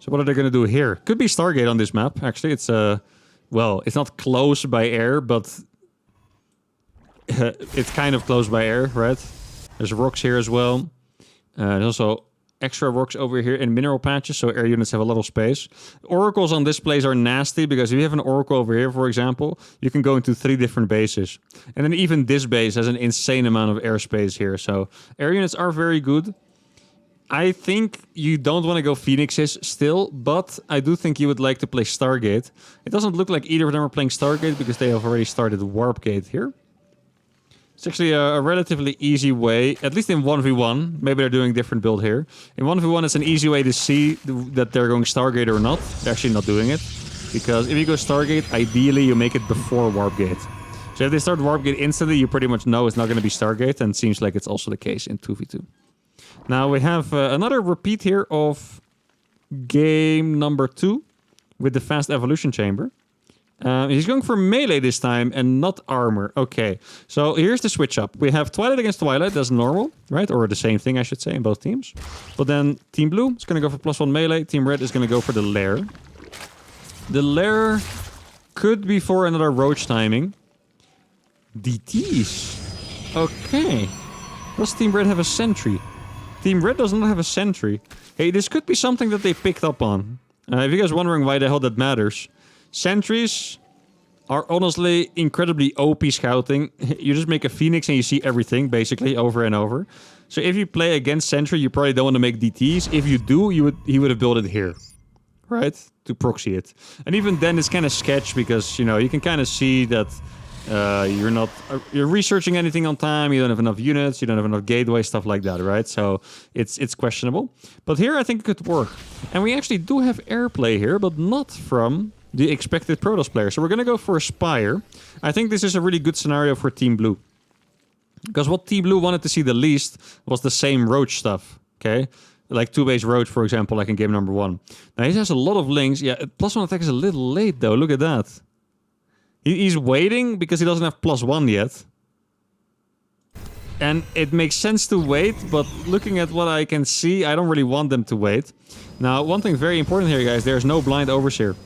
So what are they going to do here? Could be Stargate on this map, actually. It's, well, it's not close by air, but it's kind of close by air, right? There's rocks here as well. There's also extra rocks over here in mineral patches, so air units have a lot of space. Oracles on this place are nasty, because if you have an oracle over here, for example, you can go into 3 different bases. And then even this base has an insane amount of airspace here, so air units are very good. I think you don't want to go Phoenixes still, but I do think you would like to play Stargate. It doesn't look like either of them are playing Stargate, because they have already started Warpgate here. It's actually a relatively easy way, at least in 1v1. Maybe they're doing a different build here. In 1v1, it's an easy way to see that they're going Stargate or not. They're actually not doing it. Because if you go Stargate, ideally you make it before Warpgate. So if they start Warpgate instantly, you pretty much know it's not going to be Stargate. And it seems like it's also the case in 2v2. Now we have another repeat here of game number 2 with the fast evolution chamber. He's going for melee this time and not armor. Okay, so here's the switch up. We have Twilight against Twilight. That's normal, right? Or the same thing, I should say, in both teams. But then Team Blue is going to go for +1 melee. Team Red is going to go for the Lair. The Lair could be for another Roach timing. DTs. Okay. Does Team Red have a sentry? Team Red does not have a sentry. Hey, this could be something that they picked up on. If you guys are wondering why the hell that matters... Sentries are honestly incredibly OP scouting. You just make a Phoenix and you see everything, basically, over and over. So if you play against Sentry, you probably don't want to make DTs. If you do, he would have built it here, right? To proxy it. And even then, it's kind of sketch because, you know, you can kind of see that You're researching anything on time. You don't have enough units. You don't have enough gateway stuff like that, right? So it's questionable. But here I think it could work. And we actually do have airplay here, but not from the expected Protoss player. So we're gonna go for a Spire. I think this is a really good scenario for Team Blue. Because what Team Blue wanted to see the least was the same Roach stuff, okay? Like 2-base Roach, for example, like in game number 1. Now, he has a lot of links. Yeah, +1 attack is a little late, though. Look at that. He's waiting because he doesn't have +1 yet. And it makes sense to wait, but looking at what I can see, I don't really want them to wait. Now, one thing very important here, guys, there's no blind overseer.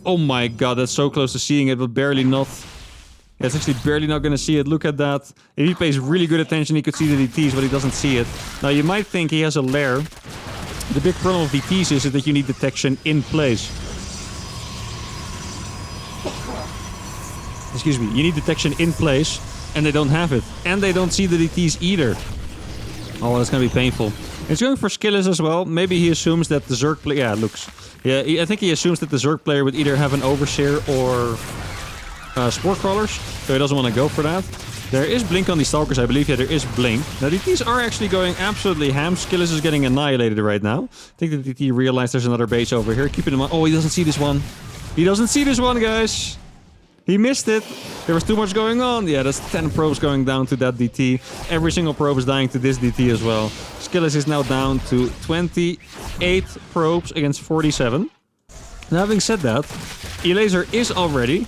Oh my god, that's so close to seeing it, but barely not. Yeah, it's actually barely not going to see it. Look at that. If he pays really good attention, he could see the DTs, but he doesn't see it. Now, you might think he has a lair. The big problem of DTs is that you need detection in place. Excuse me. You need detection in place, and they don't have it. And they don't see the DTs either. Oh, that's going to be painful. He's going for Skillis as well. Maybe he assumes that the Zerg player... Yeah, it looks... Yeah, I think he assumes that the Zerg player would either have an Overseer or... Spore Crawlers, so he doesn't want to go for that. There is Blink on these Stalkers, I believe. Yeah, there is Blink. Now, DTs are actually going absolutely ham. Skillis is getting annihilated right now. I think the DT realized there's another base over here. Keep it in mind. Oh, he doesn't see this one. He doesn't see this one, guys. He missed it. There was too much going on. Yeah, there's 10 probes going down to that DT. Every single probe is dying to this DT as well. Skillis is now down to 28 probes against 47. Now, having said that, Elaser is already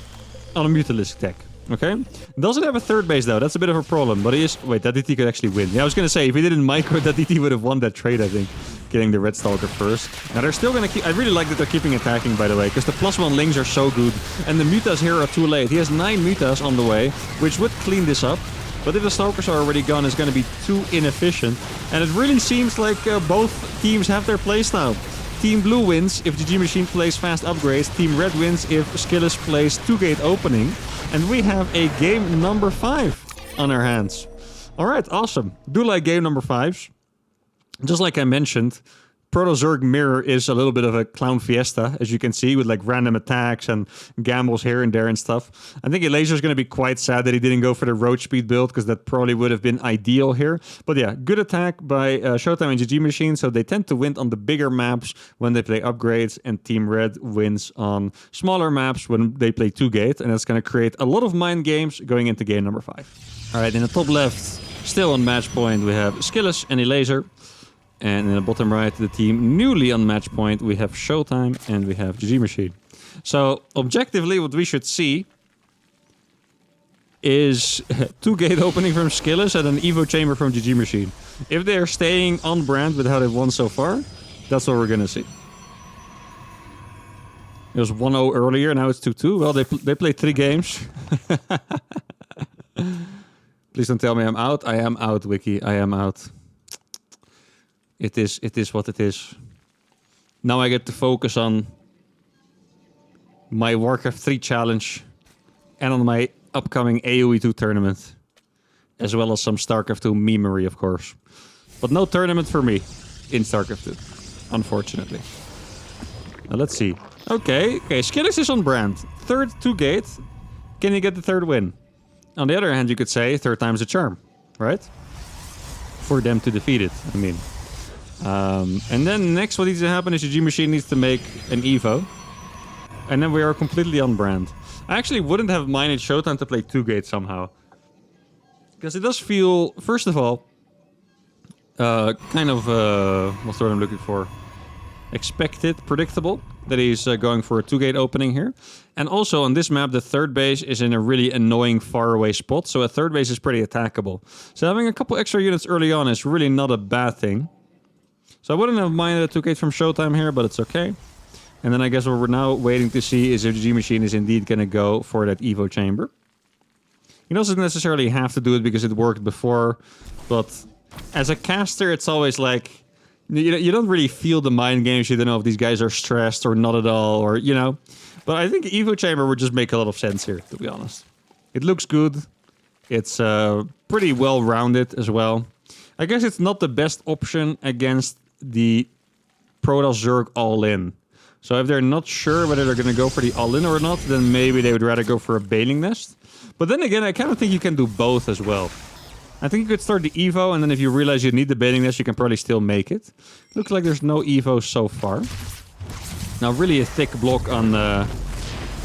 on a Mutalisk tech, okay? Doesn't have a third base, though. That's a bit of a problem, but he is... Wait, that DT could actually win. Yeah, I was gonna say, if he didn't micro, that DT would have won that trade, I think. Getting the Red Stalker first. Now, they're still gonna keep... I really like that they're keeping attacking, by the way, because the +1 links are so good, and the Mutas here are too late. He has 9 Mutas on the way, which would clean this up, but if the Stalkers are already gone, it's gonna be too inefficient, and it really seems like both teams have their playstyle. Team Blue wins if GG Machine plays fast upgrades. Team Red wins if Skillis plays 2-gate opening. And we have a game number 5 on our hands. Alright, awesome. Do like game number 5s. Just like I mentioned, Proto-Zerg Mirror is a little bit of a clown fiesta, as you can see, with like random attacks and gambles here and there and stuff. I think Elaser's going to be quite sad that he didn't go for the Roach Speed build, because that probably would have been ideal here. But yeah, good attack by Showtime and GG Machine, so they tend to win on the bigger maps when they play upgrades, and Team Red wins on smaller maps when they play 2-gate, and that's going to create a lot of mind games going into game number 5. Alright, in the top left, still on match point, we have Skillis and Elaser. And in the bottom right, the team newly on match point, we have Showtime and we have GG Machine. So, objectively, what we should see is 2-gate opening from Skillis and an Evo Chamber from GG Machine. If they're staying on brand with how they've won so far, that's what we're going to see. It was 1-0 earlier, now it's 2-2. Well, they played 3 games. Please don't tell me I'm out. I am out, Wiki. I am out. It is what it is. Now I get to focus on my Warcraft 3 challenge and on my upcoming AoE 2 tournament. As well as some StarCraft 2 memery, of course. But no tournament for me in StarCraft 2, unfortunately. Now let's see. Okay, Skillis is on brand. 3rd 2-gate. Can you get the 3rd win? On the other hand, you could say 3rd time's a charm, right? For them to defeat it, I mean. And then next what needs to happen is the GG Machine needs to make an Evo. And then we are completely on brand. I actually wouldn't have minded Showtime to play 2-gate somehow. Because it does feel, first of all, kind of, what's the word I'm looking for? Expected, predictable, that he's going for a 2-gate opening here. And also on this map, the 3rd base is in a really annoying faraway spot. So a 3rd base is pretty attackable. So having a couple extra units early on is really not a bad thing. So I wouldn't have minded a 2-gate from Showtime here, but it's okay. And then I guess what we're now waiting to see is if GG Machine is indeed going to go for that Evo Chamber. He doesn't necessarily have to do it because it worked before, but as a caster, it's always like, you don't really feel the mind games. You don't know if these guys are stressed or not at all, or, you know. But I think Evo Chamber would just make a lot of sense here, to be honest. It looks good. It's pretty well-rounded as well. I guess it's not the best option against the Protoss Zerg all-in. So if they're not sure whether they're going to go for the all-in or not, then maybe they would rather go for a Bailing Nest. But then again, I kind of think you can do both as well. I think you could start the Evo, and then if you realize you need the baiting nest, you can probably still make it. Looks like there's no Evo so far. Now, really a thick block on...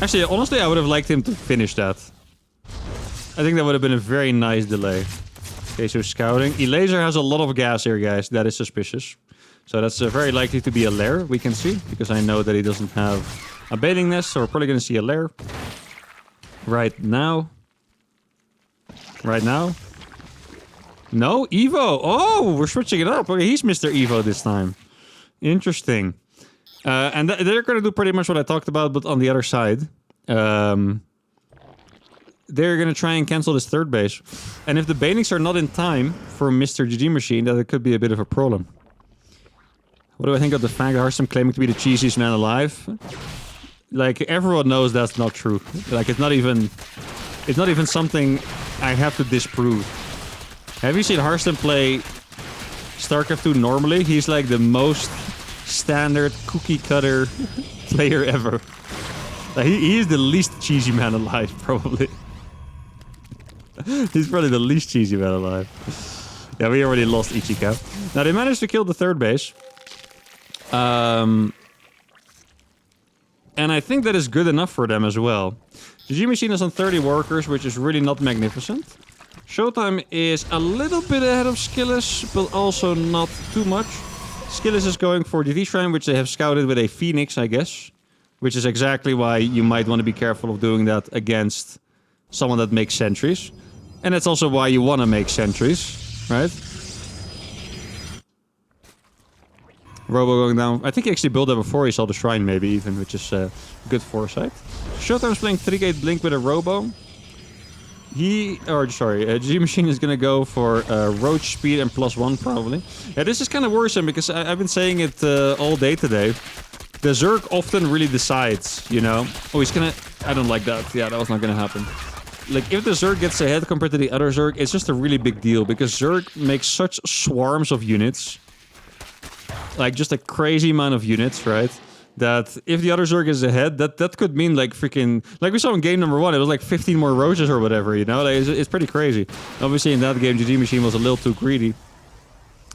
Actually, honestly, I would have liked him to finish that. I think that would have been a very nice delay. Okay, so scouting. Elaser has a lot of gas here, guys. That is suspicious. So that's very likely to be a lair, we can see. Because I know that he doesn't have a baiting nest, so we're probably going to see a lair. Right now. Right now. No? Evo! Oh, we're switching it up. Okay, he's Mr. Evo this time. Interesting. And they're going to do pretty much what I talked about, but on the other side. They're going to try and cancel this third base. And if the baitings are not in time for Mr. GG Machine, that it could be a bit of a problem. What do I think of the fact that Hearthstone claiming to be the cheesiest man alive? Like, everyone knows that's not true. Like, it's not even something I have to disprove. Have you seen Hearthstone play StarCraft 2 normally? He's like the most standard cookie cutter player ever. Like, he is the least cheesy man alive, probably. He's probably the least cheesy man alive. Yeah, we already lost Ichika. Now, they managed to kill the third base. And I think that is good enough for them as well. GG Machine is on 30 workers, which is really not magnificent. Showtime is a little bit ahead of Skillis, but also not too much. Skillis is going for the V-Shrine, which they have scouted with a Phoenix, I guess. Which is exactly why you might want to be careful of doing that against someone that makes sentries. And that's also why you want to make sentries, right? Robo going down. I think he actually built that before he saw the shrine, maybe even, which is good foresight. Showtime's playing 3-gate Blink with a Robo. GG Machine is gonna go for Roach Speed and +1 probably. Yeah, this is kind of worrisome because I've been saying it all day today. The Zerg often really decides, you know. Oh, he's gonna... I don't like that. Yeah, that was not gonna happen. Like, if the Zerg gets ahead compared to the other Zerg, it's just a really big deal because Zerg makes such swarms of units. Like, just a crazy amount of units, right? That if the other Zerg is ahead, that could mean like freaking... Like we saw in game number 1, it was like 15 more roaches or whatever, you know? Like, it's pretty crazy. Obviously in that game, GG Machine was a little too greedy.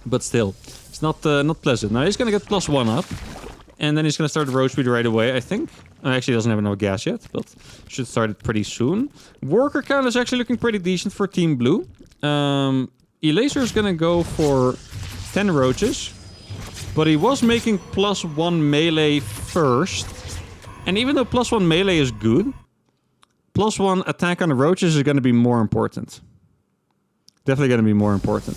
But still, it's not pleasant. Now he's gonna get +1 up. And then he's gonna start the roach speed right away, I think. Actually, he doesn't have enough gas yet, but should start it pretty soon. Worker count is actually looking pretty decent for Team Blue. Elaser is gonna go for 10 roaches. But he was making +1 melee first. And even though +1 melee is good, +1 attack on the roaches is going to be more important. Definitely going to be more important.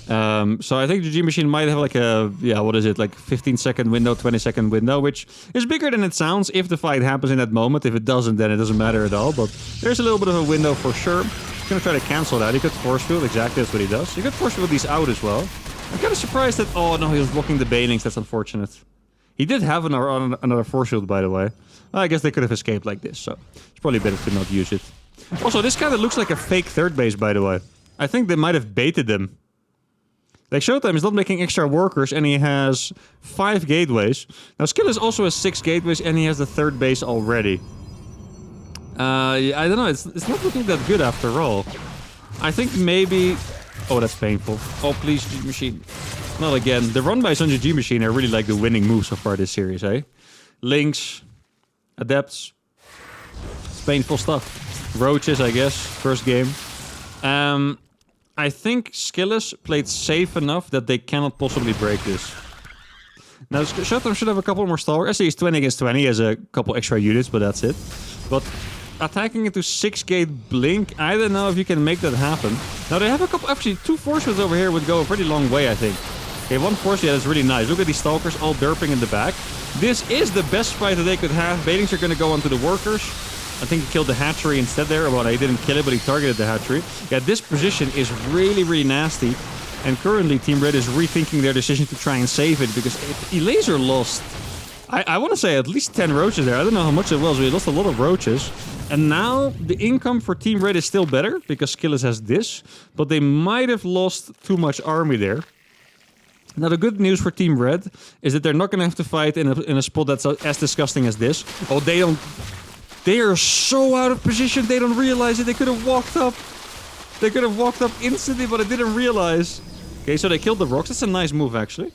So I think GG Machine might have like a, what is it, like 15-second window, 20-second window, which is bigger than it sounds if the fight happens in that moment. If it doesn't, then it doesn't matter at all. But there's a little bit of a window for sure. He's going to try to cancel that. He could force field, exactly that's what he does. He could force field these out as well. I'm kind of surprised that... Oh, no, he was blocking the baitings. That's unfortunate. He did have another force shield, by the way. Well, I guess they could have escaped like this, so... It's probably better to not use it. Also, this kind of looks like a fake third base, by the way. I think they might have baited them. Like, Showtime is not making extra workers, and he has 5 gateways. Now, Skillis also has 6 gateways, and he has the third base already. I don't know. It's not looking that good after all. I think maybe... Oh, that's painful. Oh, please, GG Machine. Not again. The run-bys on GG Machine are really like the winning move so far this series, eh? Links. Adepts. It's painful stuff. Roaches, I guess. First game. I think Skillis played safe enough that they cannot possibly break this. Now, Showtime should have a couple more stalwars. Actually, he's 20 against 20. He has a couple extra units, but that's it. But... attacking into 6-gate Blink, I don't know if you can make that happen. Now they have a couple, actually 2 force fields over here would go a pretty long way, I think. Okay, 1 force field is really nice. Look at these stalkers all derping in the back. This is the best fight that they could have. Baitings are going to go onto the workers. I think he killed the hatchery instead there. Well, he didn't kill it, but he targeted the hatchery. Yeah, this position is really, really nasty. And currently Team Red is rethinking their decision to try and save it because Elaser lost... I want to say at least 10 roaches there. I don't know how much it was, but he lost a lot of roaches. And now the income for Team Red is still better because Skillis has this. But they might have lost too much army there. Now the good news for Team Red is that they're not going to have to fight in a spot that's as disgusting as this. Oh, they don't... They are so out of position, they don't realize it. They could have walked up. They could have walked up instantly, but I didn't realize. Okay, so they killed the rocks. That's a nice move, actually.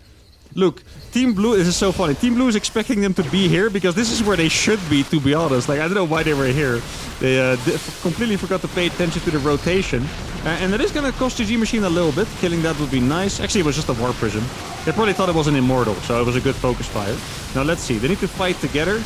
Look, Team Blue, this is so funny. Team Blue is expecting them to be here because this is where they should be, to be honest. Like, I don't know why they were here. They completely forgot to pay attention to the rotation. And that is going to cost GG Machine a little bit. Killing that would be nice. Actually, it was just a Warp Prism. They probably thought it was an Immortal, so it was a good focus fire. Now, let's see. They need to fight together.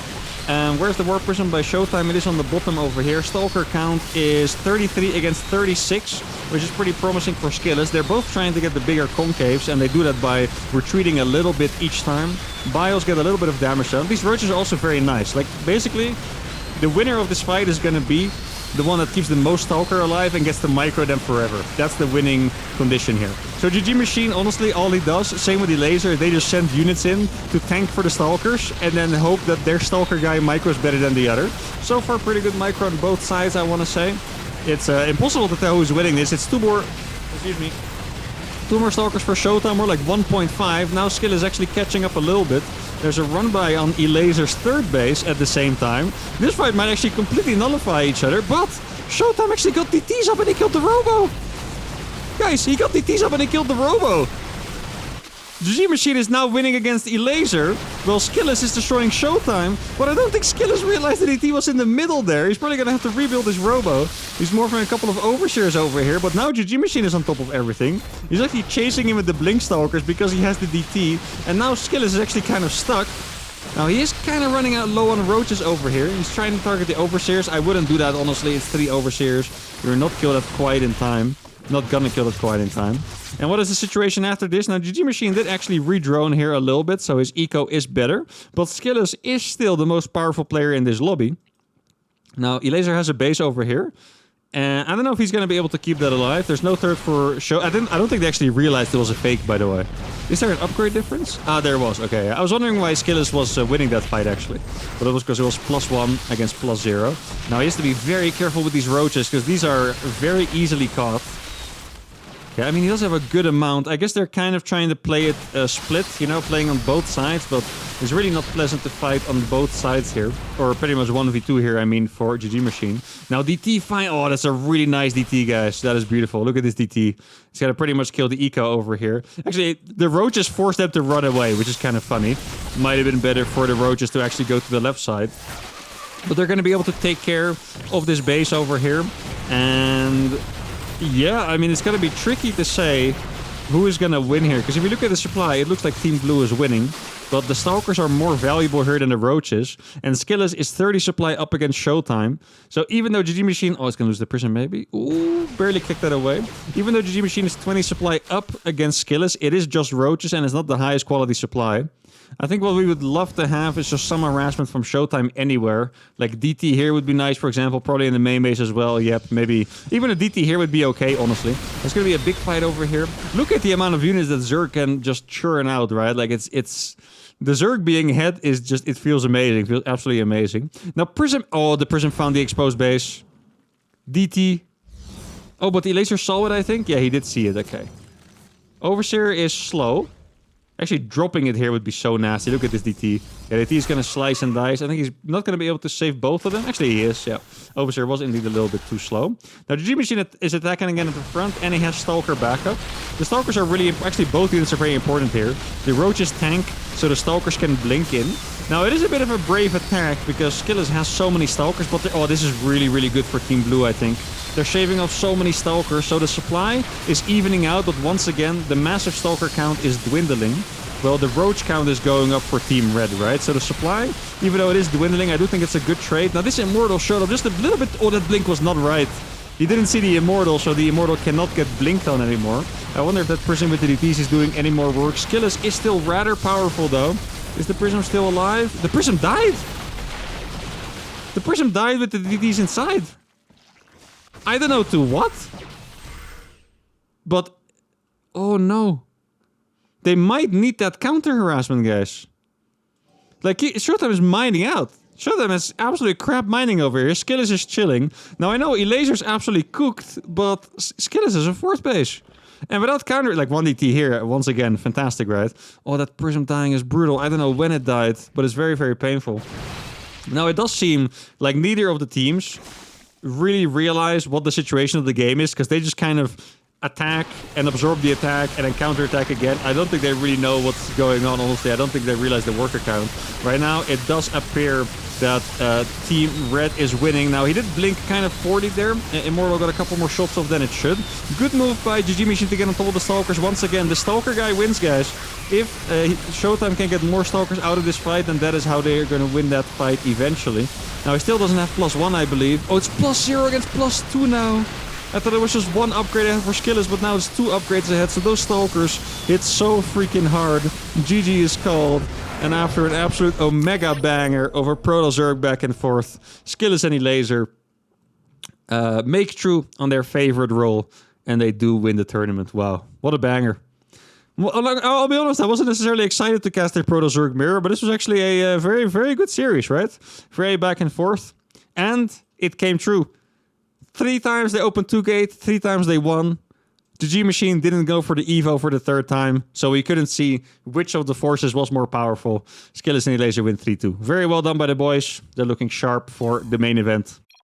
Where's the Warp Prism by Showtime? It is on the bottom over here. Stalker count is 33 against 36, which is pretty promising for Skillers. They're both trying to get the bigger concaves, and they do that by retreating a little bit each time. Bios get a little bit of damage done. These roaches are also very nice. Like, basically, the winner of this fight is going to be the one that keeps the most Stalker alive and gets to micro them forever. That's the winning condition here. So GG Machine, honestly, all he does, same with the laser, they just send units in to tank for the Stalkers and then hope that their Stalker guy micros better than the other. So far, pretty good micro on both sides, I want to say. It's impossible to tell who's winning this. It's two more Stalkers for Showtime, more like 1.5. Now Skill is actually catching up a little bit. There's a run by on Elaser's third base at the same time. This fight might actually completely nullify each other, but Showtime actually got DTs up and he killed the Robo. Guys, he got DTs up and he killed the Robo. GG Machine is now winning against Elaser, while Skillis is destroying Showtime. But I don't think Skillis realized that DT was in the middle there. He's probably going to have to rebuild his Robo. He's morphing a couple of Overseers over here, but now GG Machine is on top of everything. He's actually chasing him with the Blink Stalkers because he has the DT. And now Skillis is actually kind of stuck. Now he is kind of running out low on roaches over here. He's trying to target the Overseers. I wouldn't do that, honestly. It's 3 Overseers. You're not killed at quite in time. Not gonna kill it quite in time. And what is the situation after this? Now, GG Machine did actually redrone here a little bit, so his eco is better. But Skillus is still the most powerful player in this lobby. Now, Elaser has a base over here. And I don't know if he's gonna be able to keep that alive. There's no third for show. I don't think they actually realized it was a fake, by the way. Is there an upgrade difference? Ah, there was. Okay, I was wondering why Skillus was winning that fight, actually. But it was because it was +1 against +0. Now, he has to be very careful with these roaches, because these are very easily caught. Yeah, I mean, he does have a good amount. I guess they're kind of trying to play it split, you know, playing on both sides, but it's really not pleasant to fight on both sides here. Or pretty much 1v2 here, I mean, for GG Machine. Now, DT, fine. Oh, that's a really nice DT, guys. That is beautiful. Look at this DT. He's got to pretty much kill the eco over here. Actually, the roaches forced them to run away, which is kind of funny. Might have been better for the roaches to actually go to the left side. But they're going to be able to take care of this base over here. And yeah, I mean, it's going to be tricky to say who is going to win here. Because if you look at the supply, it looks like Team Blue is winning. But the Stalkers are more valuable here than the Roaches. And Skillus is 30 supply up against Showtime. So even though GG Machine... Oh, it's going to lose the Prism, maybe. Ooh, barely kicked that away. Even though GG Machine is 20 supply up against Skillus, it is just Roaches and it's not the highest quality supply. I think what we would love to have is just some harassment from Showtime anywhere. Like DT here would be nice, for example. Probably in the main base as well. Yep, maybe. Even a DT here would be okay, honestly. There's going to be a big fight over here. Look at the amount of units that Zerg can just churn out, right? Like, it's... The Zerg being head is just... It feels amazing. It feels absolutely amazing. Now, Prism... Oh, the Prism found the exposed base. DT. Oh, but the Elaser saw it, I think? Yeah, he did see it. Okay. Overseer is slow. Actually, dropping it here would be so nasty. Look at this DT. Yeah, DT is going to slice and dice. I think he's not going to be able to save both of them. Actually, he is, yeah. Overseer was indeed a little bit too slow. Now, the GG Machine is attacking again at the front, and he has Stalker backup. The Stalkers are really... Actually, both units are very important here. The Roaches tank, so the Stalkers can blink in. Now, it is a bit of a brave attack, because Skillus has so many Stalkers, but... Oh, this is really, really good for Team Blue, I think. They're shaving off so many Stalkers, so the supply is evening out, but once again, the massive Stalker count is dwindling. Well, the Roach count is going up for Team Red, right? So the supply, even though it is dwindling, I do think it's a good trade. Now, this Immortal showed up just a little bit... Oh, that blink was not right. He didn't see the Immortal, so the Immortal cannot get blinked on anymore. I wonder if that Prism with the DTs is doing any more work. Skillus is still rather powerful, though. Is the Prism still alive? The Prism died! The Prism died with the DTs inside. I don't know to what. But... Oh, no. They might need that counter harassment, guys. Like, Showtime is mining out. Showtime has absolutely crap mining over here. Skillus is chilling. Now, I know Elaser's absolutely cooked, but Skillus is a fourth base. And without counter, like 1DT here, once again, fantastic, right? Oh, that Prism dying is brutal. I don't know when it died, but it's very, very painful. Now, it does seem like neither of the teams really realize what the situation of the game is, because they just kind of attack and absorb the attack and then counterattack again. I don't think they really know what's going on, honestly. I don't think they realize the worker count. Right now, it does appear that Team Red is winning. Now, he did blink kind of 40 there. Immortal got a couple more shots off than it should. Good move by GG Machine to get on top of the Stalkers. Once again, the Stalker guy wins, guys. If Showtime can get more Stalkers out of this fight, then that is how they are going to win that fight eventually. Now, he still doesn't have +1, I believe. Oh, it's +0 against +2 now. I thought it was just 1 upgrade ahead for Skillers, but now it's 2 upgrades ahead. So those Stalkers hit so freaking hard. GG is called. And after an absolute Omega banger over Proto Zerg back and forth, Skillers and Laser make true on their favorite role. And they do win the tournament. Wow, what a banger. Well, I'll be honest, I wasn't necessarily excited to cast a Proto Zerg mirror, but this was actually a very, very good series, right? Very back and forth. And it came true. 3 times they opened 2 gate, 3 times they won. The G Machine didn't go for the Evo for the 3rd time, so we couldn't see which of the forces was more powerful. Skillers and Laser win 3-2. Very well done by the boys. They're looking sharp for the main event.